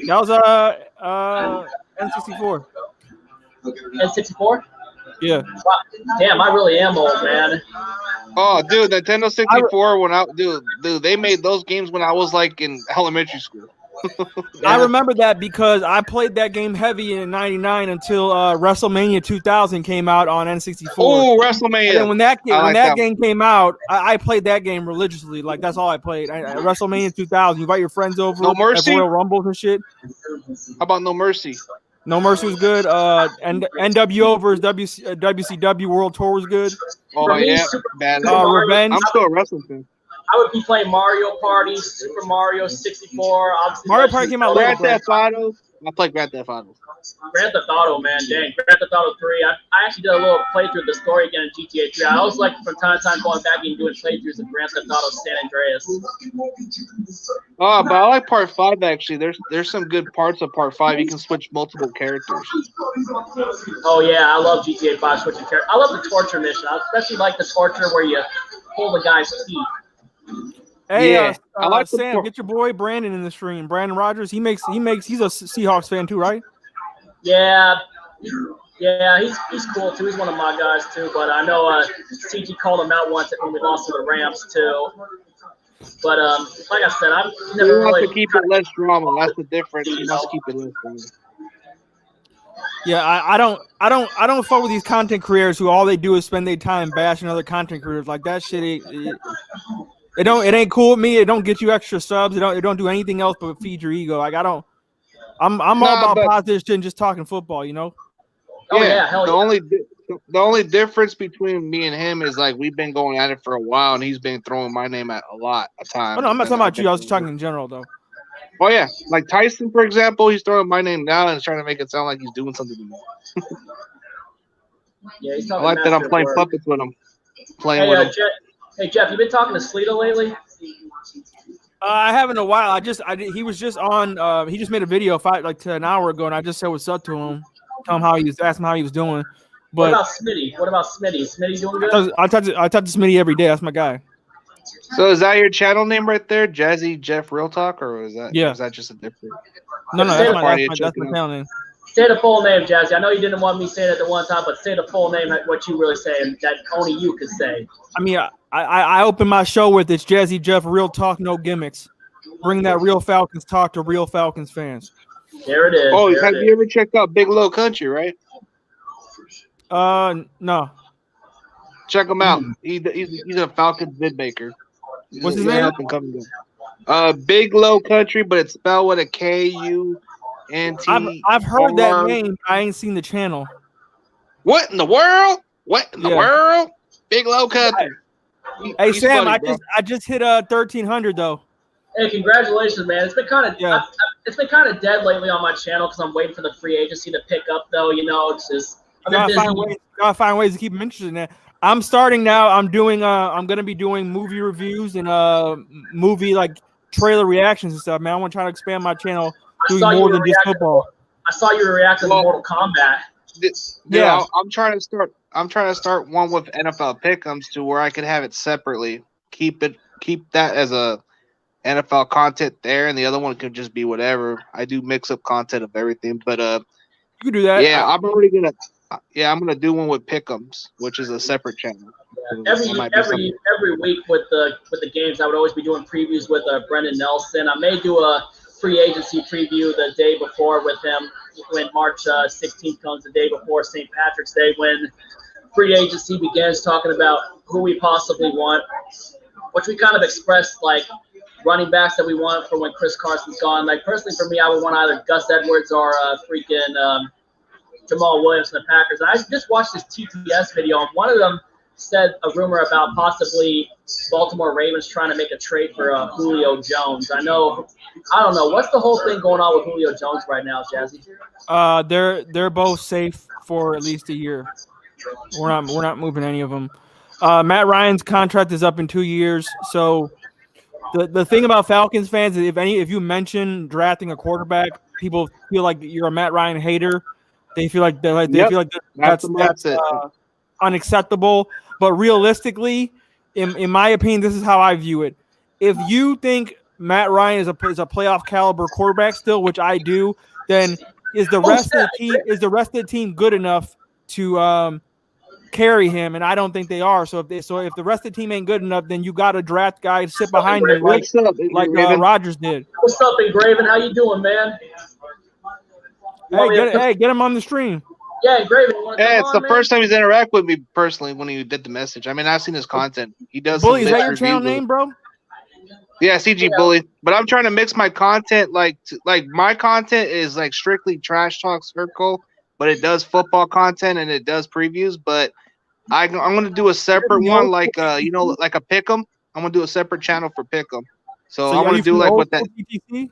J: That was N64.
A: N64?
J: Yeah.
A: Wow. Damn, I really am old, man.
K: Oh, dude, Nintendo 64 when I dude, they made those games when I was like in elementary school.
J: I remember that because I played that game heavy in '99 until WrestleMania 2000 came out on N64.
K: Oh, WrestleMania!
J: And then when that
K: that
J: game came out, I played that game religiously. Like that's all I played. WrestleMania 2000. You invite your friends over.
K: No Mercy?
J: At Royal Rumbles and shit.
K: How about No Mercy?
J: No Mercy was good. And NWO versus WCW World Tour was good.
K: Oh yeah, bad.
J: Revenge.
K: I'm still a wrestling fan.
A: I would be playing Mario Party, Super Mario 64. Obviously,
J: Mario Party came out later.
K: Grand Theft Auto. I played Grand Theft Auto.
A: Grand Theft Auto, man, dang. Grand Theft Auto 3. I actually did a little playthrough of the story again in GTA 3. I always like from time to time going back and doing playthroughs of Grand Theft Auto San Andreas.
K: Oh, but I like Part 5 actually. There's some good parts of Part 5. You can switch multiple characters.
A: Oh yeah, I love GTA 5 switching characters. I love the torture mission. I especially like the torture where you pull the guy's teeth.
J: Hey,
K: Yeah, I like the
J: Sam, get your boy Brandon in the stream. Brandon Rogers. He's a Seahawks fan too, right?
A: Yeah, he's cool too. He's one of my guys too. But I know CG called him out once when we lost to the Rams too. But like I said, I've never
K: You want
A: really
K: to keep it less drama. That's the difference. You must keep it less drama.
J: Yeah, I don't fuck with these content creators who all they do is spend their time bashing other content creators. Like that shit. It ain't cool with me. It don't get you extra subs. It don't do anything else but feed your ego. Like I'm all about positive shit and just talking football, you know?
A: Oh yeah, hell yeah.
K: The only difference between me and him is like we've been going at it for a while, and he's been throwing my name at a lot of times.
J: Oh, no, I'm not talking about you. I was just talking in general, though.
K: Oh yeah, like Tyson, for example, he's throwing my name down and trying to make it sound like he's doing something to me.
A: Yeah, he's
K: I
A: talking
K: like that I'm
A: master
K: playing
A: word.
K: puppets with him, playing
A: Hey,
K: with him.
A: Jeff, you been talking to Sleeto lately?
J: I haven't in a while. He was just on. He just made a video an hour ago, and I just said what's up to him. Tell him asked him how he was doing.
A: What
J: But
A: about Smitty? Is Smitty doing good?
J: I talk to Smitty every day. That's my guy.
K: So is that your channel name right there, Jazzy Jeff Real Talk, or is that
J: Yeah.
K: is that just a different?
J: No,
A: Say
J: that's my channel name.
A: Say the full name, Jazzy. I know you didn't want me saying it at one time, but say the full name, what you really saying that only you could say.
J: I mean, I open my show with it's Jazzy Jeff Real Talk, no gimmicks. Bring that real Falcons talk to real Falcons fans.
A: There it is.
K: Oh, have you ever checked out Big Low Country? Right.
J: No.
K: Check him out. He's a Falcons vid maker.
J: What's his name?
K: Up and coming guy. Big Low Country, but it's spelled with a KUNT.
J: I've heard that name. I ain't seen the channel.
K: What in the world? What in the world? Big Low Country.
J: Hey
K: He's
J: Sam,
K: funny,
J: I just hit 1300 though.
A: Hey, congratulations, man. It's been kind of it's been kind of dead lately on my channel because I'm waiting for the free agency to pick up. Though it's just
J: Gotta find ways to keep them interested in that. I'm starting now. I'm gonna be doing movie reviews and movie like trailer reactions and stuff, man. I want to try to expand my channel doing
A: saw you
J: more than just
A: reacting-
J: football.
A: I saw you reacting to Mortal Kombat.
K: Yeah, I'm trying to start one with NFL pick'ems to where I could have it separately. Keep that as a NFL content there, and the other one could just be whatever. I do mix up content of everything, but
J: you can do that.
K: Yeah, I'm gonna do one with pick'ems, which is a separate channel.
A: Every week with the games, I would always be doing previews with Brendan Nelson. I may do a free agency preview the day before with him when March 16th comes, the day before St. Patrick's Day, when free agency begins, talking about who we possibly want, which we kind of expressed like running backs that we want for when Chris Carson's gone. Like personally for me, I would want either Gus Edwards or freaking Jamal Williams from the Packers. And I just watched this TTS video, and one of them said a rumor about possibly Baltimore Ravens trying to make a trade for Julio Jones. I don't know. What's the whole thing going on with Julio Jones right now, Jazzy?
J: They're both safe for at least a year. We're not moving any of them. Matt Ryan's contract is up in 2 years. So the thing about Falcons fans is if you mention drafting a quarterback, people feel like you're a Matt Ryan hater. They feel like that's unacceptable. But realistically, in my opinion, this is how I view it. If you think Matt Ryan is a playoff caliber quarterback still, which I do, then is the rest of the team good enough to carry him? And I don't think they are. So if the rest of the team ain't good enough, then you got to draft guys to sit behind him like Rodgers did.
A: What's up, Engraven? How you doing, man?
J: Get him on the stream.
A: Yeah, Engraven.
K: Yeah, it's the first time he's interacted with me personally when he did the message. I mean, I've seen his content. He does.
J: Bully, is that your channel name, bro?
K: Yeah, CG Bully. But I'm trying to mix my content. Like my content is like strictly trash talk circle, but it does football content and it does previews. But I'm gonna do a separate one, like like a pick'em. I'm gonna do a separate channel for pick'em. So I'm gonna do like what that. PTC?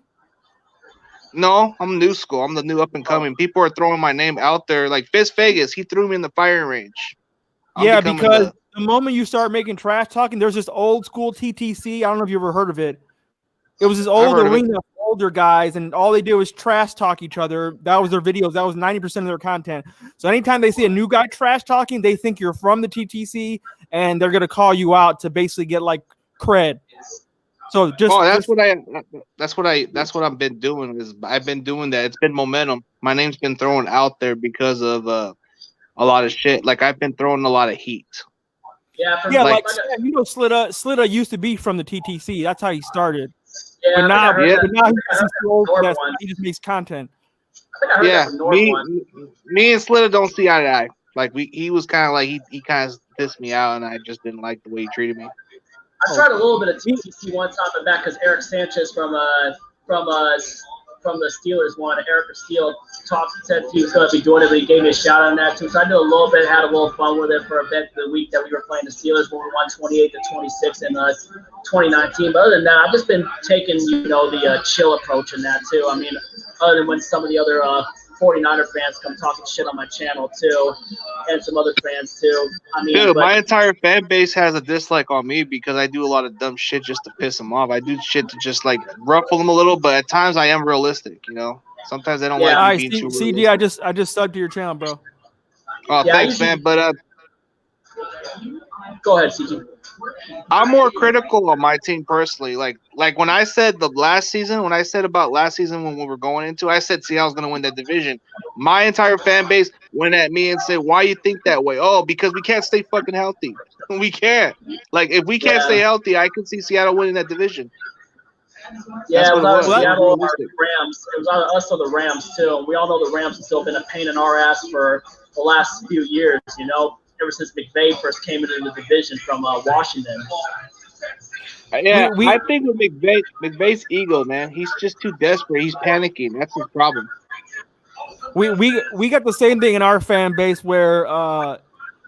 K: No, I'm new school. I'm the new up and coming. People are throwing my name out there. Like Fist Vegas, he threw me in the firing range.
J: Because the moment you start making trash talking, there's this old school TTC. I don't know if you ever heard of it. It was this old arena of older guys, and all they did was trash talk each other. That was their videos. That was 90% of their content. So anytime they see a new guy trash talking, they think you're from the TTC, and they're gonna call you out to basically get like cred. So that's what I've been doing. I've been doing that. It's been momentum. My name's been thrown out there because of a lot of shit. Like I've been throwing a lot of heat. Like Slitta used to be from the TTC. That's how he started.
A: Yeah,
J: but now he's too old for that. He just makes content.
K: Yeah, me and Slitta don't see eye to eye. Like he was kind of like he kind of pissed me out, and I just didn't like the way he treated me.
A: I tried a little bit of TTC one time and back because Eric Sanchez from the Steelers wanted Eric Steele said he was going to be doing it, but he gave me a shout out on that too. So I did a little bit, had a little fun with it for a bit the week that we were playing the Steelers when we won 28-26 in 2019. But other than that, I've just been taking the chill approach in that too. I mean, other than when some of the other 49er fans come talking shit on my channel too, and some other fans too. I mean,
K: dude, my entire fan base has a dislike on me because I do a lot of dumb shit just to piss them off. I do shit to just like ruffle them a little, but at times I am realistic. Sometimes I don't like being too realistic.
J: CG, I just subbed to your channel, bro.
K: Oh, thanks, man. But
A: go ahead, CG.
K: I'm more critical of my team personally. Like when I said about last season when we were going into, I said Seattle's going to win that division. My entire fan base went at me and said, "Why you think that way?" Oh, because we can't stay fucking healthy. We can't. Like if we can't stay healthy, I can see Seattle winning that division.
A: Yeah, it was Seattle or the Rams. It was either us or the Rams too. We all know the Rams have still been a pain in our ass for the last few years. Ever since McVay first came into the division from Washington.
K: Yeah, I think with McVay's ego, man, he's just too desperate. He's panicking. That's his problem.
J: We got the same thing in our fan base where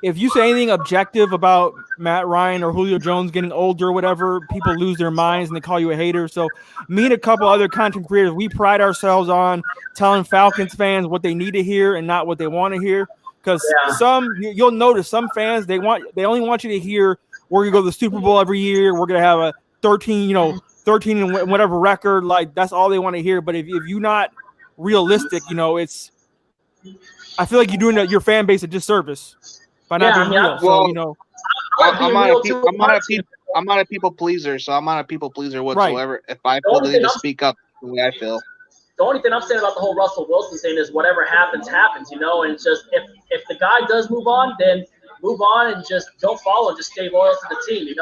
J: if you say anything objective about Matt Ryan or Julio Jones getting older or whatever, people lose their minds and they call you a hater. So me and a couple other content creators, we pride ourselves on telling Falcons fans what they need to hear and not what they want to hear. Because you'll notice some fans they only want you to hear we're gonna go to the Super Bowl every year. We're gonna have a 13 13 and whatever record, like that's all they want to hear. But if you're not realistic, I feel like you're doing your fan base a disservice by not being real. So
K: I'm not a people pleaser, so I'm not a people pleaser whatsoever. Right. If I feel the need to speak up the way I feel.
A: The only thing I'm saying about the whole Russell Wilson thing is whatever happens, happens, and it's just if the guy does move on, then move on and just don't follow and just stay loyal to the team.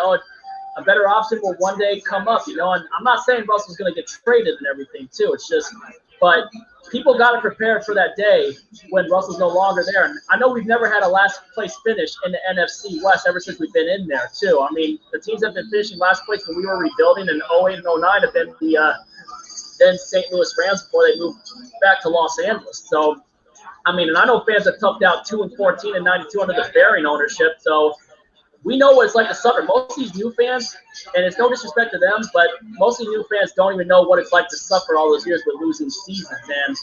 A: A better option will one day come up, and I'm not saying Russell's going to get traded and everything too. It's just, but people got to prepare for that day when Russell's no longer there. And I know we've never had a last place finish in the NFC West ever since we've been in there too. I mean, the teams that have been finishing last place when we were rebuilding in 08 and 09 have been the then St. Louis Rams before they moved back to Los Angeles. So, I mean, and I know fans have toughed out 2-14 and 92 under the Bearing ownership. So we know what it's like to suffer. Most of these new fans, and it's no disrespect to them, but most of the new fans don't even know what it's like to suffer all those years with losing seasons. And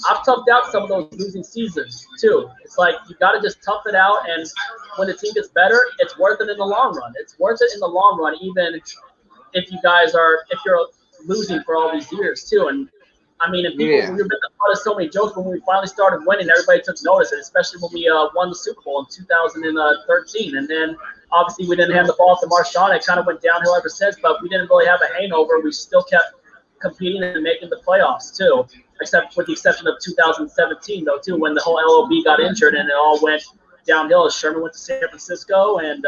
A: I've toughed out some of those losing seasons too. It's like you got to just tough it out, and when the team gets better, it's worth it in the long run. It's worth it in the long run, even if you're losing for all these years too. And I mean, and people, we've been the butt of so many jokes, when we finally started winning, everybody took notice, and especially when we won the Super Bowl in 2013. And then obviously we didn't hand the ball to Marshawn. It kind of went downhill ever since, but we didn't really have a hangover. We still kept competing and making the playoffs too, except with the exception of 2017 though too, when the whole LOB got injured and it all went downhill as Sherman went to San Francisco and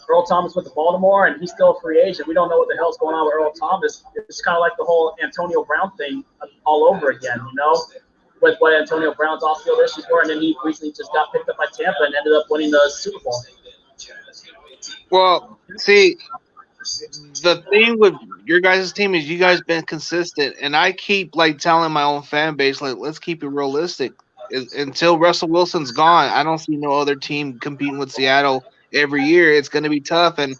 A: Earl Thomas went to Baltimore, and he's still a free agent. We don't know what the hell's going on with Earl Thomas. It's kind of like the whole Antonio Brown thing all over again, with what Antonio Brown's off-field issues were, and then he recently just got picked up by Tampa and ended up winning the Super Bowl.
K: Well, see, the thing with your guys' team is you guys been consistent, and I keep telling my own fan base, let's keep it realistic. Until Russell Wilson's gone, I don't see no other team competing with Seattle every year. It's going to be tough, and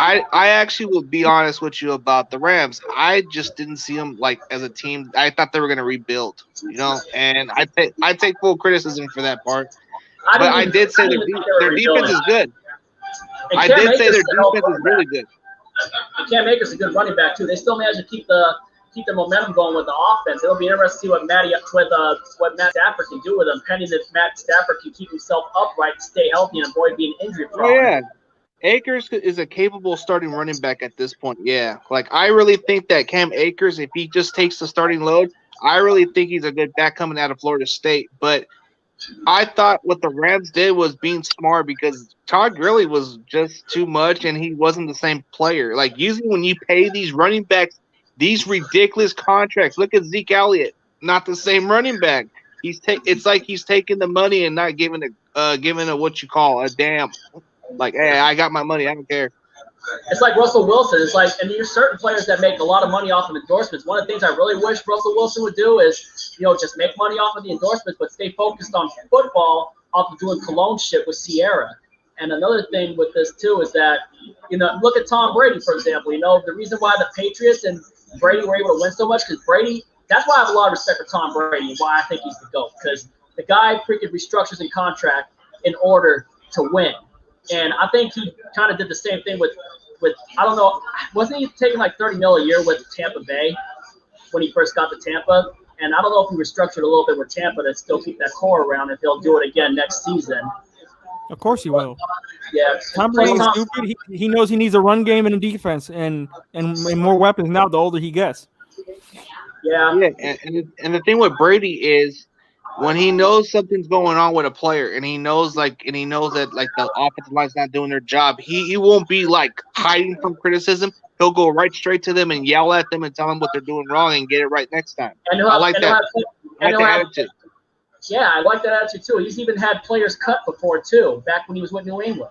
K: I actually will be honest with you about the Rams. I just didn't see them as a team. I thought they were going to rebuild, and I take full criticism for that part. But I did say their defense is good. I did say their defense is really good.
A: And Cam Akers is a good running back too. They still managed to keep the momentum going with the offense. It'll be interesting to see what Matt Stafford can do with them, pending if Matt Stafford can keep himself upright, stay healthy, and avoid being injury prone.
K: Oh, yeah. Akers is a capable starting running back at this point. Yeah. I really think that Cam Akers, if he just takes the starting load, I really think he's a good back coming out of Florida State. But I thought what the Rams did was being smart, because Todd Gurley was just too much and he wasn't the same player. Usually when you pay these running backs these ridiculous contracts, look at Zeke Elliott, not the same running back. It's like he's taking the money and not giving a what you call a damn. Hey, I got my money, I don't care.
A: It's like Russell Wilson. It's and there's certain players that make a lot of money off of endorsements. One of the things I really wish Russell Wilson would do is, just make money off of the endorsements, but stay focused on football off of doing cologne shit with Sierra. And another thing with this too is that, look at Tom Brady, for example. The reason why the Patriots and Brady were able to win so much, because Brady, that's why I have a lot of respect for Tom Brady and why I think he's the GOAT, because the guy freaking restructures in contract in order to win. And I think he kind of did the same thing with I don't know, wasn't he taking $30 million a year with Tampa Bay when he first got to Tampa? And I don't know if he restructured a little bit with Tampa to still keep that core around if he'll do it again next season.
J: Of course he will.
A: Yeah.
J: Tom Brady's stupid. He knows he needs a run game and a defense and more weapons now the older he gets.
A: Yeah.
K: Yeah, and the thing with Brady is when he knows something's going on with a player and he knows that the offensive line's not doing their job, he won't be hiding from criticism. He'll go right straight to them and yell at them and tell them what they're doing wrong and get it right next time. I like that. I like that attitude.
A: Yeah, I like that attitude too. He's even had players cut before too, back when he was with New England.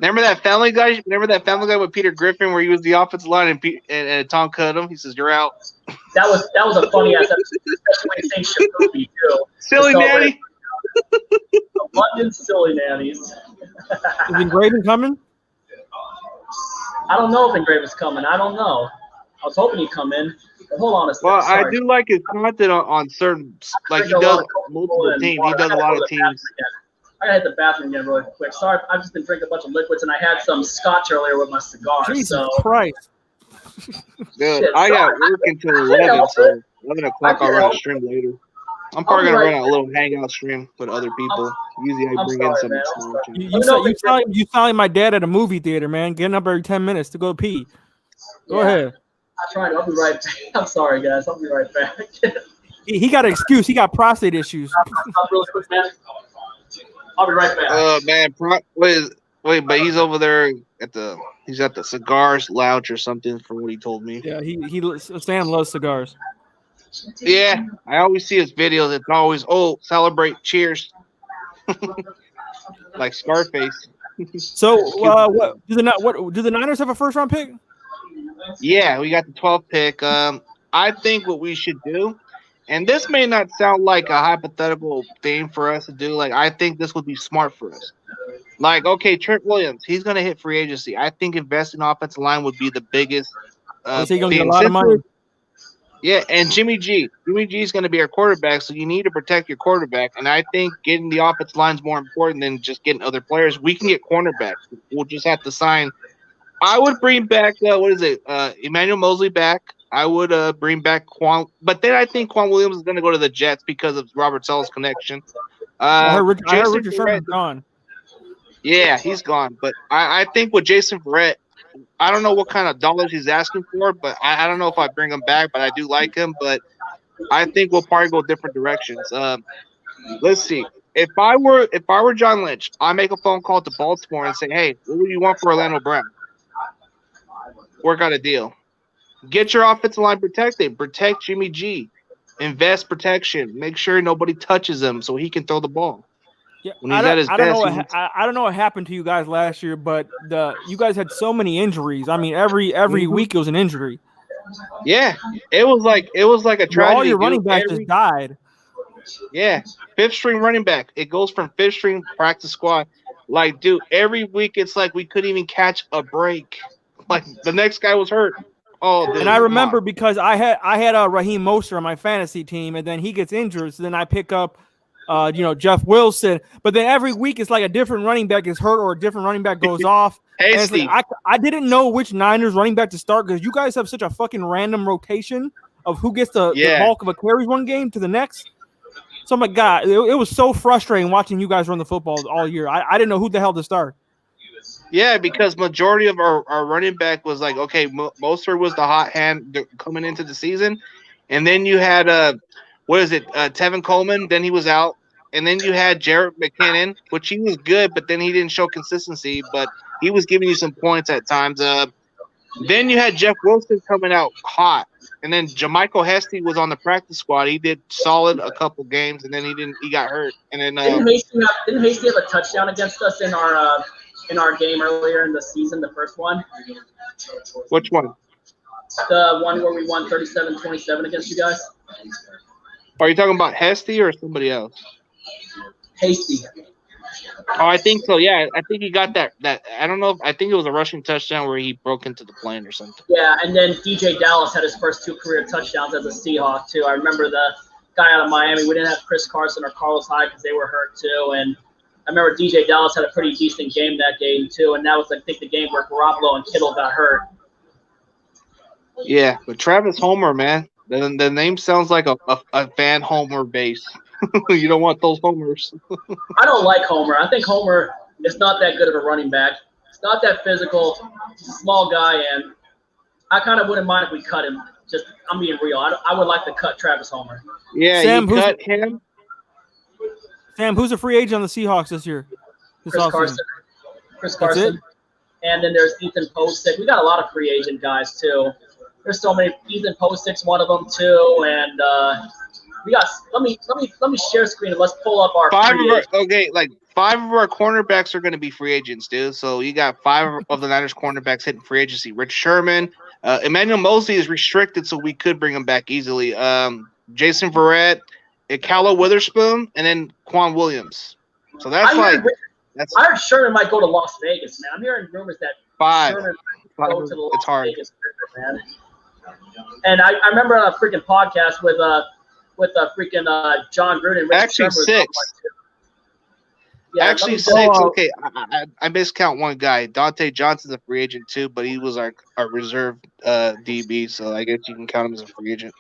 K: Remember that Family Guy? Remember that Family Guy with Peter Griffin, where he was the offensive line and Tom cut him? He says, "You're out."
A: That was a funny ass episode, especially when he's saying Shabubi too.
K: Silly nanny.
A: London silly nannies.
J: Is Engraven coming?
A: I don't know if Engraven's coming. I don't know. I was hoping he'd come in. But hold on a second.
K: Well, I do like his content on certain, he does multiple teams. He does a lot of teams.
A: I gotta hit the bathroom again really quick. Sorry, I've just been drinking a bunch of liquids, and I had some scotch earlier with my cigar.
J: Jesus Christ.
K: Good. I got work until 11, so 11 o'clock I'll run a stream later. I'm probably gonna run a little hangout stream with other people. Usually I bring in some small channels.
J: You sound like my dad at a movie theater, man. Getting up every 10 minutes to go pee. Go ahead.
A: I'm trying. I'll be right back. I'm sorry, guys. I'll be right back.
J: He got an excuse. He got prostate issues.
A: Stop really quick, man. I'll be right back.
K: Man, wait, but he's over there he's at the cigars lounge or something, from what he told me.
J: Yeah, Sam loves cigars.
K: Yeah, I always see his videos. It's always, celebrate, cheers, like Scarface.
J: So, what do the Niners have a first round pick?
K: Yeah, we got the 12th pick. I think what we should do, and this may not sound like a hypothetical thing for us to do. Like, I think this would be smart for us. Like, okay, Trent Williams, he's gonna hit free agency. I think investing in offensive line would be the biggest.
J: Is he gonna get a lot of money?
K: Yeah, and Jimmy G is going to be our quarterback, so you need to protect your quarterback. And I think getting the offensive line is more important than just getting other players. We can get cornerbacks. We'll just have to sign. I would bring back Emmanuel Mosley back. I would bring back Quan, but then I think Quan Williams is going to go to the Jets because of Robert Saleh's connection.
J: I heard Richard Sherman's gone.
K: Yeah, he's gone. But I think with Jason Verrett, I don't know what kind of dollars he's asking for, but I don't know if I bring him back, but I do like him. But I think we'll probably go different directions. Let's see. If I were John Lynch, I make a phone call to Baltimore and say, hey, what would you want for Orlando Brown? Work out a deal. Get your offensive line protected. Protect Jimmy G. Invest protection. Make sure nobody touches him so he can throw the ball.
J: Yeah, I don't know what happened to you guys last year, but you guys had so many injuries. I mean, every week it was an injury.
K: Yeah, it was like a tragedy.
J: All your running backs just died.
K: Yeah, fifth string running back. It goes from fifth string practice squad. Like, dude, every week it's like we couldn't even catch a break. Like the next guy was hurt. Oh, dude,
J: and I remember because I had Raheem Mostert on my fantasy team, and then he gets injured, so then I pick up. Jeff Wilson, but then every week it's like a different running back is hurt or a different running back goes off.
K: Hey, Steve.
J: Like, I didn't know which Niners running back to start because you guys have such a fucking random rotation of who gets the bulk of a carries one game to the next. So I'm like, God, it was so frustrating watching you guys run the football all year. I didn't know who the hell to start.
K: Yeah, because majority of our running back was like, okay, Mostert was the hot hand coming into the season, and then you had Tevin Coleman, then he was out. And then you had Jarrett McKinnon, which he was good, but then he didn't show consistency, but he was giving you some points at times. Then you had Jeff Wilson coming out hot. And then Jermichael Hesty was on the practice squad. He did solid a couple games, and then he got hurt. And then
A: didn't Hasty have a touchdown against us in our game earlier in the season, the first one?
K: Which one?
A: The one where we won 37-27 against you guys.
K: Are you talking about Hesty or somebody else?
A: Hasty.
K: Oh, I think so. Yeah, I think he got that. I don't know. I think it was a rushing touchdown where he broke into the plane or something.
A: Yeah, and then DJ Dallas had his first 2 career touchdowns as a Seahawk too. I remember the guy out of Miami. We didn't have Chris Carson or Carlos Hyde because they were hurt too. And I remember DJ Dallas had a pretty decent game that game too. And that was, I think, the game where Garoppolo and Kittle got hurt.
K: Yeah, but Travis Homer, man, the name sounds like a fan Homer base. You don't want those homers.
A: I don't like Homer. I think Homer is not that good of a running back. It's not that physical. He's a small guy, and I kind of wouldn't mind if we cut him. Just, I'm being real. I would like to cut Travis Homer.
K: Yeah,
J: Sam,
K: you cut him.
J: Sam, who's a free agent on the Seahawks this year?
A: Chris Carson. And then there's Ethan Posick. We got a lot of free agent guys too. There's so many. Ethan Posick's one of them too, and we got. Let me share screen and let's pull up our
K: five of our cornerbacks are going to be free agents, dude. So you got 5 of the Niners cornerbacks hitting free agency. Rich Sherman, Emmanuel Mosley is restricted, so we could bring him back easily. Jason Verrett, Calla Witherspoon, and then Quan Williams. So that's I
A: heard Sherman might go to Las Vegas, man. I'm hearing rumors that
K: 5.
A: Sherman might go to the Las
K: hard.
A: Vegas, man. And I remember on a freaking podcast with freaking John Gruden.
K: Actually, 6.
A: Yeah,
K: Actually,
A: let me
K: 6.
A: just-
K: Okay, I miscount one guy. Dante Johnson's a free agent too, but he was our reserve DB, so I guess you can count him as a free agent.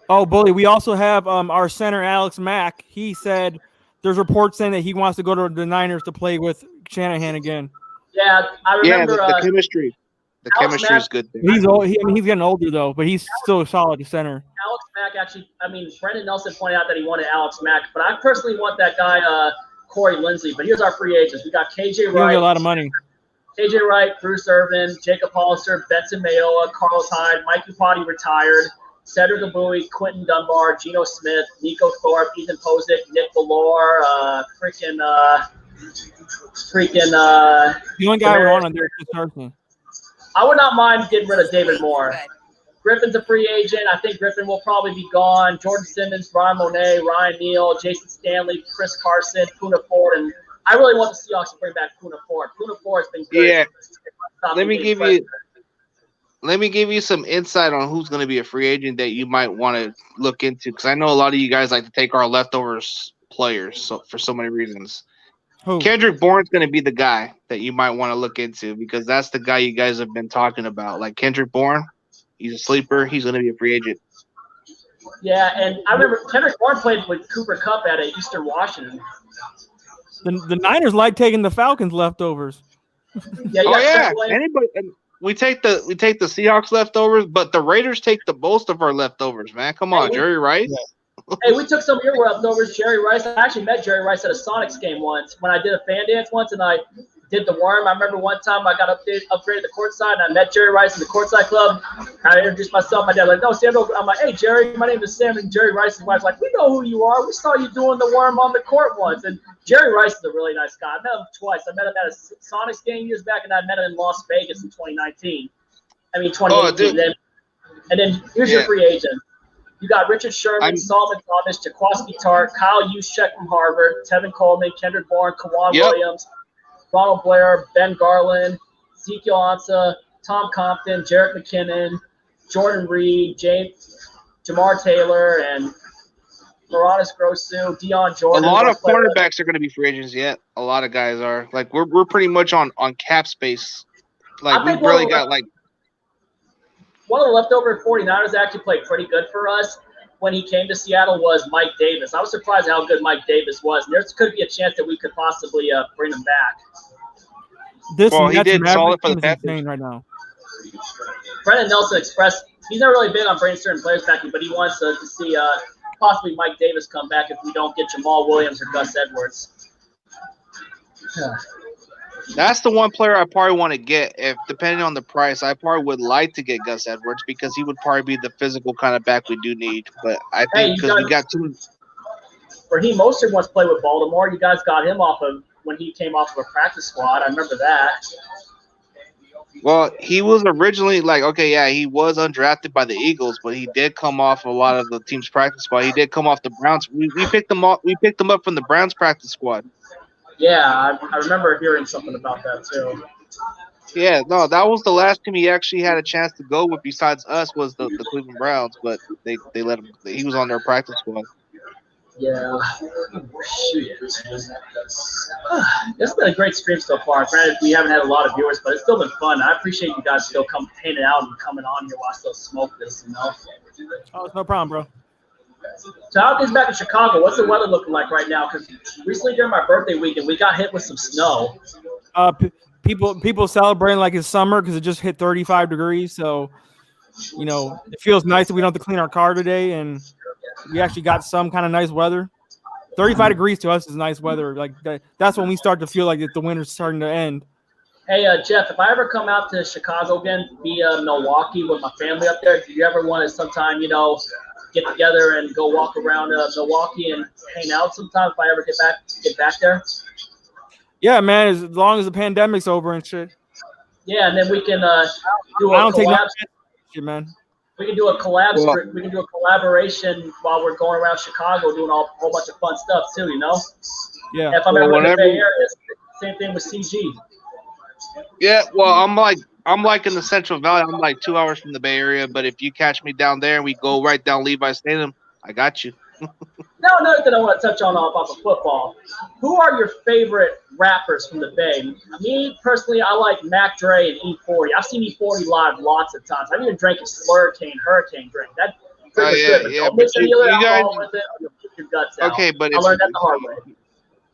J: Oh, Bully, we also have our center, Alex Mack. He said there's reports saying that he wants to go to the Niners to play with Shanahan again.
A: Yeah, I remember.
K: Yeah, the chemistry. The
A: Alex
K: chemistry
A: Mack-
K: is good there.
J: He's old. He's getting older though, but he's still a solid center.
A: Alex Mack actually, Brendan Nelson pointed out that he wanted Alex Mack, but I personally want that guy, Corey Lindsey. But here's our free agents. We got KJ
J: He don't
A: Wright.
J: get a lot of money.
A: KJ Wright, Bruce Irvin, Jacob Hollister, Benson Mayoa, Carlos Hyde, Mike Upati retired, Cedric Abui, Quentin Dunbar, Geno Smith, Nico Thorpe, Ethan Posick, Nick Valor,
J: The only guy we're on there is Thurston.
A: I would not mind getting rid of David Moore. Griffin's a free agent. I think Griffin will probably be gone. Jordan Simmons, Ryan Monet, Ryan Neal, Jason Stanley, Chris Carson, Puna Ford, and I really want the Seahawks to bring back Puna Ford. Puna Ford's been good.
K: Yeah. Let me give you some insight on who's going to be a free agent that you might want to look into, because I know a lot of you guys like to take our leftovers players for so many reasons.
J: Who?
K: Kendrick Bourne's going to be the guy that you might want to look into, because that's the guy you guys have been talking about. Like Kendrick Bourne, he's a sleeper. He's going to be a free agent.
A: Yeah, and I remember Kendrick Bourne played with Cooper Kupp at Eastern Washington.
J: The Niners like taking the Falcons leftovers.
A: Yeah,
K: Oh yeah, anybody. We take the Seahawks leftovers, but the Raiders take the most of our leftovers. Man, come on, Jerry Rice.
A: Hey, we took some of your leftovers, Jerry Rice. I actually met Jerry Rice at a Sonics game once when I did a fan dance once, and I did the worm. I remember one time I got upgraded to courtside, and I met Jerry Rice in the courtside club. I introduced myself. My dad like, no, Sam. I'm like, hey, Jerry, my name is Sam, and Jerry Rice's wife's like, we know who you are. We saw you doing the worm on the court once. And Jerry Rice is a really nice guy. I met him twice. I met him at a Sonics game years back, and I met him in Las Vegas in 2019. 2018. And then here's your free agent. You got Richard Sherman, Solomon Thomas, Jaquaski Tart, Kyle Juszczyk from Harvard, Tevin Coleman, Kendrick Bourne, Kawan Williams, Ronald Blair, Ben Garland, Ezekiel Ansah, Tom Compton, Jarrett McKinnon, Jordan Reed, Jamar Taylor, and Maranis Grosu, Deion Jordan.
K: A lot of cornerbacks are going to be free agents yet. A lot of guys are. Like, we're pretty much on cap space. Like, we really got, like,
A: one of the leftover 49ers actually played pretty good for us when he came to Seattle was Mike Davis. I was surprised how good Mike Davis was. And there could be a chance that we could possibly bring him back.
K: He did solid for the Panthers
J: right now.
A: Brendan Nelson expressed he's not really big on bringing certain players back, but he wants to see possibly Mike Davis come back if we don't get Jamal Williams or Gus Edwards.
K: That's the one player I probably want to get. If depending on the price, I probably would like to get Gus Edwards because he would probably be the physical kind of back we do need. But I think because we got two.
A: Raheem Mostert once played with Baltimore. You guys got him off of when he came off of a practice squad. I remember that.
K: Well, he was originally he was undrafted by the Eagles, but he did come off a lot of the team's practice squad. He did come off the Browns. We picked him up. We picked him up from the Browns practice squad.
A: Yeah, I remember hearing something about that too.
K: Yeah, no, that was the last team he actually had a chance to go with besides us was the Cleveland Browns, but they let him. He was on their practice squad.
A: Yeah. Shit. It's been a great stream so far. Granted, we haven't had a lot of viewers, but it's still been fun. I appreciate you guys still hanging out and coming on here while I still smoke this,
J: Oh, it's no problem, bro.
A: So how are things back in Chicago? What's the weather looking like right now? Because recently during my birthday weekend, we got hit with some snow.
J: People celebrating like it's summer because it just hit 35 degrees. So, it feels nice that we don't have to clean our car today, and we actually got some kind of nice weather. 35 degrees to us is nice weather. Like that's when we start to feel like the winter's starting to end.
A: Hey, Jeff, if I ever come out to Chicago again via Milwaukee with my family up there, do you ever want to sometime, get together and go walk around Milwaukee and hang out sometime if I ever get back there?
J: Yeah, man, as long as the pandemic's over and shit.
A: Yeah, and then we can do a collab.
J: Shit, man.
A: We can do a collab. We can do a collaboration while we're going around Chicago doing a whole bunch of fun stuff too.
J: Yeah.
A: If I'm ever in the Bay Area, same thing with CG.
K: Yeah, well, I'm like in the Central Valley. I'm like 2 hours from the Bay Area, but if you catch me down there and we go right down Levi's Stadium, I got you.
A: Now another thing I want to touch on off of football. Who are your favorite rappers from the Bay? Me personally, I like Mac Dre and E40. I've seen E40 live lots of times. I've even drank a Hurricane drink. That drink was good, but don't mix any other alcohol with it, or you'll puke your guts out.
K: Okay, but
A: I learned that the hard way.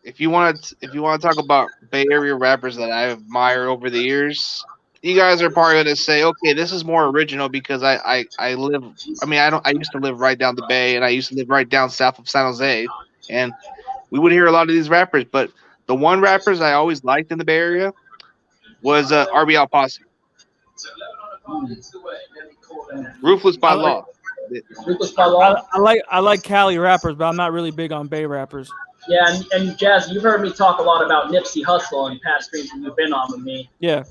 K: If you want to talk about Bay Area rappers that I admire over the years, you guys are probably going to say, okay, this is more original because I used to live right down the Bay, and I used to live right down south of San Jose, and we would hear a lot of these rappers, but the one rappers I always liked in the Bay Area was RBL Posse. Ruthless by Law.
A: Ruthless by Law.
J: I like Cali rappers, but I'm not really big on Bay rappers.
A: Yeah, and Jazz, you've heard me talk a lot about Nipsey Hussle in past streams when you've been on with me.
J: Yeah.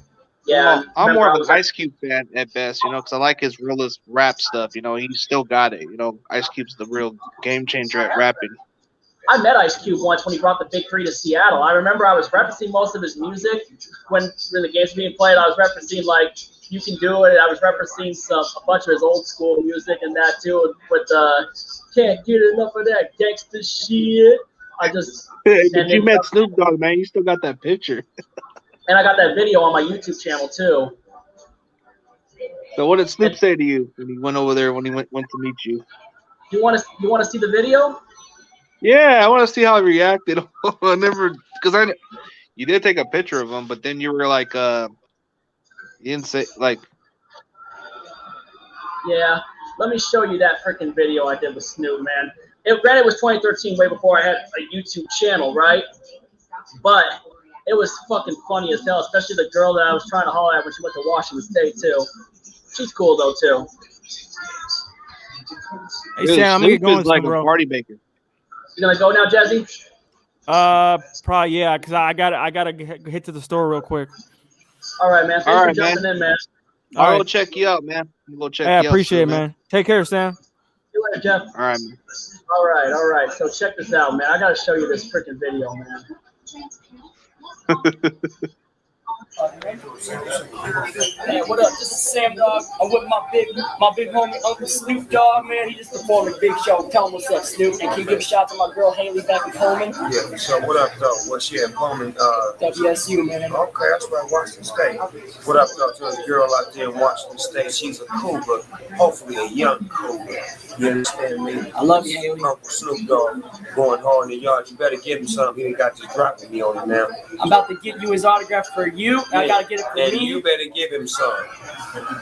A: Yeah.
K: Well, I'm more of an Ice Cube fan at best, because I like his realist rap stuff. He's still got it. Ice Cube's the real game changer at rapping.
A: I met Ice Cube once when he brought the Big Three to Seattle. I remember I was referencing most of his music when the games were being played. I was referencing like You Can Do It. I was referencing a bunch of his old school music and that too. With Can't Get Enough of That Gangsta Shit.
K: You met Snoop Dogg, man. You still got that picture.
A: And I got that video on my YouTube channel too.
K: So what did Snoop say to you when he went over there when he went to meet you?
A: You want to see the video?
K: Yeah, I want to see how he reacted. You did take a picture of him, but then you were like, you didn't say like.
A: Yeah, let me show you that freaking video I did with Snoop, man. Granted, it was 2013, way before I had a YouTube channel, right? But it was fucking funny as hell, especially the girl that I was trying to holler at when she went to Washington State too. She's cool though too.
J: Hey Sam, I'm gonna get going,
K: like
J: bro.
K: A party maker.
A: You gonna go now, Jazzy?
J: Probably yeah, cause I gotta hit to the store real quick.
A: All right, man. Thanks for jumping in, man.
K: I'll go check you out, man.
J: I appreciate it, man. Take care, Sam.
A: See you later, Jeff.
K: All right, man.
A: All right. So check this out, man. I gotta show you this freaking video, man.
G: Hey, what up? This is Sam Dog. I'm with my big homie Uncle Snoop Dogg, man. He just performed a big show. Tell him what's up, Snoop. And can you give a shout out to my girl Haley back in Pullman?
L: Yeah, so what up, though? What's she in Pullman?
G: WSU, man.
L: Okay, that's right, Washington State. What up, though, to the girl out there in Washington State? She's a cougar, hopefully a young cougar. You understand me?
G: I love you, Haley.
L: Uncle Snoop Dogg going hard in the yard. You better give him something. He ain't got to drop me on him now.
G: I'm about to get you his autograph for you. And I gotta get it for
L: and
G: me.
L: You better give him some.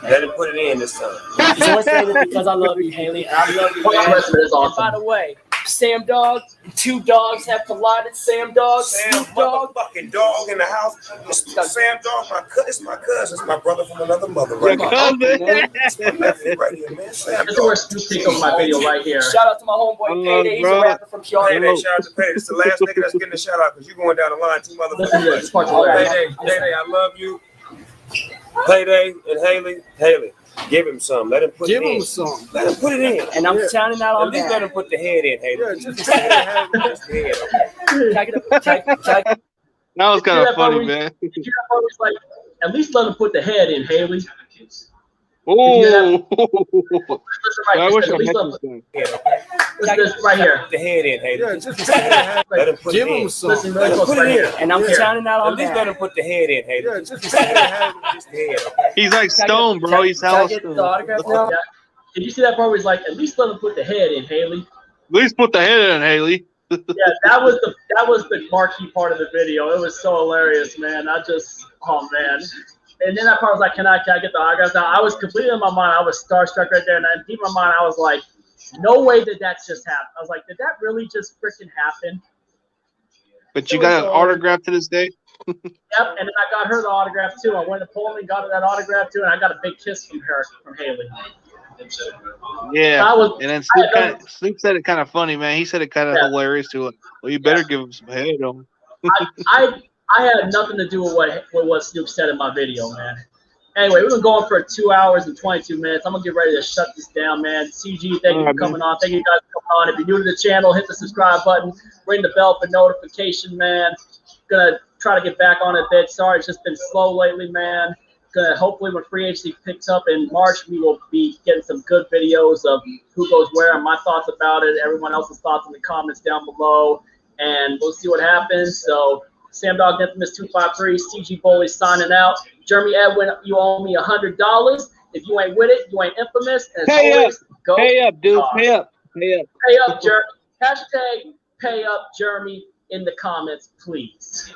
L: Let him put it in this time.
G: He's only saying it because I love you, Haley. And I love you, man. And by the way, Sam Dog, two dogs have collided. Sam Dog,
L: Sam
G: Dog.
L: Motherfucking Dog in the house. Sam Dog, it's my cousin. It's my brother from another mother. Right It's my nephew right here, man. Sam
A: This is where Snoop takes over my video right here.
G: Shout out to my homeboy Payday. He's a rapper from Charlotte.
L: Payday, shout out to Payday. It's the last nigga that's getting a shout out because you're going down the line too,
A: Listen to this
L: motherfuckers.
A: part hilarious.
L: Payday, I love you. Payday and Haley, give him some. Let him put it in. Give him some. Let him put it in.
G: And I'm sounding that on
L: At least let him put the head in, Haley.
G: Yeah, just the head.
L: Just the head.
G: Check it out. Check.
K: That was kind of funny, man.
A: Like, at least let him put the head in, Haley.
K: Oh,
A: I
K: wish I had
A: this right here.
L: The head in, Haley.
A: Yeah, just let him
L: put it in.
A: Listen, really close right here.
G: And I'm sounding that on
L: At least let him put the head in, Haley.
A: Yeah, just the head.
K: He's like Stone, bro. He's hella Stone.
A: Did you see that part where he's like, at least let him put the head in, Haley?
K: At least put the head in, Haley.
A: Yeah, that was the marquee part of the video. It was so hilarious, man. Oh man. And then that part was like, can I get the autograph? I was completely in my mind. I was starstruck right there, and deep in my mind, I was like, no way did that just happen. I was like, did that really just freaking happen?
K: But you got an autograph to this day?
A: Yep, and then I got her the autograph too. I went to Pullman, got her that autograph too, and I got a big kiss from Haley.
K: Yeah, and then Snoop said it kind of funny, man. He said it kind of hilarious to it. Well, you better give him some head on.
A: I had nothing to do with what Snoop said in my video, man. Anyway, we've been going for 2 hours and 22 minutes. I'm going to get ready to shut this down, man. CG, thank you for coming on. Thank you guys for coming on. If you're new to the channel, hit the subscribe button. Ring the bell for notification, man. Going to try to get back on it a bit. Sorry, it's just been slow lately, man. hopefully when free agency picks up in March, we will be getting some good videos of who goes where and my thoughts about it, everyone else's thoughts in the comments down below, and we'll see what happens. So Sam Dog Infamous 253, CG Bully signing out. Jeremy Edwin, you owe me $100. If you ain't with it, you ain't infamous. And as always, go
K: pay up, dude.
A: Dog.
K: Pay up. Pay up.
A: Pay up, Jeremy. Hashtag pay up, Jeremy, in the comments, please.